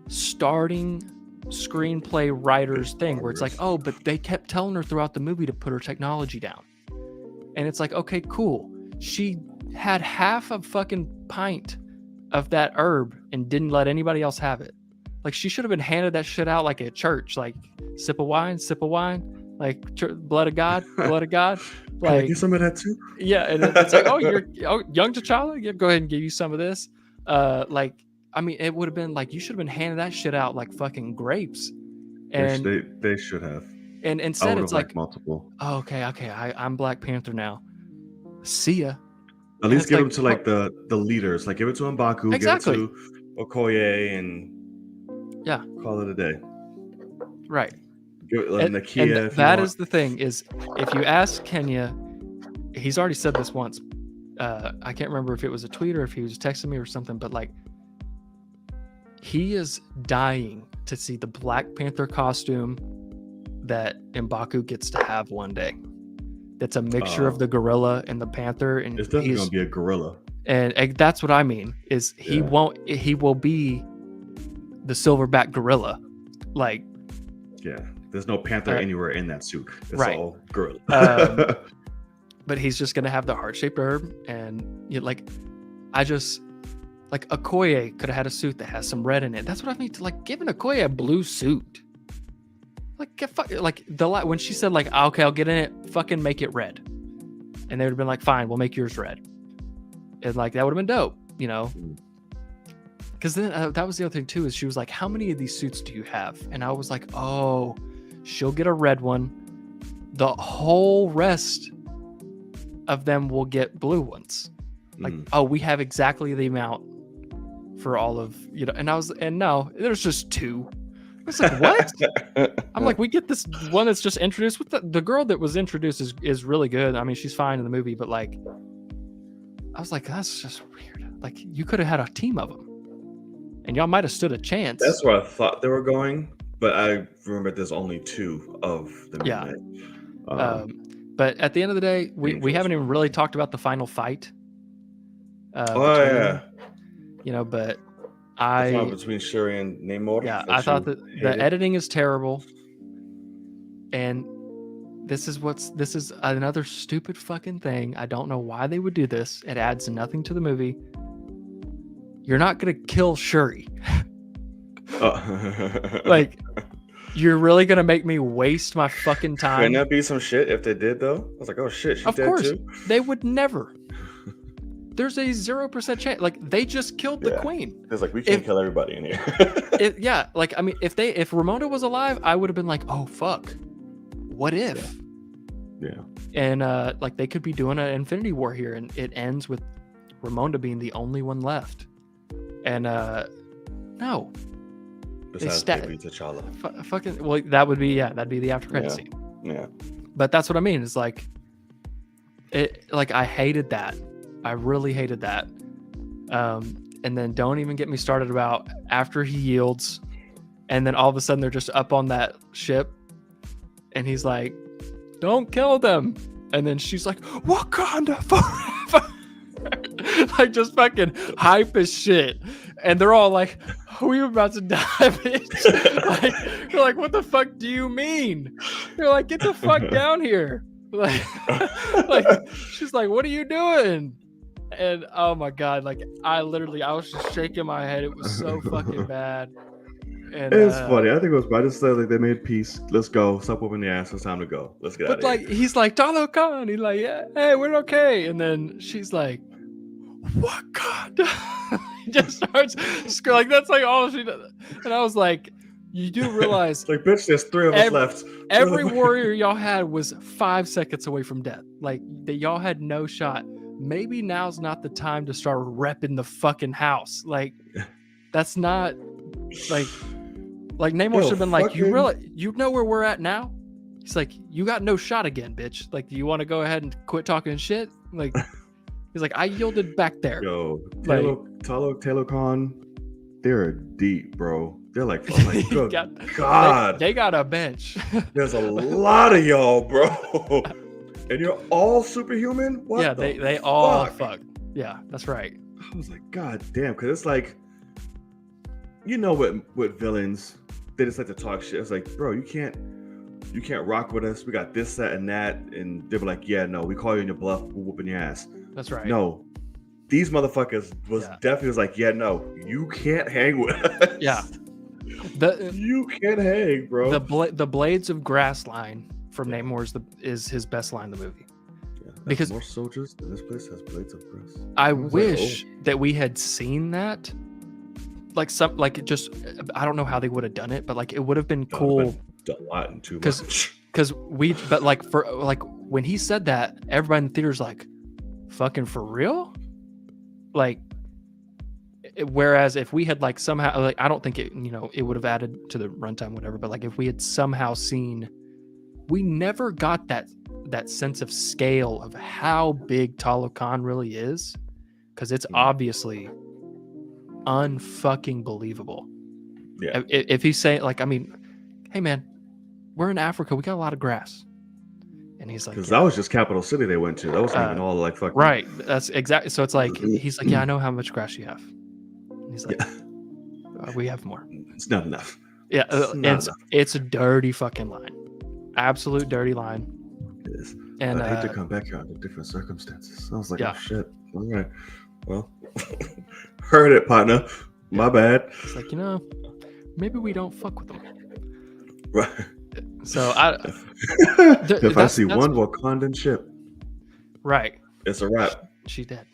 starting screenplay writer's thing where it's like, Progress. oh, but they kept telling her throughout the movie to put her technology down. And it's like, okay, cool. She had half a fucking pint of that herb and didn't let anybody else have it. Like, she should have been handed that shit out like at church, like sip of wine, like blood of God, blood of God. Can I Like, get some of that too? yeah, and it's like, oh, you're young T'Challa, yeah, go ahead and give you some of this. Like, I mean, it would have been like you should have been handing that shit out like fucking grapes. And They should have. and I instead would it's have liked like, multiple. oh, okay, I'm Black Panther now. See ya. At And least it's give like, them to like the leaders. Like give it to M'Baku, Exactly. give it to Okoye, and Yeah. call it a day. Right. Give it, And Nakia, if that you is want. the thing is, if you ask Kenya, he's already said this once. I can't remember if it was a tweet or if he was texting me or something, but like, he is dying to see the Black Panther costume that M'Baku gets to have one day. That's a mixture of the gorilla and the panther, and It's definitely gonna be a gorilla. and that's what I mean. Is he will be the silverback gorilla, like. Yeah, there's no panther anywhere in that suit. It's right. all gorilla. But he's just gonna have the heart-shaped herb, and like, I just like Okoye could have had a suit that has some red in it. That's what I mean. To like giving Okoye a blue suit, like when she said like, okay, I'll get in it, fucking make it red, and they would have been like, fine, we'll make yours red, and like that would have been dope, you know. Because then that was the other thing too, is she was like, how many of these suits do you have? And I was like, oh, she'll get a red one. The whole rest of them will get blue ones. Like, oh, we have exactly the amount for all of, you know. And no, there's just two. I was like, what? I'm like, we get this one that's just introduced. With the girl that was introduced is really good. I mean, she's fine in the movie, but like, I was like, that's just weird. Like, you could have had a team of them. And y'all might have stood a chance. That's where I thought they were going, but I remember there's only two of them. Yeah. But at the end of the day, we haven't even really talked about the final fight. Between, you know, but between Shuri and Namor. Yeah, I thought that the editing is terrible, and this is another stupid fucking thing. I don't know why they would do this. It adds nothing to the movie. You're not gonna kill Shuri. Like, you're really gonna make me waste my fucking time? Couldn't that be some shit if they did though? I was like, oh shit, she's dead too. Of course, they would never. There's a 0% chance. Like, they just killed the queen. It's like, we can't kill everybody in here. Yeah, like, I mean, if Ramona was alive, I would have been like, oh fuck, what if? Yeah. And like, they could be doing an Infinity War here, and it ends with Ramona being the only one left. And no. Besides maybe T'Challa. Fucking, well, that'd be the after credit scene. Yeah. But that's what I mean. It's like, I hated that. I really hated that. And then don't even get me started about after he yields, and then all of a sudden they're just up on that ship, and he's like, "Don't kill them," and then she's like, "Wakanda forever." Like, just fucking hype as shit, and they're all like, "We were about to die, bitch." Like, they're like, "What the fuck do you mean?" They're like, "Get the fuck down here!" Like, she's like, "What are you doing?" And oh my god, like, I was just shaking my head. It was so fucking bad. And it's funny. I think it was bad. I just said, like, they made peace. Let's go. Stop whooping the ass. It's time to go. Let's get out of here. But like, he's like, Talo Khan. He's like, yeah, hey, we're okay. And then she's like, Wakanda. Just starts like, that's like all she does. And I was like, you do realize, like, bitch, there's 3 of us left. Every warrior y'all had was 5 seconds away from death. Like, that y'all had no shot. Maybe now's not the time to start repping the fucking house. Like, that's not like Namor should have been like, you know where we're at now? He's like, you got no shot again, bitch. Like, do you want to go ahead and quit talking shit? Like, he's like, I yielded back there. Yo, Taylor Khan, they're deep, bro. They're like, oh my God. They got a bench. There's a lot of y'all, bro. And you're all superhuman? What? Yeah, they all fuck. Yeah, that's right. I was like, God damn, because it's like, you know what villains, they just like to talk shit. It's like, bro, you can't rock with us. We got this, that, and that, and they were like, yeah, no, we call you in your bluff, we're whooping your ass. That's right. No, these motherfuckers was definitely was like, yeah, no, you can't hang with us. Yeah. You can't hang, bro. The blades of grass line from Namor is his best line in the movie. Yeah, because more soldiers in this place has blades of grass. I wish that we had seen that. Like just I don't know how they would have done it, but like it would have been cool. A lot and too much. Because but like for like when he said that, everybody in the theater's like, fucking for real? Like, whereas if we had like somehow, like, I don't think it, it would have added to the runtime, whatever, but like if we had somehow seen, we never got that sense of scale of how big Talo Khan really is, because it's obviously unfucking believable. Yeah. If he's saying, like, I mean, hey man, we're in Africa, we got a lot of grass. And he's like, because that was just capital city they went to. That wasn't even all like fucking. Right. That's exactly. So it's like, he's like, yeah, I know how much grass you have. And he's like, we have more. It's not enough. Yeah. It's a dirty fucking line. Absolute dirty line. It is. And I hate to come back here under different circumstances. I was like, oh shit. All right. Well, heard it, partner. My bad. It's like, maybe we don't fuck with them. Right. So if I see one Wakandan ship, right, it's a wrap. She dead.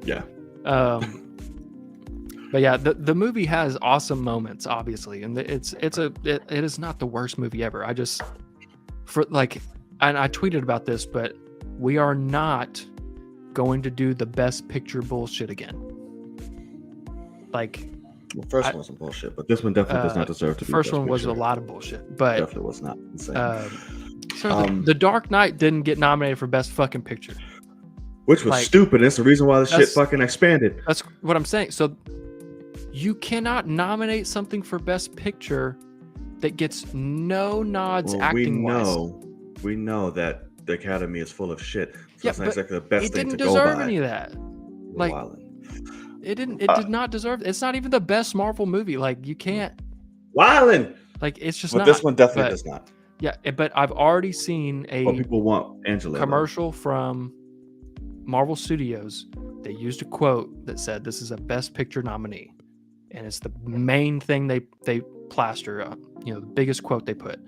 Yeah. But yeah, the movie has awesome moments, obviously, and it is not the worst movie ever. And I tweeted about this, but we are not going to do the best picture bullshit again. Like. Well, first one was some bullshit, but this one definitely does not deserve to be. First one was a lot of bullshit, but definitely was not insane. The Dark Knight didn't get nominated for best fucking picture, which was stupid. That's the reason why the shit fucking expanded. That's what I'm saying. So you cannot nominate something for best picture that gets no nods acting wise. We know that the Academy is full of shit. So it's not exactly the best thing to go by. It didn't deserve any of that. Like. It did not deserve. It's not even the best Marvel movie. Like, you can't. Wildin'. Like, it's just but not. This one definitely does not. Yeah, but I've already seen a people want Angela commercial from Marvel Studios. They used a quote that said, "This is a Best Picture nominee," and it's the main thing they plaster. The biggest quote they put.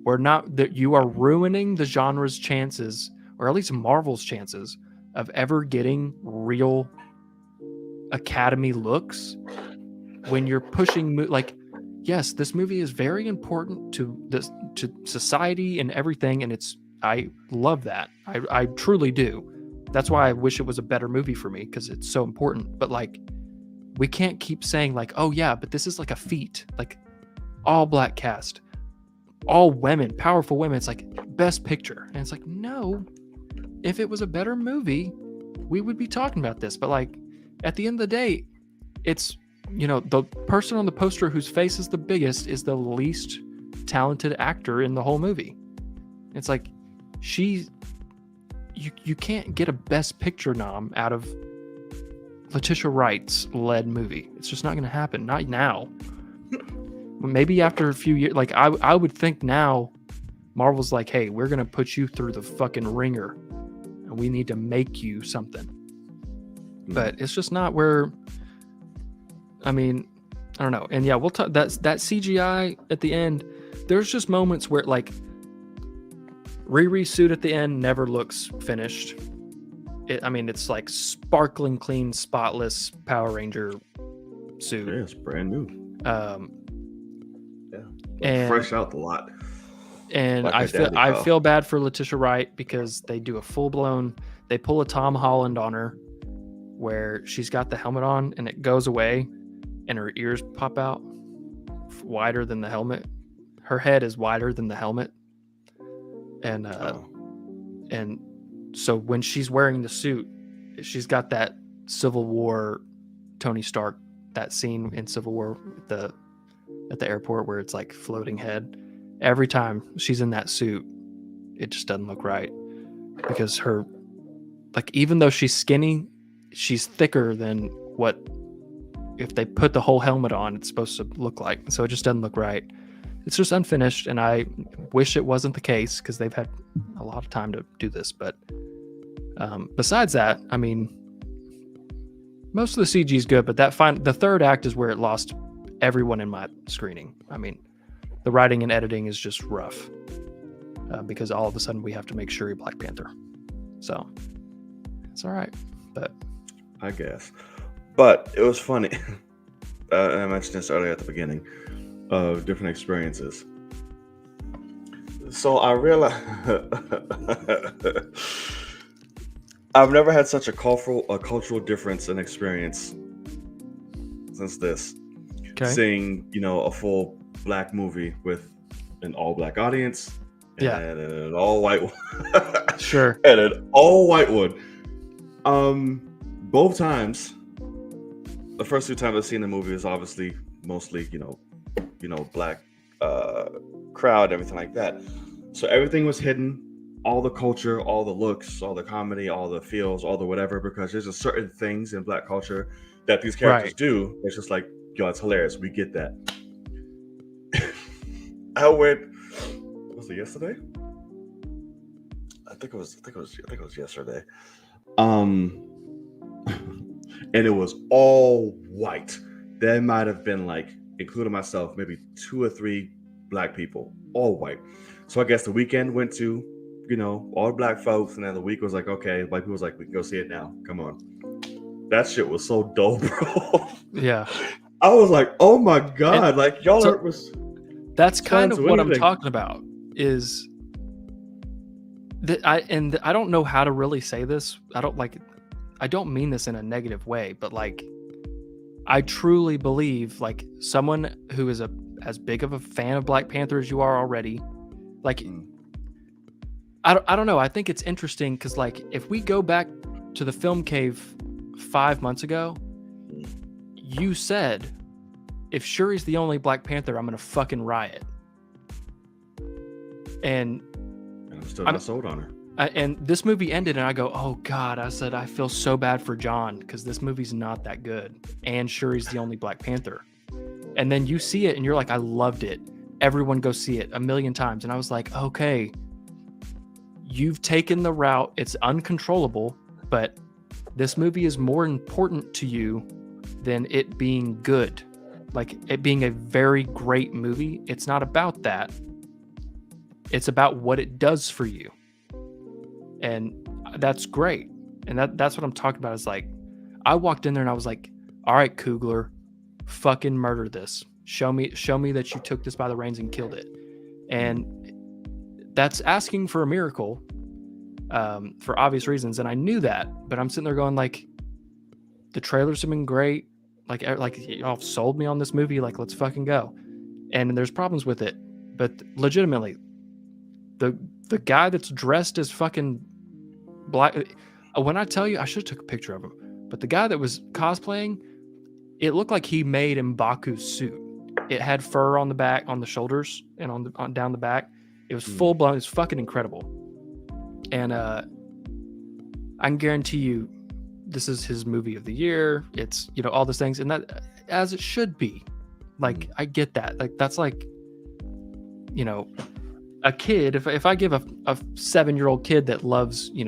We're not that you are ruining the genre's chances, or at least Marvel's chances, of ever getting real Academy looks when you're pushing yes, this movie is very important to society and everything, and I love that. I truly do. That's why I wish it was a better movie for me, because it's so important. But like, we can't keep saying like, oh yeah, but this is like a feat, like all black cast, all women, powerful women. It's like best picture, and it's like, no, if it was a better movie, we would be talking about this. But like, at the end of the day, it's, the person on the poster whose face is the biggest is the least talented actor in the whole movie. It's like, you can't get a best picture nom out of Letitia Wright's led movie. It's just not going to happen. Not now. Maybe after a few years, like I would think now Marvel's like, hey, we're going to put you through the fucking ringer and we need to make you something. But it's just not where. I mean, I don't know. And yeah, we'll talk that CGI at the end. There's just moments where like Riri's suit at the end never looks finished. It's like sparkling clean, spotless Power Ranger suit. Yeah, it's brand new. And fresh out the lot. And like I feel bad for Letitia Wright, because they do a full blown. They pull a Tom Holland on her, where she's got the helmet on and it goes away and her ears pop out wider than the helmet. Her head is wider than the helmet. And and so when she's wearing the suit, she's got that Civil War Tony Stark, that scene in Civil War at the airport where it's like floating head. Every time she's in that suit, it just doesn't look right, because her, like, even though she's skinny, she's thicker than what if they put the whole helmet on, it's supposed to look like. So it just doesn't look right. It's just unfinished, and I wish it wasn't the case because they've had a lot of time to do this. But besides that, I mean, most of the CG is good, but the third act is where it lost everyone in my screening. I mean, the writing and editing is just rough because all of a sudden we have to make Shuri Black Panther. So it's all right, but I guess. But it was funny. I mentioned this earlier at the beginning of different experiences. So I realized I've never had such a cultural difference in experience since this. okay. Seeing, a full black movie with an all black audience and an all white one. Sure. And an all white one. Both times, the first two times I've seen the movie is obviously mostly, black crowd, everything like that. So everything was hidden, all the culture, all the looks, all the comedy, all the feels, all the whatever, because there's just certain things in black culture that these characters do. It's just like, yo, it's hilarious. We get that. I went, was it yesterday? I think it was yesterday. And it was all white. There might have been, like, including myself, maybe 2 or 3 black people, all white. So I guess the weekend went to, all black folks, and then the week was like, okay, white people was like, we can go see it now. Come on. That shit was so dull, bro. Yeah. I was like, oh my God, like y'all that's kind of what I'm talking about is that I don't know how to really say this. I don't mean this in a negative way, but like, I truly believe like someone who is as big of a fan of Black Panther as you are already, like, I don't know. I think it's interesting because like, if we go back to the film cave 5 months ago, you said, if Shuri's the only Black Panther, I'm going to fucking riot. And I'm still not sold on her. And this movie ended and I go, oh God, I said, I feel so bad for John because this movie's not that good. And Shuri's the only Black Panther. And then you see it and you're like, I loved it. Everyone go see it 1,000,000 times. And I was like, okay, you've taken the route. It's uncontrollable, but this movie is more important to you than it being good. Like it being a very great movie. It's not about that. It's about what it does for you. And that's great. And that's what I'm talking about is like, I walked in there and I was like, all right, Coogler, fucking murder this. Show me that you took this by the reins and killed it. And that's asking for a miracle for obvious reasons. And I knew that, but I'm sitting there going like, the trailers have been great. Like y'all sold me on this movie. Like, let's fucking go. And there's problems with it, but legitimately, the guy that's dressed as fucking black. When I tell you, I should have took a picture of him. But the guy that was cosplaying, it looked like he made M'Baku's suit. It had fur on the back, on the shoulders, and on down the back. It was full blown. It was fucking incredible. And I can guarantee you, this is his movie of the year. It's, all those things, and that as it should be. Like, I get that. Like, that's like, a kid. If I give a 7-year-old kid that loves, I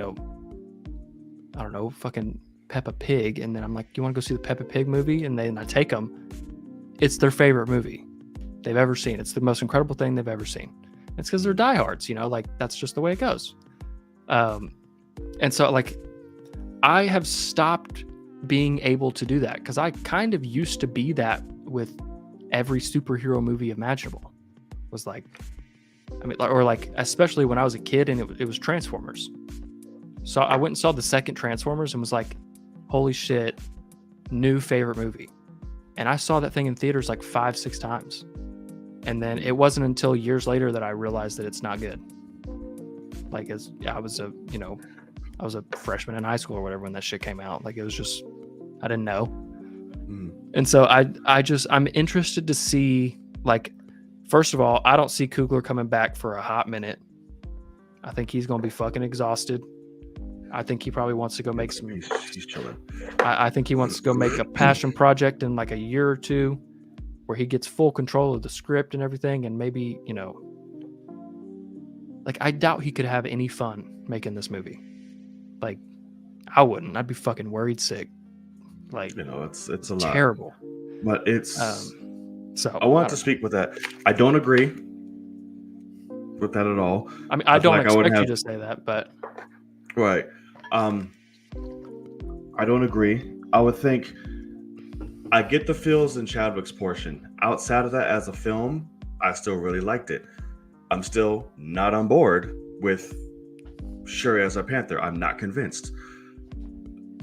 don't know, fucking Peppa Pig, and then I'm like, you want to go see the Peppa Pig movie? And then I take them. It's their favorite movie they've ever seen. It's the most incredible thing they've ever seen. It's because they're diehards, like that's just the way it goes. And so like, I have stopped being able to do that because I kind of used to be that with every superhero movie imaginable. Was like, or like, especially when I was a kid and it was Transformers. So I went and saw the second Transformers and was like, holy shit, new favorite movie. And I saw that thing in theaters like 5-6 times. And then it wasn't until years later that I realized that it's not good. Like, I was a freshman in high school or whatever when that shit came out. Like, it was just, I didn't know. And so I'm interested to see, like, first of all, I don't see Coogler coming back for a hot minute. I think he's going to be fucking exhausted. I think he probably wants to go make some. He's chilling. I think he wants to go make a passion project in like a year or two, where he gets full control of the script and everything, and maybe, you know, like I doubt he could have any fun making this movie. Like, I wouldn't. I'd be fucking worried sick. Like, You know, it's a lot, terrible. but it's. So I want to speak with that. I don't agree with that at all. I mean, I I feel don't like I wouldn't expect you have- to say that, but Right. I don't agree. I would think I get the feels in Chadwick's portion. Outside of that, as a film, I still really liked it. I'm still not on board with Shuri as a Panther. I'm not convinced.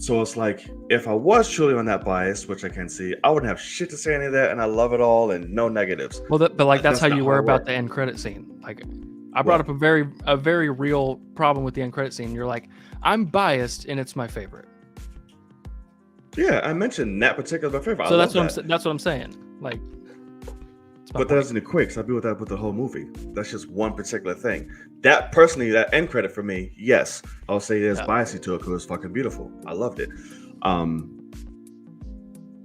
So it's like, if I was truly on that bias, which I can see, I wouldn't have shit to say any of that, and I love it all and no negatives. well, but like that's how not you how were it about works. the end credit scene. Like, I brought up a very real problem with the end credit scene. You're like, I'm biased, and it's my favorite. Yeah, I mentioned that particular favorite. So I that's love what that. that's what I'm saying. Like, it's my But that point. doesn't equate, because I do with that with the whole movie. That's just one particular thing. That personally, that end credit for me, yes, I'll say there's biasy to it because it's fucking beautiful. I loved it.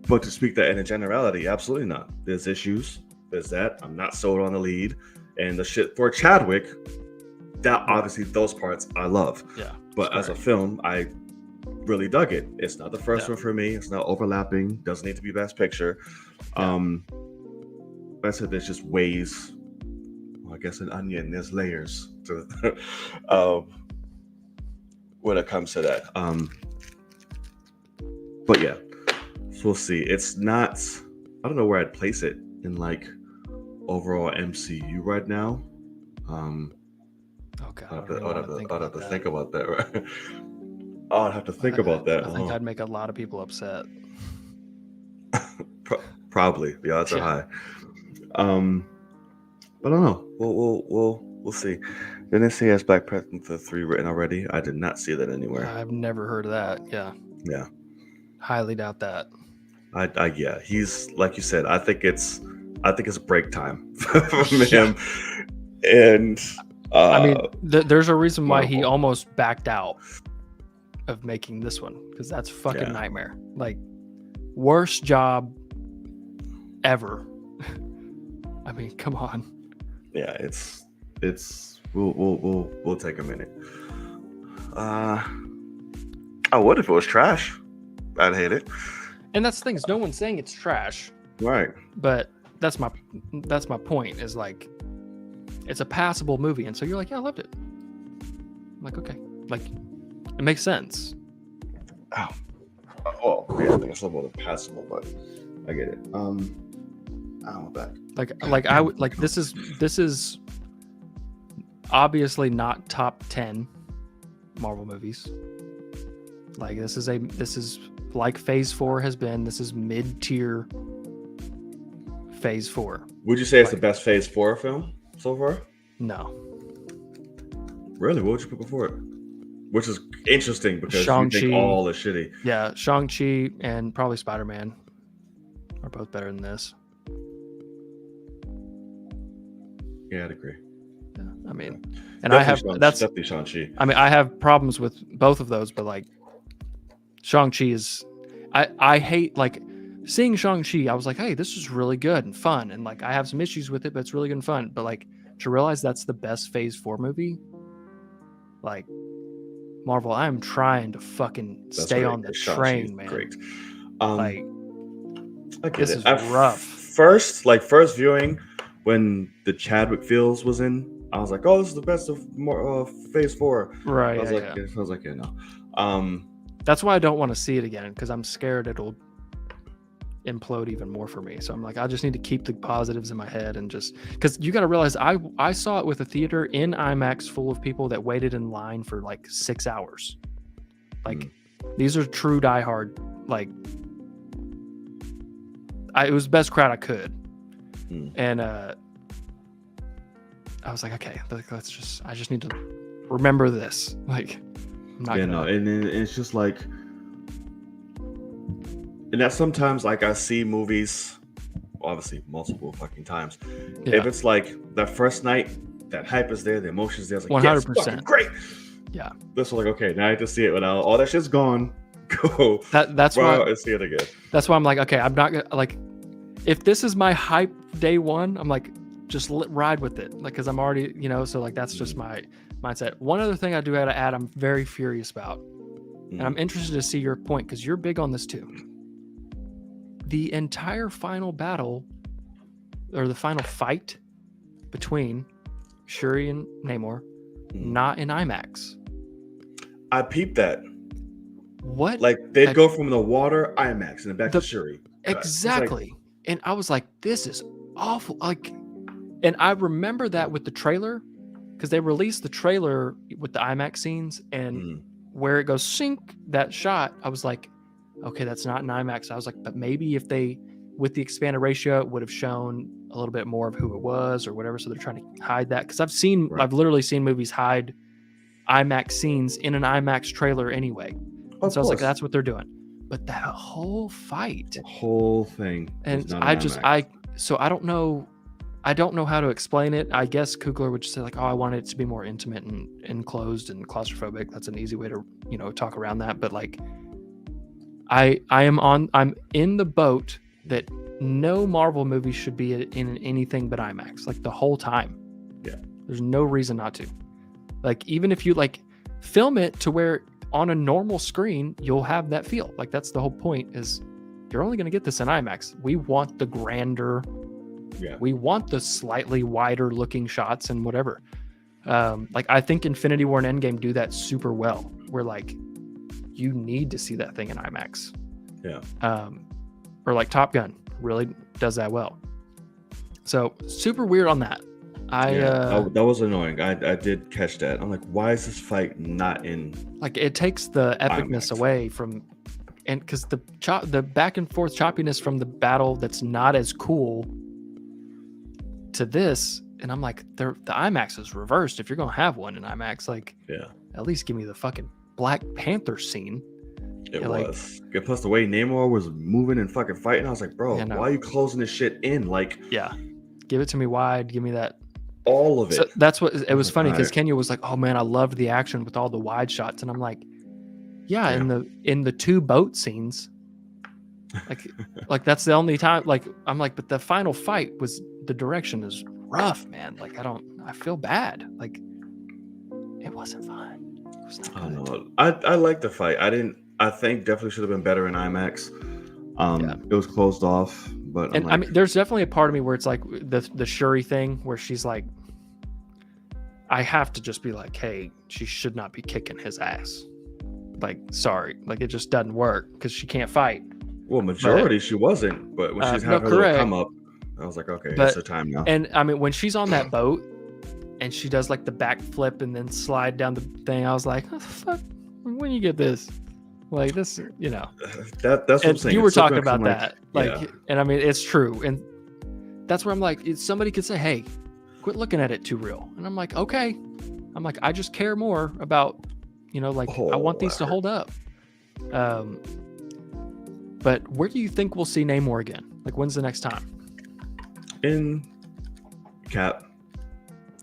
But to speak that in a generality, absolutely not. There's issues. There's that. I'm not sold on the lead. And the shit for Chadwick, that obviously those parts I love. Yeah. But as a film, I really dug it. It's not the first Yeah. one for me. It's not overlapping. Doesn't need to be Best Picture. But I said there's just ways. Well, I guess an onion. There's layers to when it comes to that. But yeah, so we'll see. It's not. I don't know where I'd place it in like overall MCU right now. Oh God, I'd have to think about that. Right? I'd have to think about that. I think I'd make a lot of people upset. Probably the odds are high. But I don't know. We'll see. Then they say has Black Panther 3 written already. I did not see that anywhere. I've never heard of that. Yeah. Yeah. Highly doubt that. Yeah. He's like you said. I think it's break time from him. And I mean, there's a reason why he Marvel. almost backed out of making this one, because that's fucking Yeah. nightmare. Like, worst job ever. I mean, come on. yeah, it's we'll take a minute. I would if it was trash. I'd hate it. And that's the thing, is no one's saying it's trash, Right. but that's my point, is like, it's a passable movie, and so you're like, yeah, I loved it. I'm like, okay, like, it makes sense. Oh. Well, yeah, I think it's a little more than passable, but I get it. I'm back. Like I would like, this is obviously not top 10 Marvel movies. Like, this is like Phase 4 has been. This is mid-tier Phase 4. Would you say it's the best Phase 4 film so far? No. Really? What would you put before it? Which is interesting because you Shang-Chi. think all is shitty. Yeah, Shang-Chi and probably Spider-Man are both better than this. Yeah, I'd agree. Yeah, I mean, and I have definitely Shang-Chi. I mean, I have problems with both of those, but like, Shang-Chi is, I hate, like, seeing Shang-Chi, I was like, hey, this is really good and fun, and like, I have some issues with it, but it's really good and fun. But like, to realize that's the best Phase 4 movie, like, Marvel, I'm trying to fucking stay on the train, man. Great. Like, I get this it. is rough. First viewing, when the Chadwick feels was in, I was like, oh, this is the best of Phase 4. Right. I was Yeah, like, yeah, no. That's why I don't want to see it again, because I'm scared it'll implode even more for me. So I'm like, I just need to keep the positives in my head, and just, because you got to realize, I saw it with a theater in IMAX full of people that waited in line for like 6 hours. Like, these are true diehard. Like, it was the best crowd I could, and I was like, okay, I just need to remember this. Like, I'm not no, and it's just like, and that sometimes, like, I see movies, obviously multiple fucking times. Yeah. If it's like that first night, that hype is there, the emotions there, it's like, 100%. Yes, fucking great. Yeah. This was like, okay, now I have to see it without all that shit's gone. Go. That's wow, why. and see it again. That's why I'm like, okay, I'm not gonna like. If this is my hype day one, I'm like, just ride with it, like, because I'm already, so like that's just my mindset. One other thing I do gotta add, I'm very furious about, and I'm interested to see your point because you're big on this too. The entire final battle, or the final fight between Shuri and Namor, not in IMAX. I peeped that. What? Like they'd go from the water IMAX and then back to Shuri. Exactly. And I was like, this is awful. Like, and I remember that with the trailer, because they released the trailer with the IMAX scenes, and where it goes sync, that shot, I was like, okay, that's not an IMAX. I was like, but maybe if they, with the expanded ratio, it would have shown a little bit more of who it was or whatever. So they're trying to hide that. Because I've literally seen movies hide IMAX scenes in an IMAX trailer anyway. And so I was like, that's what they're doing. But that whole fight, the whole thing, and I don't know how to explain it. I guess Kugler would just say like, oh, I wanted it to be more intimate and enclosed and claustrophobic. That's an easy way to, talk around that. But like, I'm in the boat that no Marvel movie should be in anything but IMAX, like the whole time. Yeah. There's no reason not to. Like, even if you like film it to where on a normal screen, you'll have that feel. Like, that's the whole point, is you're only going to get this in IMAX. We want the grander, we want the slightly wider looking shots and whatever. Like, I think Infinity War and Endgame do that super well, where like you need to see that thing in IMAX. Yeah. Or like Top Gun really does that well. So super weird on that. That was annoying. I did catch that. I'm like, why is this fight not in? Like, it takes the epicness IMAX away from, and because the back and forth choppiness from the battle that's not as cool to this, and I'm like, the IMAX is reversed. If you're gonna have one in IMAX, like, at least give me the fucking Black Panther scene. It was. Like, plus the way Namor was moving and fucking fighting, I was like, bro, why are you closing this shit in? Like, give it to me wide. Give me that. All of it. So that's what it was funny, because Kenya was like, oh man, I loved the action with all the wide shots, and I'm like, in the two boat scenes, like that's the only time. Like, I'm like, but the final fight was, the direction is rough, man. Like, I feel bad. Like, it wasn't fun. It was not good. I don't know. I like the fight. I think definitely should have been better in IMAX. It was closed off, but I mean, there's definitely a part of me where it's like the Shuri thing, where she's like, I have to just be like, hey, she should not be kicking his ass. Like, sorry, like, it just doesn't work because she can't fight. Well, majority she wasn't, but when she's having her little come up, I was like, okay, it's her time now. And I mean, when she's on that boat and she does like the backflip and then slide down the thing, I was like, oh, fuck, when you get this? Like, this, that's what I'm saying. You were talking about that, and I mean, it's true, and that's where I'm like, somebody could say, "Hey, quit looking at it too real," and I'm like, okay, I just care more about, I want these to hold up. But where do you think we'll see Namor again? Like, when's the next time? In Cap.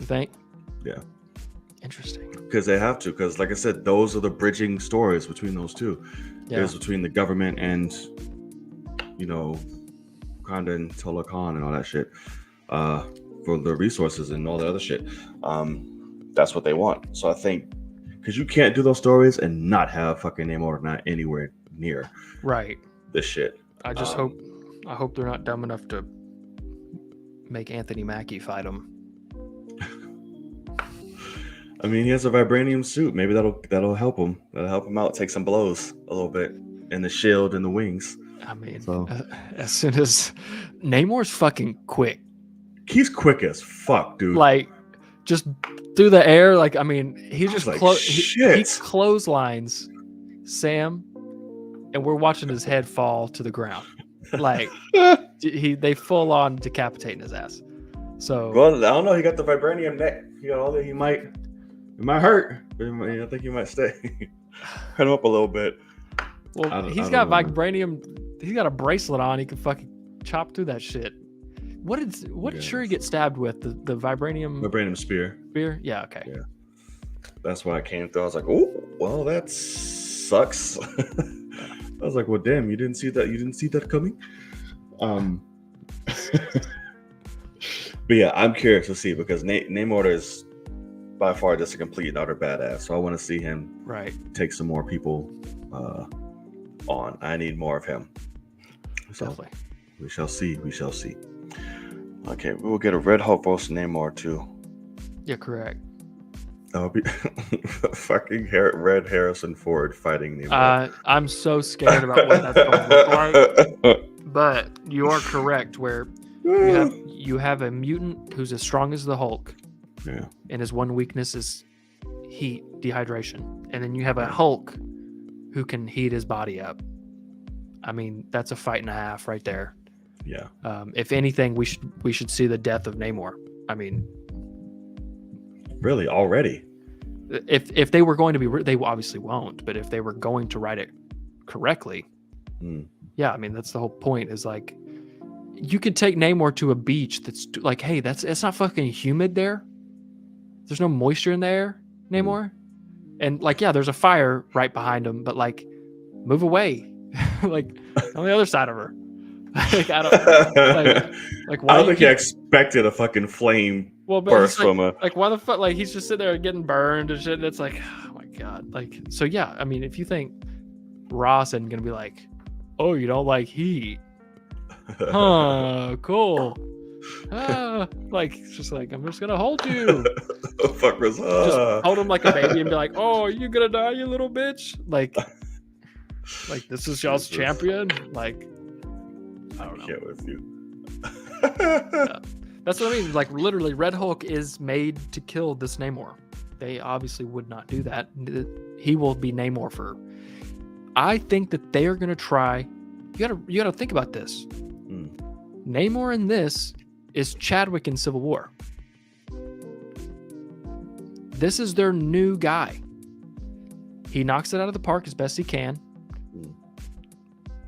You think? Yeah. Interesting. Because they have to. Because, like I said, those are the bridging stories between those two. Yeah. There's between the government and, Wakanda and Tolakan and all that shit, for the resources and all the other shit. That's what they want. So I think, because you can't do those stories and not have fucking Namor not anywhere near this shit. I just hope they're not dumb enough to make Anthony Mackie fight him. I mean, he has a vibranium suit. Maybe that'll help him. That'll help him out. Take some blows a little bit, and the shield and the wings. I mean, as soon as Namor's fucking quick. He's quick as fuck, dude. Like, just through the air. Like, I mean, he just like, he clotheslines Sam, and we're watching his head fall to the ground. Like, they full on decapitating his ass. So, well, I don't know. He got the vibranium neck. He got all that. It might hurt, but I think he might stay. Hurt him up a little bit. Well, he's got vibranium. He's got a bracelet on. He can fucking chop through that shit. What did Shuri get stabbed with? The vibranium? Vibranium spear. Spear? Yeah. Okay. Yeah. That's when I came through. I was like, oh, well, that sucks. I was like, well, damn, you didn't see that. You didn't see that coming. But yeah, I'm curious to see because Namor is by far just a complete and utter badass. So I want to see him take some more people on. I need more of him. So Definitely. we shall see. We shall see. Okay, we will get a Red Hulk versus Namor too. Yeah, correct. That'll be fucking Red Harrison Ford fighting Namor. I'm so scared about what that's going to look like. But you are correct. Where you have a mutant who's as strong as the Hulk. Yeah. And his one weakness is heat, dehydration. And then you have a Hulk who can heat his body up. I mean, that's a fight and a half right there. Yeah. If anything, we should see the death of Namor. I mean, really, already? If they were going to be, they obviously won't. But if they were going to write it correctly, yeah, I mean, that's the whole point. Is like, you could take Namor to a beach that's like, hey, it's not fucking humid there. There's no moisture in the air, Namor. And like, yeah, there's a fire right behind him, but like, move away, like on the other side of her. Like, I don't like why I don't think he expected a fucking flame burst from a like why the fuck, like he's just sitting there getting burned and shit. And it's like, oh my god, like, so yeah, I mean, if you think Ross isn't gonna be like, oh, you don't like heat, huh? Cool. Like, it's just like, I'm just gonna hold you. Fuck was just hold him like a baby and be like, oh, are you gonna die, you little bitch? Like this is y'all's champion. Like, I don't know. Get with you. Yeah. That's what I mean. Like, literally, Red Hulk is made to kill this Namor. They obviously would not do that. He will be Namor for. I think that they are gonna try. You gotta think about this. Namor in this is Chadwick in Civil War. This is their new guy. He knocks it out of the park as best he can.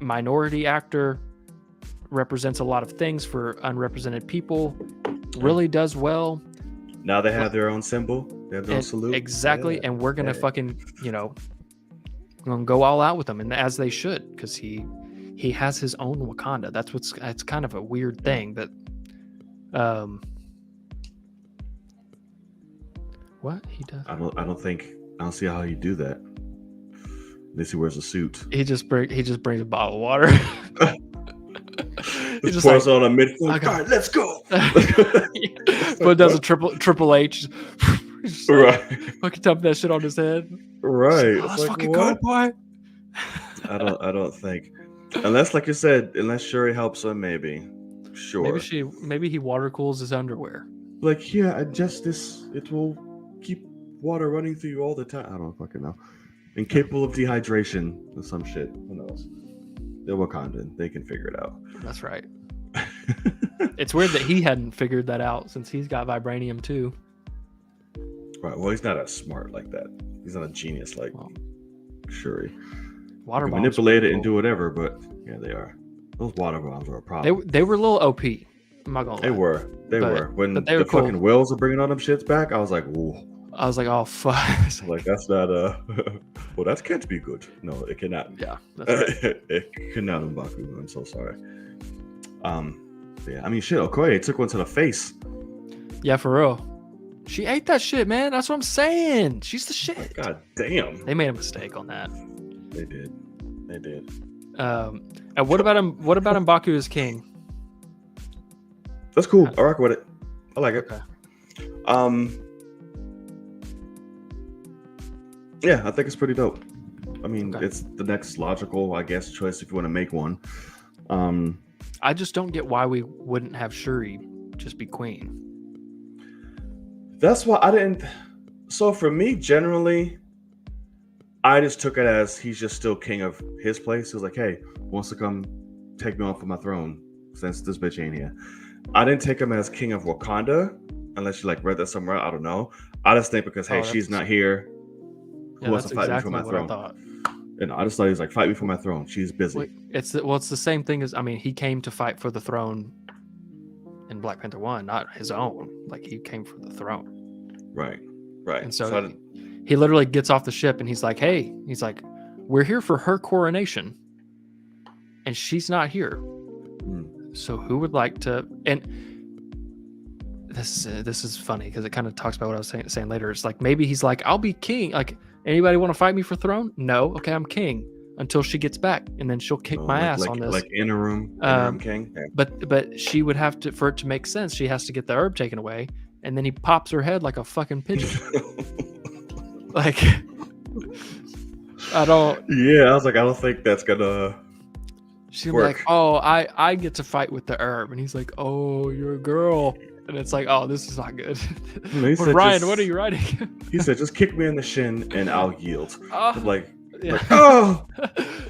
Minority actor, represents a lot of things for unrepresented people. Really does well. Now they have their own symbol. They have their own salute. Exactly. Yeah. And we're going to fucking, gonna go all out with them, and as they should, because he has his own Wakanda. It's kind of a weird thing that what he does. I don't see how you do that. At least he wears a suit. He just brings a bottle of water. He just pours on a mid-floor. All right, let's go. But does a triple H. Right. Fucking dump that shit on his head. Right. Let's fucking go, boy. I don't think, unless, like you said, unless Shuri helps him, maybe. Sure. Maybe he water cools his underwear. Like, yeah, adjust this. It will keep water running through you all the time. I don't fucking know. Incapable of dehydration or some shit. Who knows? They're Wakandan. They can figure it out. That's right. It's weird that he hadn't figured that out since he's got vibranium too. Right. Well, he's not as smart like that. He's not a genius like Shuri. Water bombs manipulate it and do whatever, but yeah, they are. Those water bombs were a problem. They were a little OP. I'm not gonna lie. They were. When they were the fucking Wills are bringing all them shits back, I was like, whoa. I was like, oh fuck. Like, that's not well, that can't be good. No, it cannot. Yeah, that's right. It cannot, M'Baku. I'm so sorry. Yeah, I mean, shit. Okoye took one to the face. Yeah, for real. She ate that shit, man. That's what I'm saying. She's the shit. God damn. They made a mistake on that. They did. And what about him? What about M'Baku as king? That's cool. I rock with it. I like it. Okay. Yeah, I think it's pretty dope. I mean, It's the next logical, I guess, choice if you want to make one. I just don't get why we wouldn't have Shuri just be queen. That's why I didn't. So for me, generally, I just took it as he's just still king of his place. He was like, hey, wants to come take me off of my throne since this bitch ain't here. I didn't take him as king of Wakanda, unless you read that somewhere. I don't know. I just think because, hey, she's not here. Who wants to fight me for my throne? And I just thought he was like, fight me for my throne. She's busy. Wait, it's the same thing as, I mean, he came to fight for the throne in Black Panther 1, not his own. Like, he came for the throne. Right. And so he literally gets off the ship and he's like, hey, he's like, we're here for her coronation and she's not here. So who would like to, and this is funny because it kind of talks about what I was saying later. It's like, maybe he's like, I'll be king. Like, anybody want to fight me for throne? No. Okay, I'm king until she gets back, and then she'll kick my ass on this. Like interim king. Yeah. But she would have to, for it to make sense, she has to get the herb taken away, and then he pops her head like a fucking pigeon. Like, I don't. Yeah, I was like, I don't think that's gonna. She's like, oh, I get to fight with the herb, and he's like, oh, you're a girl. And it's like, oh, this is not good. Ryan, what are you writing? He said, just kick me in the shin and I'll yield. Like, yeah. Oh,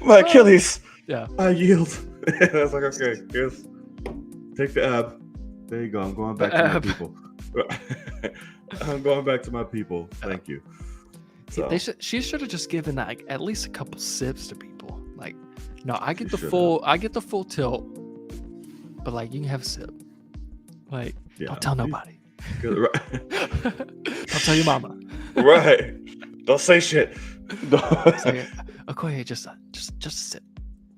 my Achilles. Yeah. I yield. And I was like, okay, here's, take the ab. There you go. I'm going back to my people. I'm going back to my people. Thank you. So. She should have just given like at least a couple sips to people. Like, no, I get the full tilt, but like you can have a sip. Like, don't tell nobody. Right. Don't tell your mama. Right. Don't say shit. Okay, just a sip.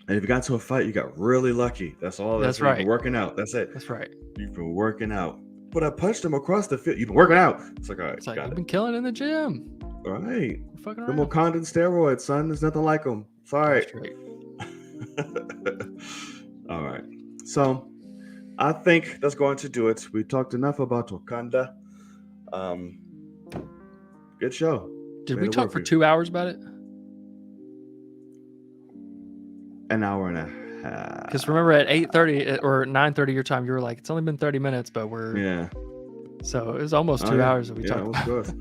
And if you got into a fight, you got really lucky. That's all. That's right. You've been working out. That's it. That's right. You've been working out. But I punched him across the field. You've been working out. It's like, all right, it's like you've been killing in the gym. All right. Fucking the Wakanda steroids, son. There's nothing like them. Sorry. All right. So I think that's going to do it. We talked enough about Wakanda. Good show. Did we talk for 2 hours about it? An hour and a half. Because remember at 8:30 or 9:30 your time, you were like, it's only been 30 minutes, but we're... Yeah. So it was almost 2 hours that we talked about.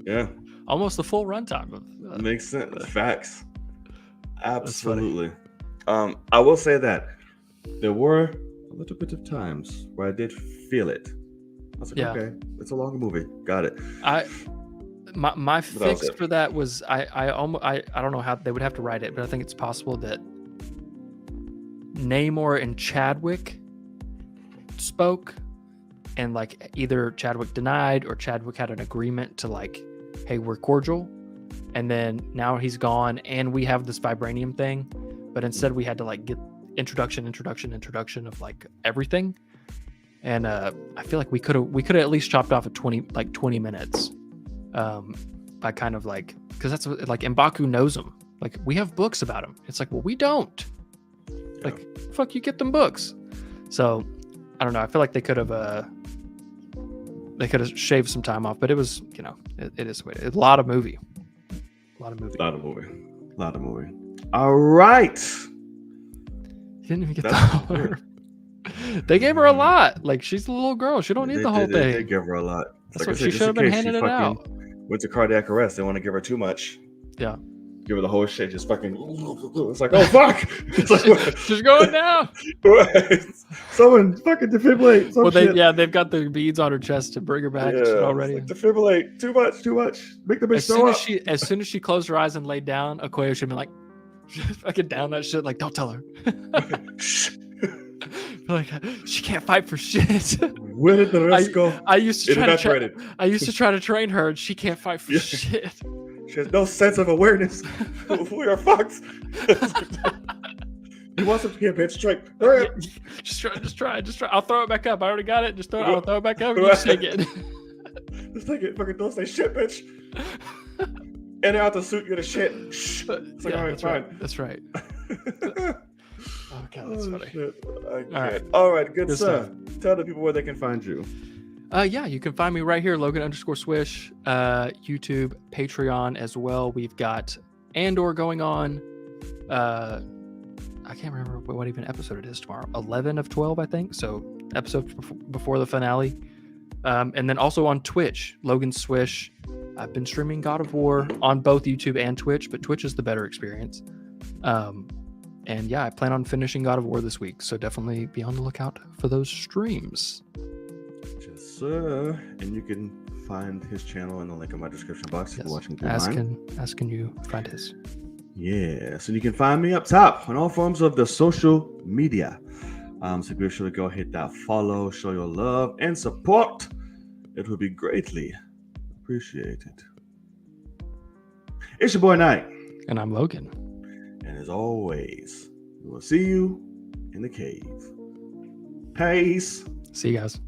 Yeah. Almost the full runtime. Makes sense. Facts. Absolutely. I will say that there were a little bit of times where I did feel it. I was like, okay, it's a long movie. Got it. My fix for that was I don't know how they would have to write it, but I think it's possible that Namor and Chadwick spoke, and like either Chadwick denied or Chadwick had an agreement to like, hey, we're cordial, and then now he's gone and we have this vibranium thing, but instead we had to like get introduction of like everything, and I feel like we could have at least chopped off at 20 minutes, by kind of like, because that's what, like M'Baku knows him, like we have books about him. It's like, well, we don't. Like, fuck, you get them books. So I don't know. I feel like they could have shaved some time off, but it was, it is a lot of movie. All right. You didn't even get the whole. They gave her a lot. Like, she's a little girl. She don't need the whole thing. They gave her a lot. That's what she should have been handing it out. Went to cardiac arrest. They want to give her too much. Yeah. Give her the whole shit. Just fucking. It's like, oh fuck. It's like, she's going down. Someone fucking defibrillate. They've got the beads on her chest to bring her back already. Like, defibrillate. Too much. Make the bitch throw up. As soon as she closed her eyes and laid down, Okoye should have been like, fucking down that shit. Like, don't tell her. Like, she can't fight for shit. Where did the rest go? I used to try to train her, and she can't fight for shit. She has no sense of awareness. We are fucked. You want some here, bitch? Try. Hurry up. Just try. I'll throw it back up. I already got it. I'll throw it back up. Just take it. Just take it. Fucking don't say shit, bitch. And out the suit, you're the shit. It's like, all right, fine. That's right. Oh god, that's funny. Shit. All right, good stuff. Tell the people where they can find you. You can find me right here, Logan_Swish, YouTube, Patreon as well. We've got Andor going on. I can't remember what even episode it is tomorrow. 11 of 12, I think. So episode before the finale. And then also on Twitch, Logan Swish. I've been streaming God of War on both YouTube and Twitch, but Twitch is the better experience. And yeah, I plan on finishing God of War this week, so definitely be on the lookout for those streams. Yes, sir. And you can find his channel in the link in my description box if you're watching through asking you find his. Yes, and you can find me up top on all forms of the social media. So be sure to go hit that follow, show your love and support. It would be greatly appreciated. It's your boy Knight. And I'm Logan. And as always, we will see you in the cave. Peace. See you guys.